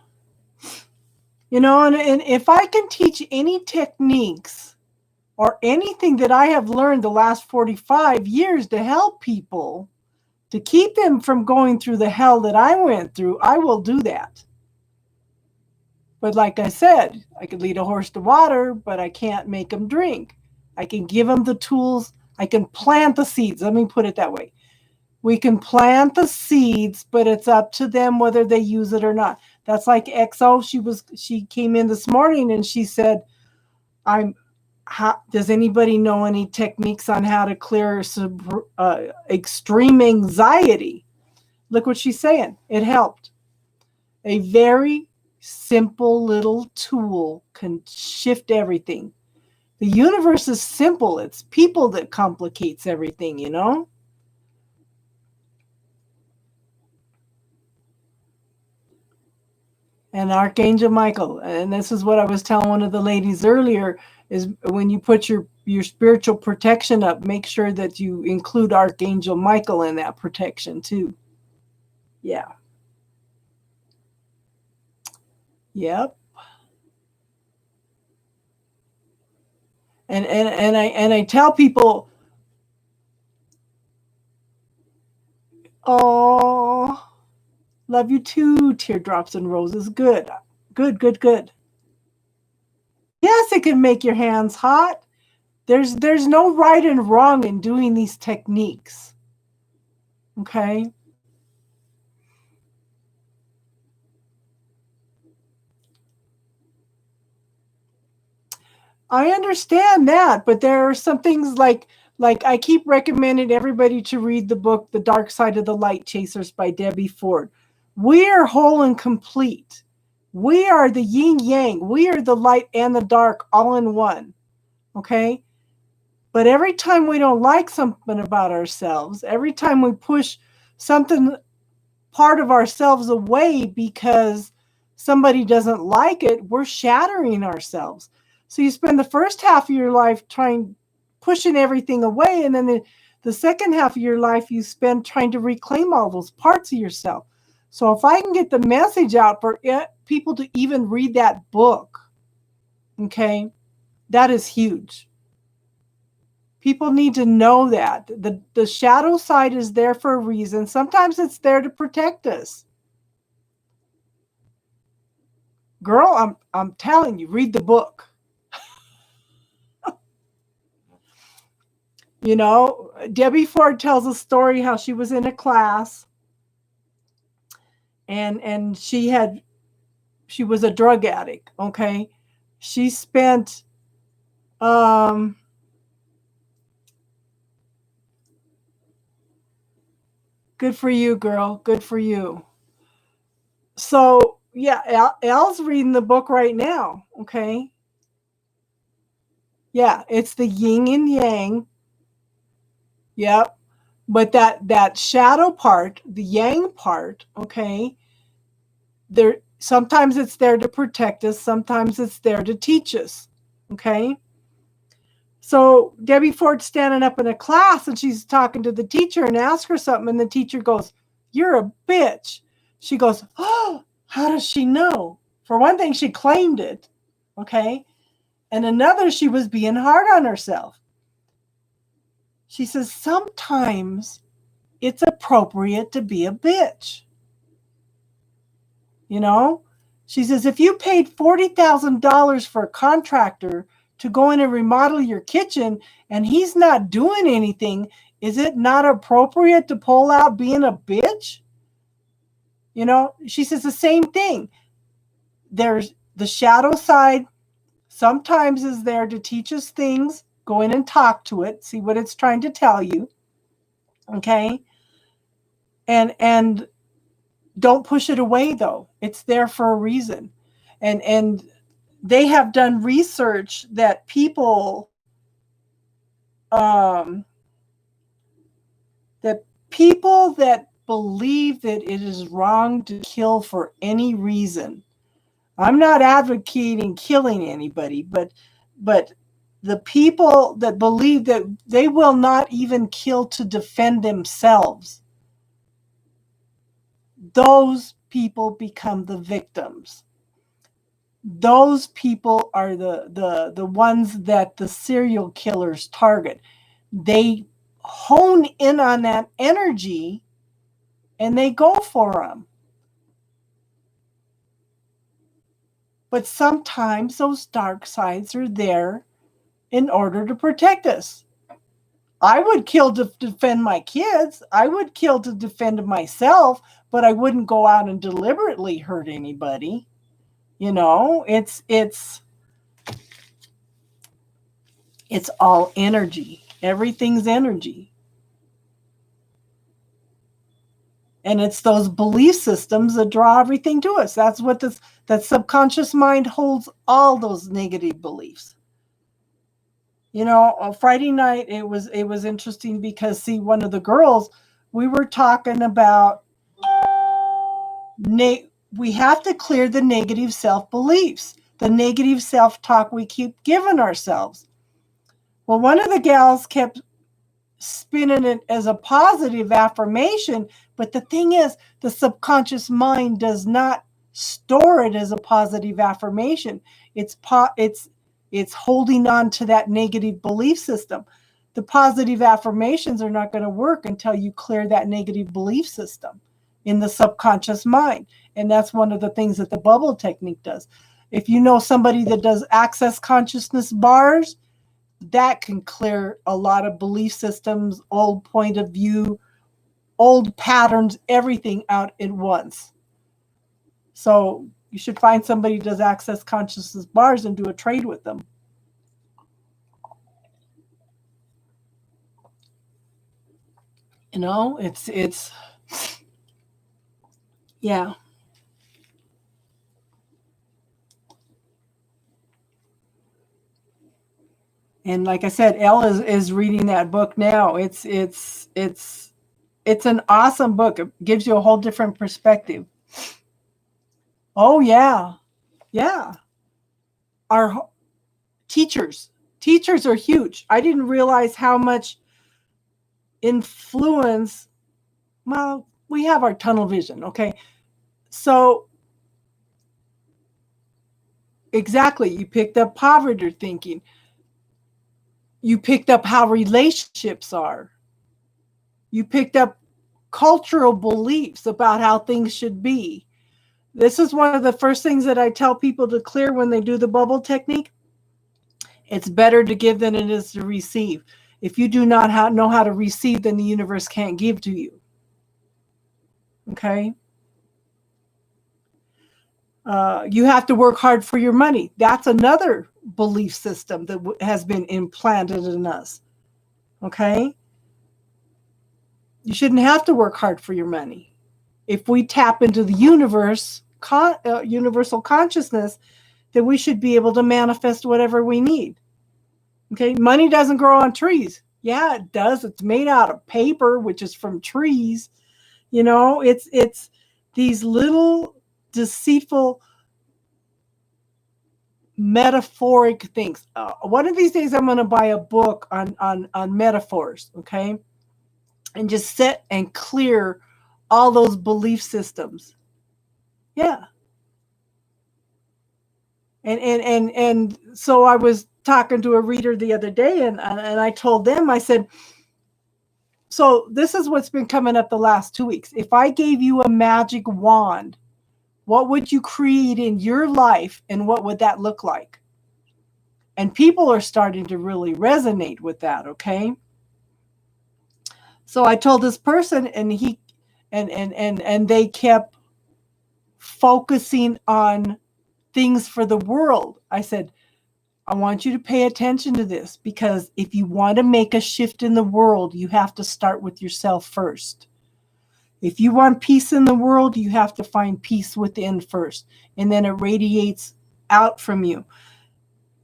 S1: You know, and if I can teach any techniques or anything that I have learned the last 45 years to help people, to keep them from going through the hell that I went through, I will do that. But like I said, I could lead a horse to water, but I can't make them drink. I can give them the tools. I can plant the seeds. Let me put it that way. We can plant the seeds, but it's up to them whether they use it or not. That's like XO. She came in this morning and she said, does anybody know any techniques on how to clear extreme anxiety? Look what she's saying. It helped. A very simple little tool can shift everything. The universe is simple. It's people that complicates everything, you know? And Archangel Michael, and this is what I was telling one of the ladies earlier, is when you put your spiritual protection up, make sure that you include Archangel Michael in that protection too. Yeah. Yep. And I tell people, oh, Love you too, teardrops and roses. Good. Good, good, good. Yes, it can make your hands hot. There's no right and wrong in doing these techniques. Okay? I understand that, but there are some things like I keep recommending everybody to read the book The Dark Side of the Light Chasers by Debbie Ford. We are whole and complete. We are the yin yang. We are the light and the dark all in one. Okay? But every time we don't like something about ourselves, every time we push something part of ourselves away because somebody doesn't like it, we're shattering ourselves. So you spend the first half of your life pushing everything away, and then the second half of your life you spend trying to reclaim all those parts of yourself. So if I can get the message out for people to even read that book, okay, that is huge. People need to know that the shadow side is there for a reason. Sometimes it's there to protect us. Girl, I'm telling you, read the book. You know, Debbie Ford tells a story how she was in a class and she was a drug addict, okay? She spent good for you, girl. Good for you. So, yeah, Al's reading the book right now, okay? Yeah, it's the yin and yang. Yep. But that shadow part, the yang part, okay? There sometimes it's there to protect us, sometimes it's there to teach us. Okay? So Debbie Ford's standing up in a class and she's talking to the teacher and asks her something, and the teacher goes, "You're a bitch." She goes, "Oh, how does she know?" For one thing, she claimed it. Okay? And another, she was being hard on herself. She says, "Sometimes it's appropriate to be a bitch." You know? She says, if you paid $40,000 for a contractor to go in and remodel your kitchen and he's not doing anything, is it not appropriate to pull out being a bitch? You know, she says the same thing. There's the shadow side sometimes is there to teach us things. Go in and talk to it, see what it's trying to tell you. Okay? And don't push it away though. It's there for a reason. And they have done research that people that believe that it is wrong to kill for any reason. I'm not advocating killing anybody, but the people that believe that they will not even kill to defend themselves, those people become the victims. Those people are the ones that the serial killers target. They hone in on that energy and they go for them. But sometimes those dark sides are there in order to protect us. I would kill to defend my kids. I would kill to defend myself, but I wouldn't go out and deliberately hurt anybody. You know, it's all energy. Everything's energy. And it's those belief systems that draw everything to us. That's what that subconscious mind holds all those negative beliefs. You know, on Friday night it was interesting because see, one of the girls, we were talking about we have to clear the negative self-beliefs, the negative self-talk we keep giving ourselves. Well, one of the gals kept spinning it as a positive affirmation, but the thing is, the subconscious mind does not store it as a positive affirmation. It's holding on to that negative belief system. The positive affirmations are not going to work until you clear that negative belief system. in the subconscious mind. And that's one of the things that the bubble technique does. If you know somebody that does access consciousness bars, that can clear a lot of belief systems, old point of view, old patterns, everything out at once. So you should find somebody who does access consciousness bars and do a trade with them. You know, it's yeah. And like I said, Elle is reading that book now. It's an awesome book. It gives you a whole different perspective. Oh yeah. Yeah. Our teachers are huge. I didn't realize how much influence. Well, we have our tunnel vision, okay? So exactly, you picked up poverty thinking. You picked up how relationships are. You picked up cultural beliefs about how things should be. This is one of the first things that I tell people to clear when they do the bubble technique. It's better to give than it is to receive. If you do not know how to receive, then the universe can't give to you. Okay? You have to work hard for your money. That's another belief system that has been implanted in us. Okay? You shouldn't have to work hard for your money. If we tap into the universal consciousness, then we should be able to manifest whatever we need. Okay? Money doesn't grow on trees. Yeah, it does. It's made out of paper, which is from trees. You know, it's these little deceitful metaphoric things. One of these days I'm going to buy a book on metaphors, okay? And just sit and clear all those belief systems. Yeah. And so I was talking to a reader the other day and I told them, I said, so this is what's been coming up the last 2 weeks. If I gave you a magic wand, what would you create in your life and what would that look like? And people are starting to really resonate with that, okay? So I told this person and they kept focusing on things for the world. I said, I want you to pay attention to this because if you want to make a shift in the world, you have to start with yourself first. If you want peace in the world, you have to find peace within first, and then it radiates out from you.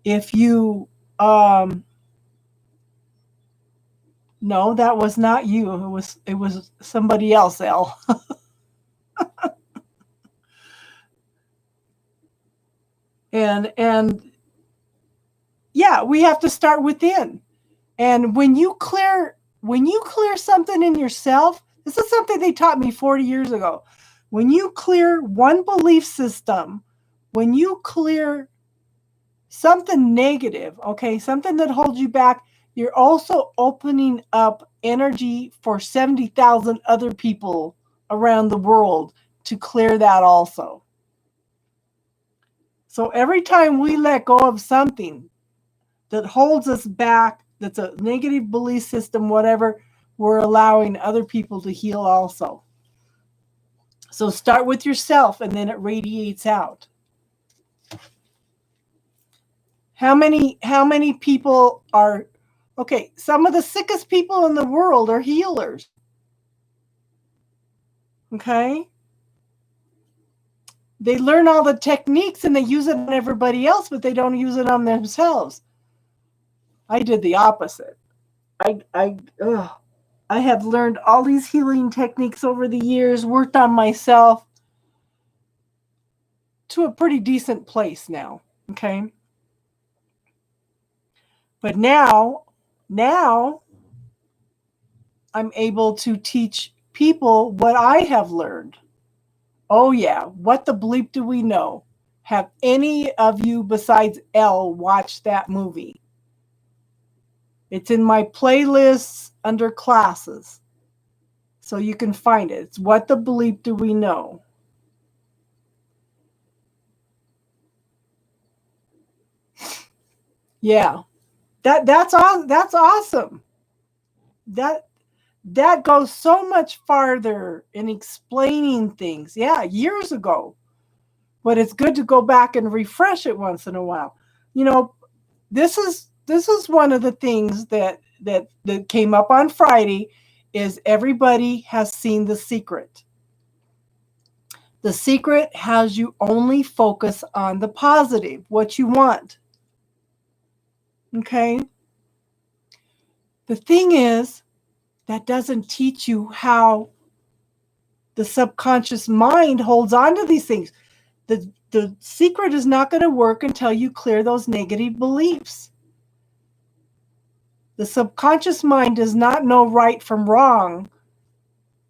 S1: If you, no, that was not you. It was somebody else, Elle. and yeah, we have to start within. And when you clear something in yourself, this is something they taught me 40 years ago. When you clear one belief system, when you clear something negative, okay, something that holds you back, you're also opening up energy for 70,000 other people around the world to clear that also. So every time we let go of something that holds us back, that's a negative belief system, whatever, we're allowing other people to heal also. So start with yourself and then it radiates out. How many people are, okay, some of the sickest people in the world are healers. Okay? They learn all the techniques and they use it on everybody else, but they don't use it on themselves. I did the opposite. I have learned all these healing techniques over the years, worked on myself to a pretty decent place now, okay? But now I'm able to teach people what I have learned. Oh yeah, what the bleep do we know? Have any of you besides Elle watched that movie? It's in my playlists under classes. so you can find it. It's What the Bleep Do We Know? Yeah. That's awesome. That goes so much farther in explaining things. Yeah, years ago. But it's good to go back and refresh it once in a while. You know, this is one of the things that came up on Friday is everybody has seen The Secret. The Secret has you only focus on the positive, what you want. Okay? The thing is, that doesn't teach you how the subconscious mind holds on to these things. The secret is not going to work until you clear those negative beliefs. The subconscious mind does not know right from wrong.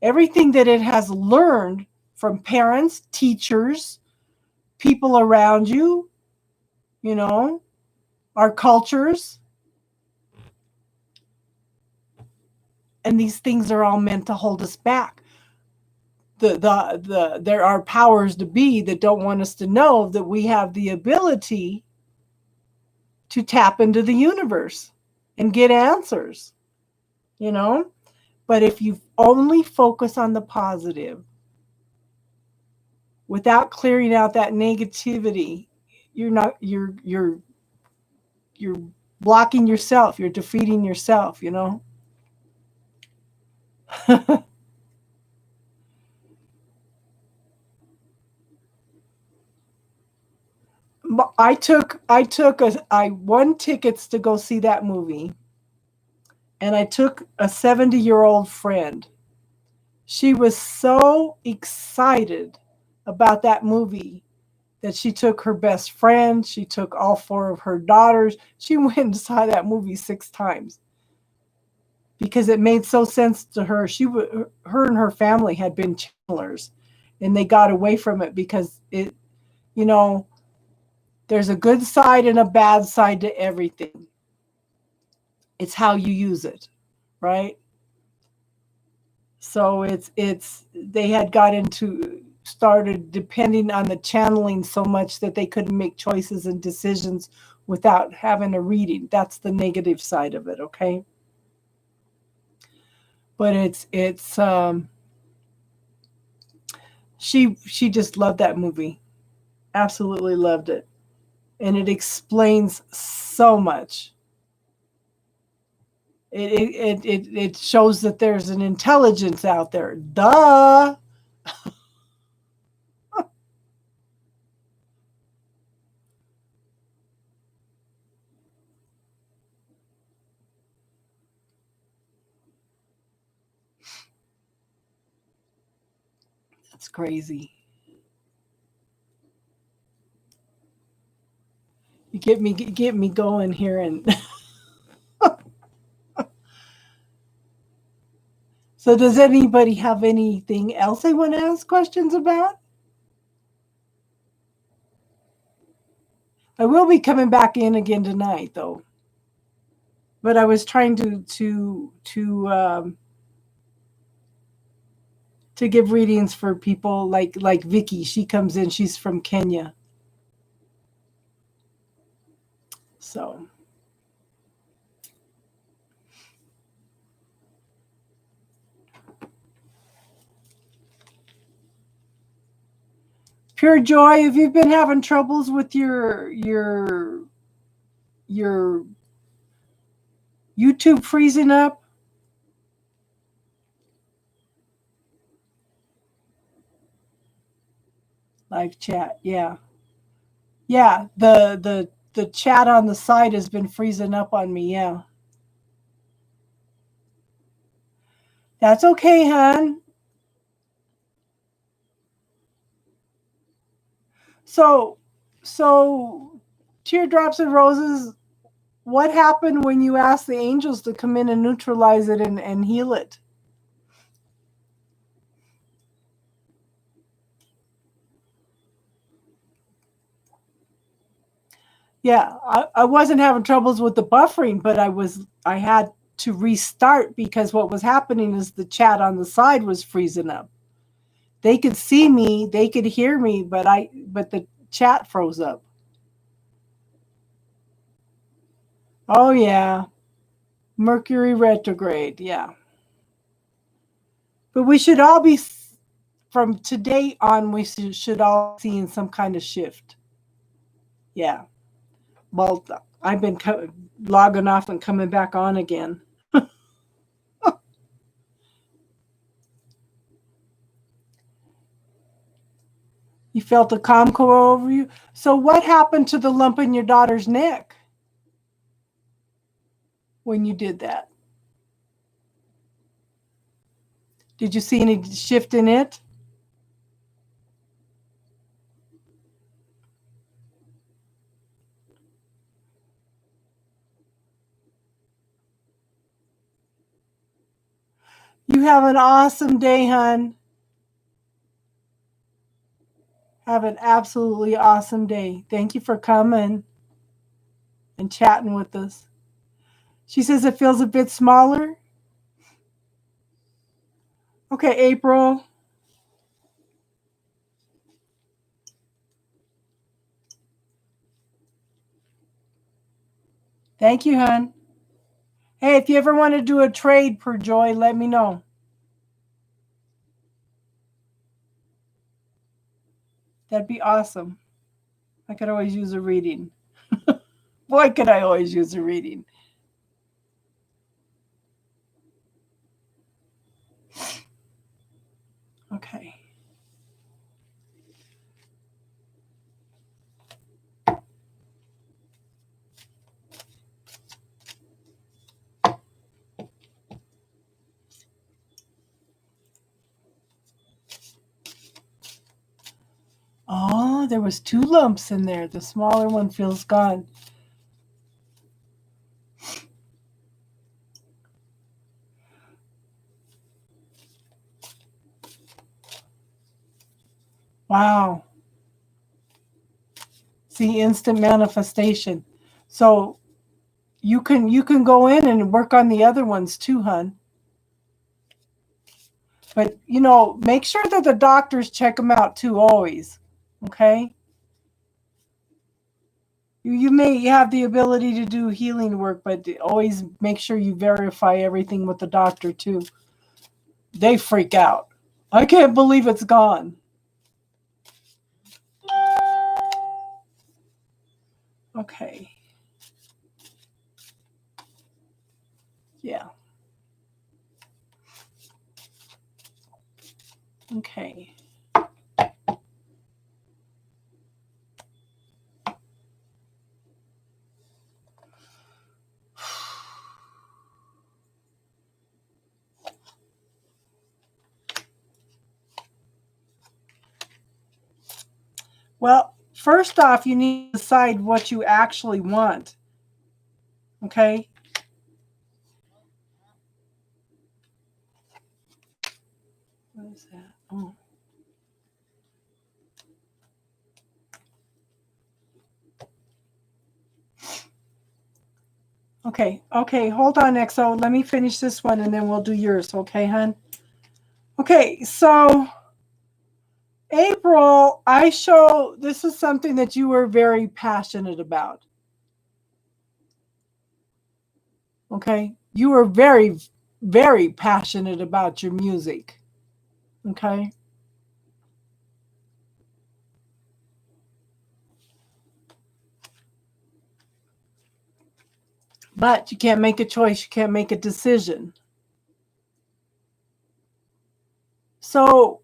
S1: Everything that it has learned from parents, teachers, people around you, you know, our cultures. And these things are all meant to hold us back. There are powers to be that don't want us to know that we have the ability to tap into the universe and get answers, you know? But if you only focus on the positive without clearing out that negativity, you're blocking yourself, you're defeating yourself, you know? I won tickets to go see that movie, and I took a 70-year-old friend. She was so excited about that movie that she took her best friend, she took all 4 of her daughters. She went and saw that movie 6 times because it made so sense to her. Her and her family had been channelers, and they got away from it because it, you know, there's a good side and a bad side to everything. It's how you use it, right? So it's they had got into started depending on the channeling so much that they couldn't make choices and decisions without having a reading. That's the negative side of it, okay? But it's she just loved that movie. Absolutely loved it. And it explains so much. It shows that there's an intelligence out there. Duh. That's crazy. You get me going here. And so does anybody have anything else they want to ask questions about? I will be coming back in again tonight though. But I was trying to give readings for people like Vicky. She comes in, she's from Kenya. So Pure Joy, have you been having troubles with your YouTube freezing up? Live chat, yeah. Yeah, the chat on the side has been freezing up on me, yeah. That's okay, hon. So Teardrops and Roses, what happened when you asked the angels to come in and neutralize it and heal it? Yeah, I wasn't having troubles with the buffering, but I had to restart because what was happening is the chat on the side was freezing up. They could see me, they could hear me, but the chat froze up. Oh yeah. Mercury retrograde, yeah. But we should all be, from today on, we should all be seeing some kind of shift. Yeah. Well, I've been logging off and coming back on again. You felt a calm go over you. So what happened to the lump in your daughter's neck when you did that? Did you see any shift in it? You have an awesome day, hon. Have an absolutely awesome day. Thank you for coming and chatting with us. She says it feels a bit smaller. Okay, April. Thank you, hon. Hey, if you ever want to do a trade per Joy, let me know. That'd be awesome. I could always use a reading. Boy, could I always use a reading. Okay. Oh, there was 2 lumps in there. The smaller one feels gone. Wow. See, instant manifestation. So you can go in and work on the other ones too, hon. But, make sure that the doctors check them out too always. Okay? You may have the ability to do healing work, but always make sure you verify everything with the doctor too. They freak out. I can't believe it's gone. Okay. Yeah. Okay. Well, first off, you need to decide what you actually want. Okay? What is that? Oh. Okay, hold on, XO. Let me finish this one and then we'll do yours, okay, hon? Okay, so April, this is something that you were very passionate about. Okay? You were very, very passionate about your music. Okay? But you can't make a choice. You can't make a decision. So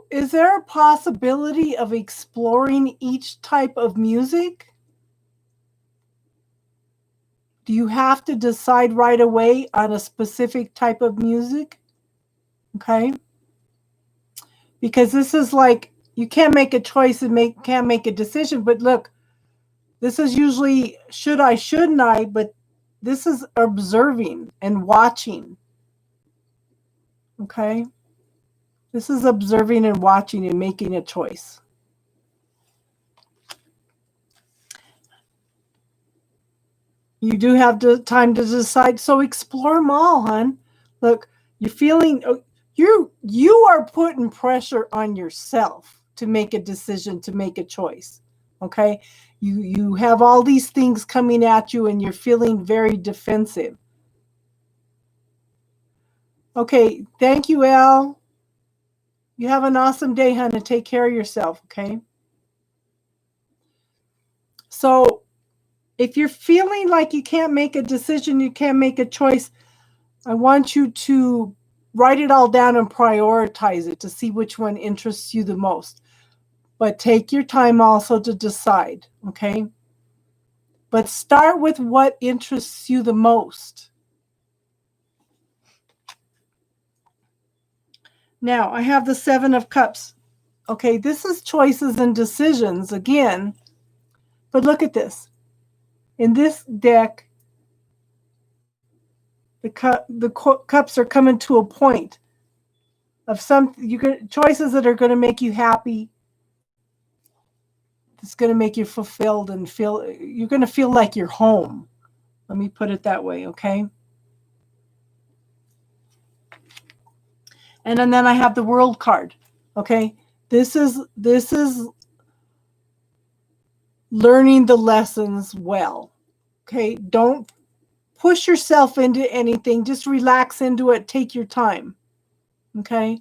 S1: is there a possibility of exploring each type of music? Do you have to decide right away on a specific type of music? Okay? Because this is like, you can't make a choice and can't make a decision. But look, this is usually should I, shouldn't I, but this is observing and watching. Okay? This is observing and watching and making a choice. You do have time to decide. So explore them all, hon. Look, you're feeling, you are putting pressure on yourself to make a decision, to make a choice. Okay? You have all these things coming at you and you're feeling very defensive. Okay, thank you, Al. You have an awesome day, hon, and take care of yourself, okay? So if you're feeling like you can't make a decision, you can't make a choice, I want you to write it all down and prioritize it to see which one interests you the most. But take your time also to decide, okay? But start with what interests you the most. Now, I have the 7 of Cups. Okay, this is choices and decisions again. But look at this. In this deck, the cups are coming to a point of choices that are going to make you happy. It's going to make you fulfilled and you're going to feel like you're home. Let me put it that way, okay? And then I have the World card, okay? This is learning the lessons well, okay? Don't push yourself into anything. Just relax into it. Take your time, okay?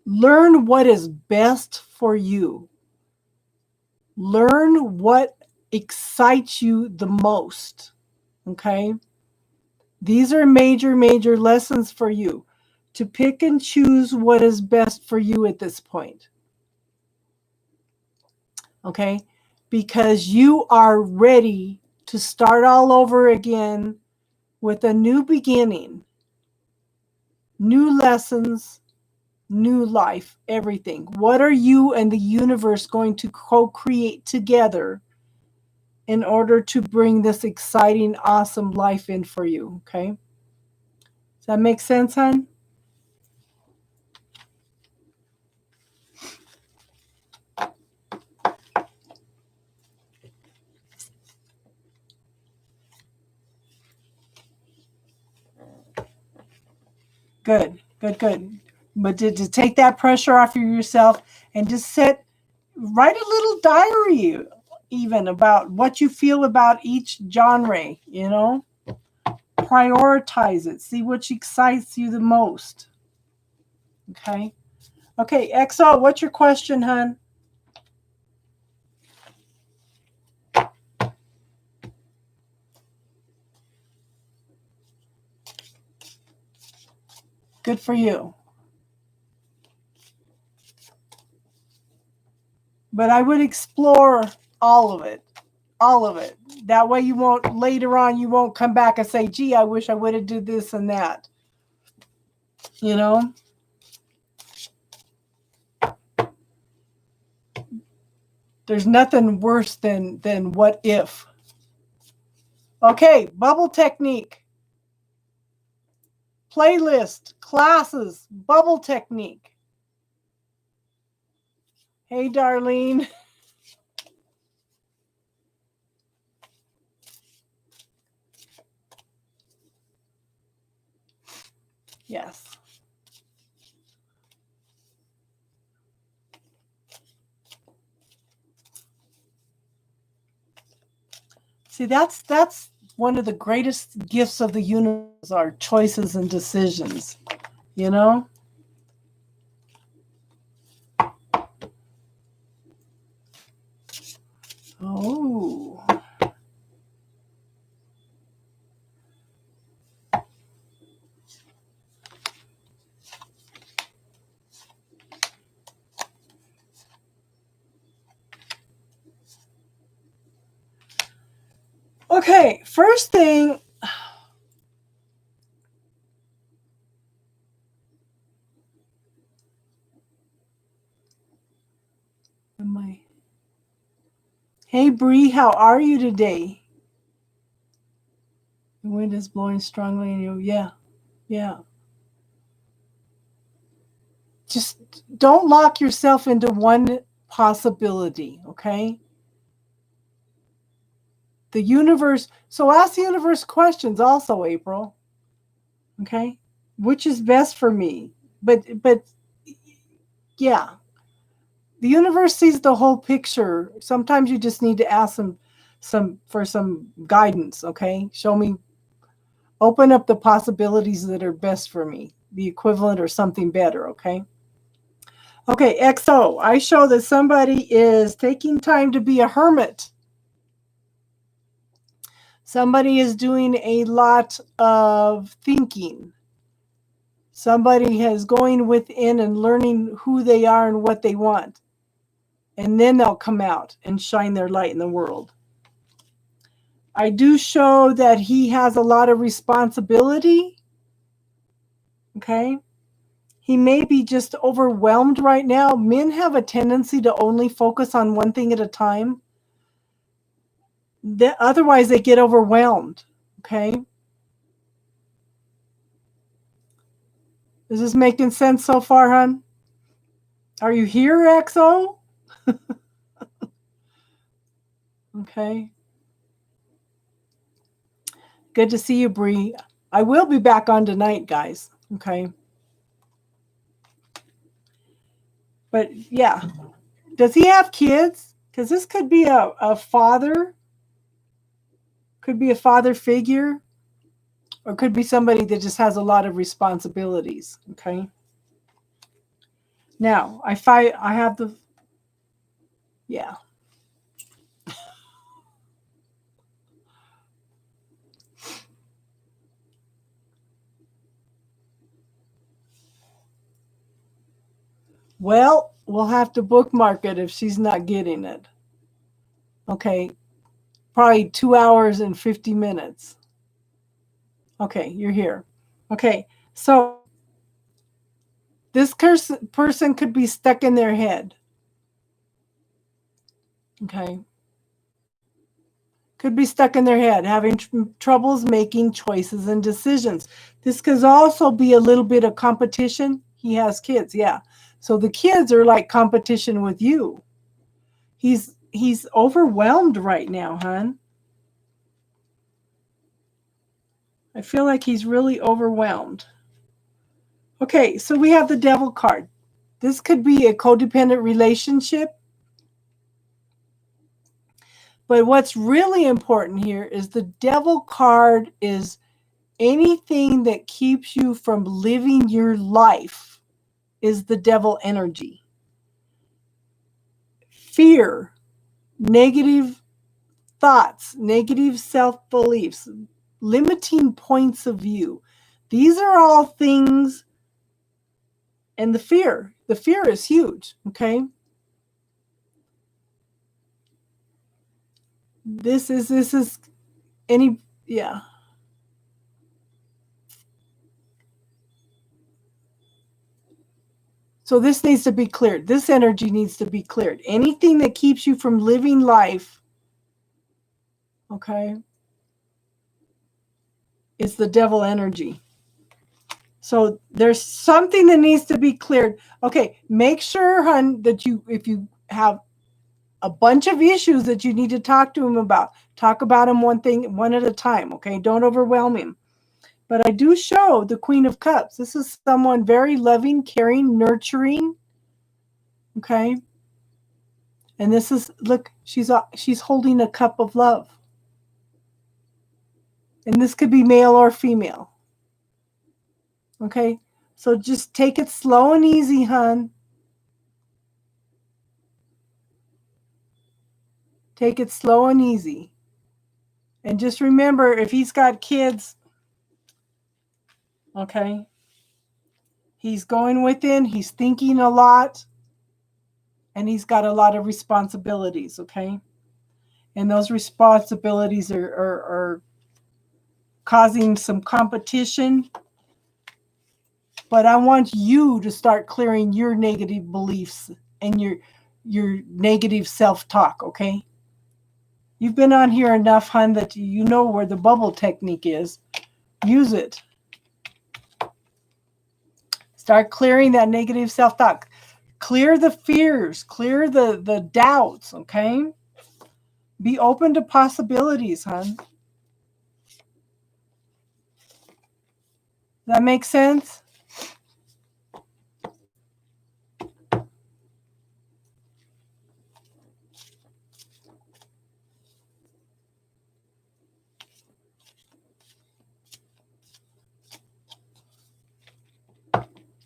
S1: Learn what is best for you. Learn what excites you the most, okay? These are major, major lessons for you to pick and choose what is best for you at this point, okay? Because you are ready to start all over again with a new beginning, new lessons, new life, everything. What are you and the universe going to co-create together in order to bring this exciting, awesome life in for you, okay? Does that make sense, hon? Good, good, good. But to take that pressure off of yourself and just write a little diary even about what you feel about each genre, you know? Prioritize it. See which excites you the most. Okay? Okay, XO, what's your question, hon? Good for you. But I would explore all of it. All of it. That way you won't, later on, you won't come back and say, gee, I wish I would have did this and that. You know? There's nothing worse than what if. Okay, bubble technique. Playlist, classes, bubble technique. Hey, Darlene. Yes. See, that's one of the greatest gifts of the universe, are choices and decisions, you know? Oh. Okay, first thing, hey Bree, how are you today? The wind is blowing strongly in you. Yeah, yeah. Just don't lock yourself into one possibility, okay? the universe. So ask the universe questions also, April. Okay? Which is best for me? But yeah. The universe sees the whole picture. Sometimes you just need to ask them for some guidance, okay? Show me, open up the possibilities that are best for me, the equivalent or something better, okay? Okay, XO, I show that somebody is taking time to be a hermit. Somebody is doing a lot of thinking. Somebody is going within and learning who they are and what they want. And then they'll come out and shine their light in the world. I do show that he has a lot of responsibility. Okay. He may be just overwhelmed right now. Men have a tendency to only focus on one thing at a time. Otherwise, they get overwhelmed. Okay. Is this making sense so far, hon? Are you here, XO? Okay. Good to see you, Bree. I will be back on tonight, guys. Okay. But yeah, does he have kids? Because this could be a father, could be a father figure, or could be somebody that just has a lot of responsibilities. Okay. Now I have the, yeah. Well, we'll have to bookmark it if she's not getting it. Okay. Probably 2 hours and 50 minutes. Okay, you're here. Okay, so this person could be stuck in their head. Okay. Could be stuck in their head, having troubles making choices and decisions. This could also be a little bit of competition. He has kids, yeah. So the kids are like competition with you. He's overwhelmed right now, hon. I feel like he's really overwhelmed. Okay, so we have the Devil card. This could be a codependent relationship. But what's really important here is the Devil card is anything that keeps you from living your life is the Devil energy. Fear, negative thoughts, negative self-beliefs, limiting points of view. These are all things, and the fear is huge, okay? This is any, yeah. So this needs to be cleared. This energy needs to be cleared. Anything that keeps you from living life, okay, is the Devil energy. So there's something that needs to be cleared. Okay, make sure, hon, that if you have a bunch of issues that you need to talk to him about, talk about them one at a time, okay? Don't overwhelm him. But I do show the Queen of Cups. This is someone very loving, caring, nurturing, okay? And this is, look, she's holding a cup of love. And this could be male or female. Okay? So just take it slow and easy, hon. Take it slow and easy. And just remember, if he's got kids, okay, he's going within, he's thinking a lot, and he's got a lot of responsibilities, okay? And those responsibilities are causing some competition. But I want you to start clearing your negative beliefs and your negative self-talk, okay? You've been on here enough, hon, that you know where the bubble technique is. Use it. Start clearing that negative self-talk. Clear the fears. Clear the doubts, okay? Be open to possibilities, hon. That makes sense?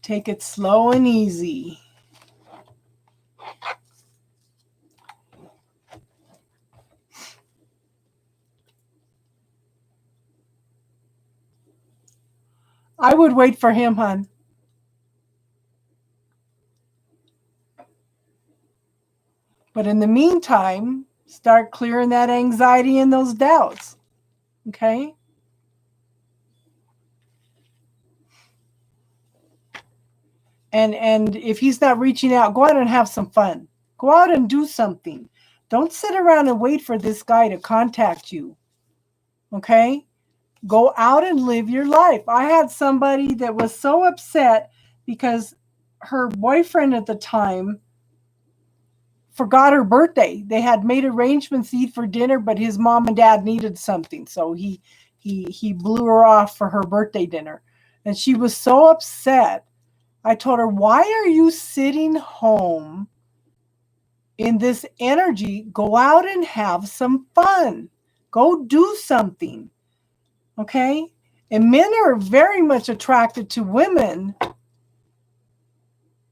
S1: Take it slow and easy. I would wait for him, hon. But in the meantime, start clearing that anxiety and those doubts. Okay? And if he's not reaching out, go out and have some fun. Go out and do something. Don't sit around and wait for this guy to contact you. Okay? Go out and live your life. I had somebody that was so upset because her boyfriend at the time forgot her birthday. They had made arrangements to eat for dinner, but his mom and dad needed something. So he blew her off for her birthday dinner. And she was so upset. I told her, why are you sitting home in this energy? Go out and have some fun. Go do something. Okay? And men are very much attracted to women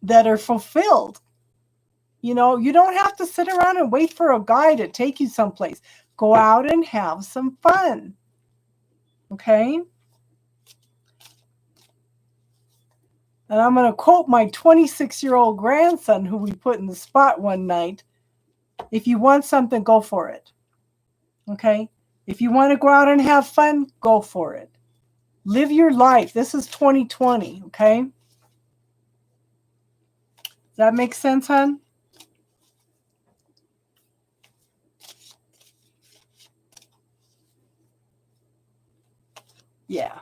S1: that are fulfilled. You know, you don't have to sit around and wait for a guy to take you someplace. Go out and have some fun. Okay? And I'm going to quote my 26-year-old grandson who we put in the spot one night. If you want something, go for it. Okay? If you want to go out and have fun, go for it. Live your life. This is 2020, okay? Does that make sense, hon? Yeah.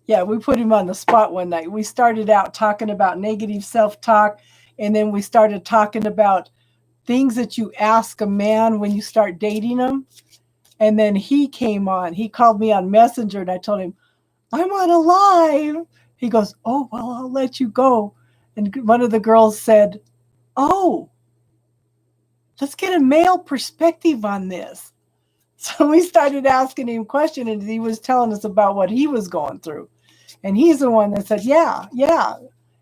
S1: Yeah, we put him on the spot one night. We started out talking about negative self-talk, and then we started talking about things that you ask a man when you start dating him. And then he came on. He called me on Messenger, and I told him, I'm on a live. He goes, oh, well, I'll let you go. And one of the girls said, oh, let's get a male perspective on this. So we started asking him questions, and he was telling us about what he was going through. And he's the one that said, yeah,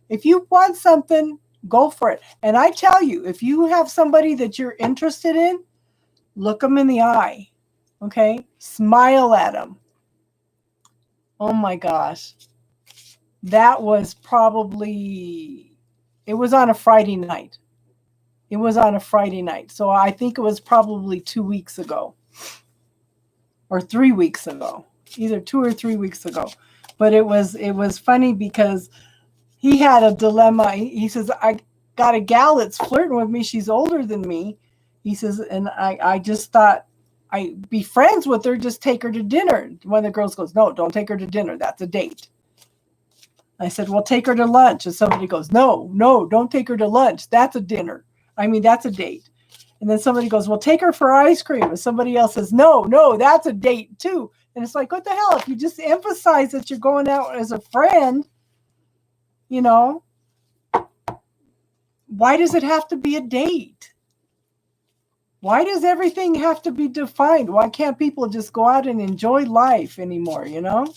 S1: if you want something, go for it. And I tell you, if you have somebody that you're interested in, look them in the eye, okay? Smile at them. Oh my gosh. That was probably, it was on a Friday night. It was on a Friday night. So I think it was probably 2 weeks ago or 3 weeks ago, either 2 or 3 weeks ago. But it was funny because he had a dilemma. He says, I got a gal that's flirting with me. She's older than me. He says, and I just thought I'd be friends with her, just take her to dinner. One of the girls goes, no, don't take her to dinner. That's a date. I said, well, take her to lunch. And somebody goes, no, don't take her to lunch. That's a dinner. That's a date. And then somebody goes, well, take her for ice cream. And somebody else says, no, that's a date too. And it's like, what the hell? If you just emphasize that you're going out as a friend, you know, why does it have to be a date? Why does everything have to be defined? Why can't people just go out and enjoy life anymore, you know?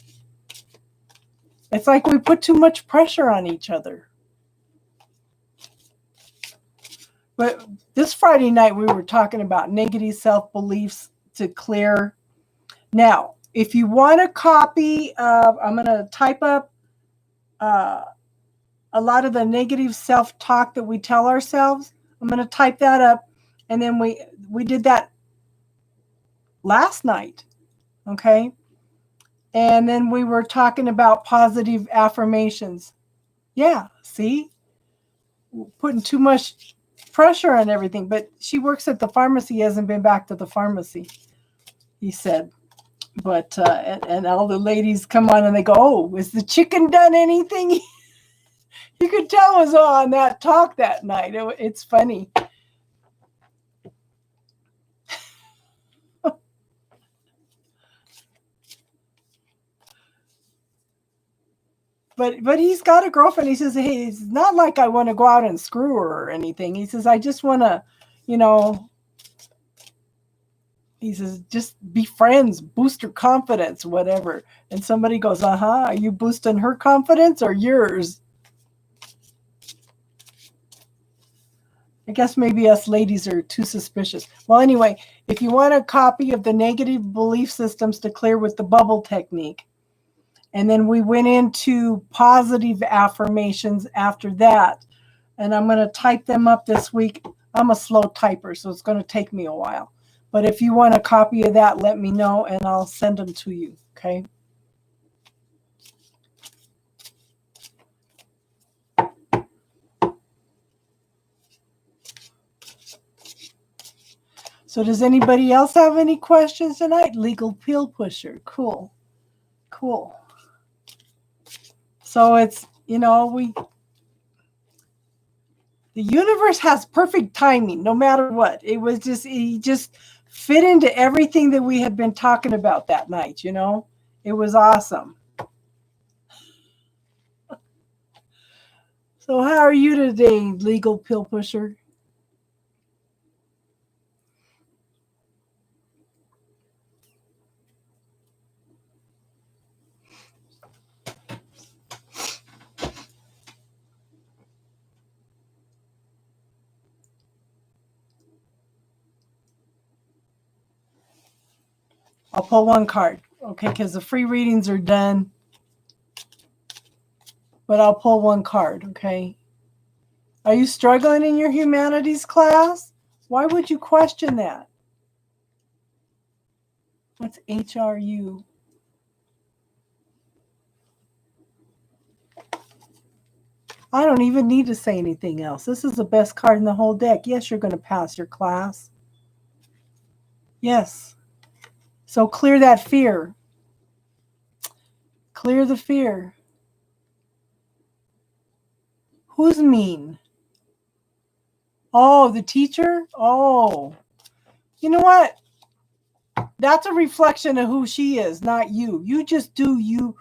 S1: It's like we put too much pressure on each other. But this Friday night, we were talking about negative self-beliefs to clear. Now, if you want a copy of, I'm going to type up a lot of the negative self-talk that we tell ourselves. I'm going to type that up. And then we did that last night, okay? And then we were talking about positive affirmations. Yeah, see? Putting too much pressure on everything. But she works at the pharmacy, hasn't been back to the pharmacy, he said. But, and all the ladies come on and they go, oh, has the chicken done anything? You could tell it was on that talk that night. It's funny. But he's got a girlfriend. He says, hey, it's not like I want to go out and screw her or anything. He says, I just want to, you know, he says, just be friends, boost her confidence, whatever. And somebody goes, are you boosting her confidence or yours? I guess maybe us ladies are too suspicious. Well, anyway, if you want a copy of the negative belief systems to clear with the bubble technique, and then we went into positive affirmations after that, and I'm going to type them up this week. I'm a slow typer, so it's going to take me a while. But if you want a copy of that, let me know, and I'll send them to you, okay? So does anybody else have any questions tonight? Legal pill pusher. Cool. Cool. So it's, you know, the universe has perfect timing no matter what. It was just, he just fit into everything that we had been talking about that night, you know? It was awesome. So how are you today, legal pill pusher? I'll pull one card, okay, because the free readings are done. But I'll pull one card, okay? Are you struggling in your humanities class? Why would you question that? What's HRU? I don't even need to say anything else. This is the best card in the whole deck. Yes, you're going to pass your class. Yes. So clear that fear. Clear the fear. Who's mean? Oh, the teacher? Oh. You know what? That's a reflection of who she is, not you. You just do you.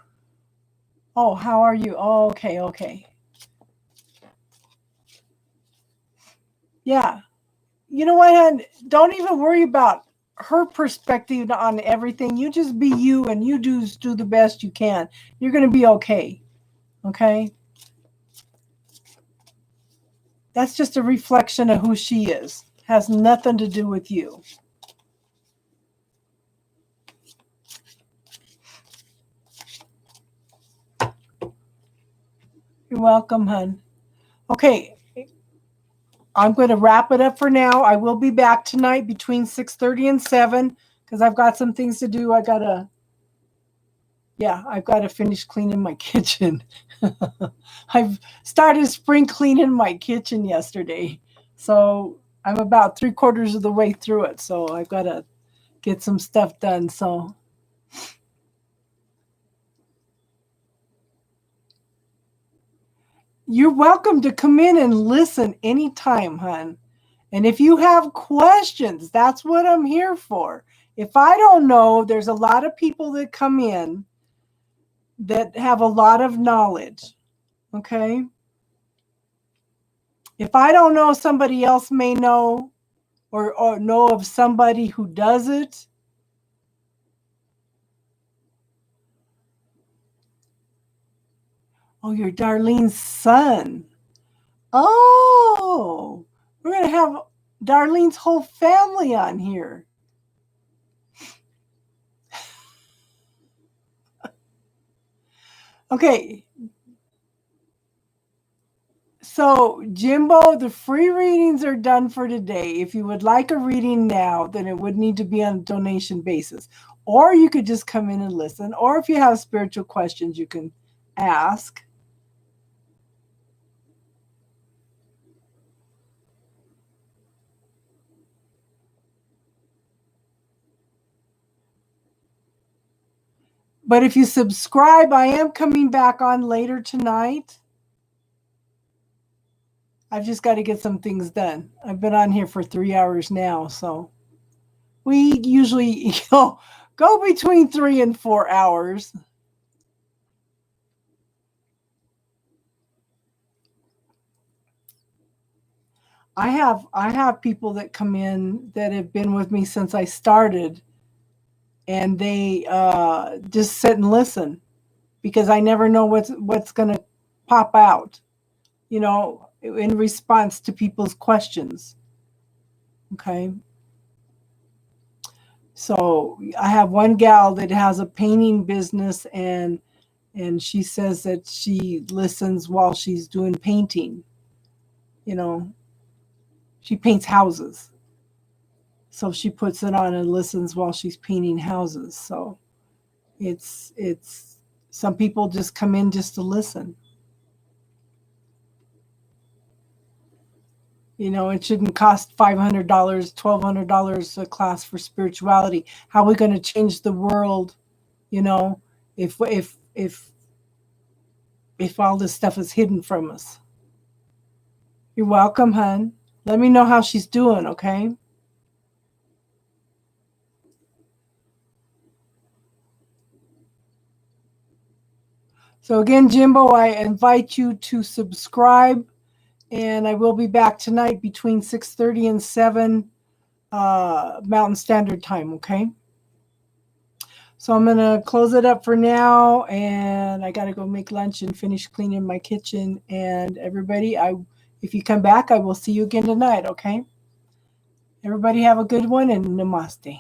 S1: Oh, how are you? Oh, okay, okay. Yeah. You know what, hon? Don't even worry about her perspective on everything. You just be you and you do the best you can. You're going to be okay. Okay? That's just a reflection of who she is. Has nothing to do with you. You're welcome, hon. Okay. I'm going to wrap it up for now. I will be back tonight between 6:30 and 7 because I've got some things to do. I've got to finish cleaning my kitchen. I've started spring cleaning my kitchen yesterday. So I'm about 3/4 of the way through it. So I've got to get some stuff done. So you're welcome to come in and listen anytime, hon. And if you have questions, that's what I'm here for. If I don't know, there's a lot of people that come in that have a lot of knowledge. Okay? If I don't know, somebody else may know or know of somebody who does it. Oh, you're Darlene's son. Oh, we're going to have Darlene's whole family on here. Okay. So, Jimbo, the free readings are done for today. If you would like a reading now, then it would need to be on a donation basis. Or you could just come in and listen. Or if you have spiritual questions, you can ask. But if you subscribe, I am coming back on later tonight. I've just got to get some things done. I've been on here for 3 hours now, so we usually go between 3 and 4 hours. I have people that come in that have been with me since I started, and they just sit and listen because I never know what's going to pop out, in response to people's questions. Okay. So I have one gal that has a painting business, and she says that she listens while she's doing painting. She paints houses. So she puts it on and listens while she's painting houses. So it's some people just come in just to listen. It shouldn't cost $500, $1,200 a class for spirituality. How are we going to change the world, if all this stuff is hidden from us? You're welcome, hon. Let me know how she's doing, okay? So again, Jimbo, I invite you to subscribe, and I will be back tonight between 6:30 and 7 Mountain Standard Time, okay? So I'm going to close it up for now, and I got to go make lunch and finish cleaning my kitchen. And everybody, if you come back, I will see you again tonight, okay? Everybody have a good one, and namaste.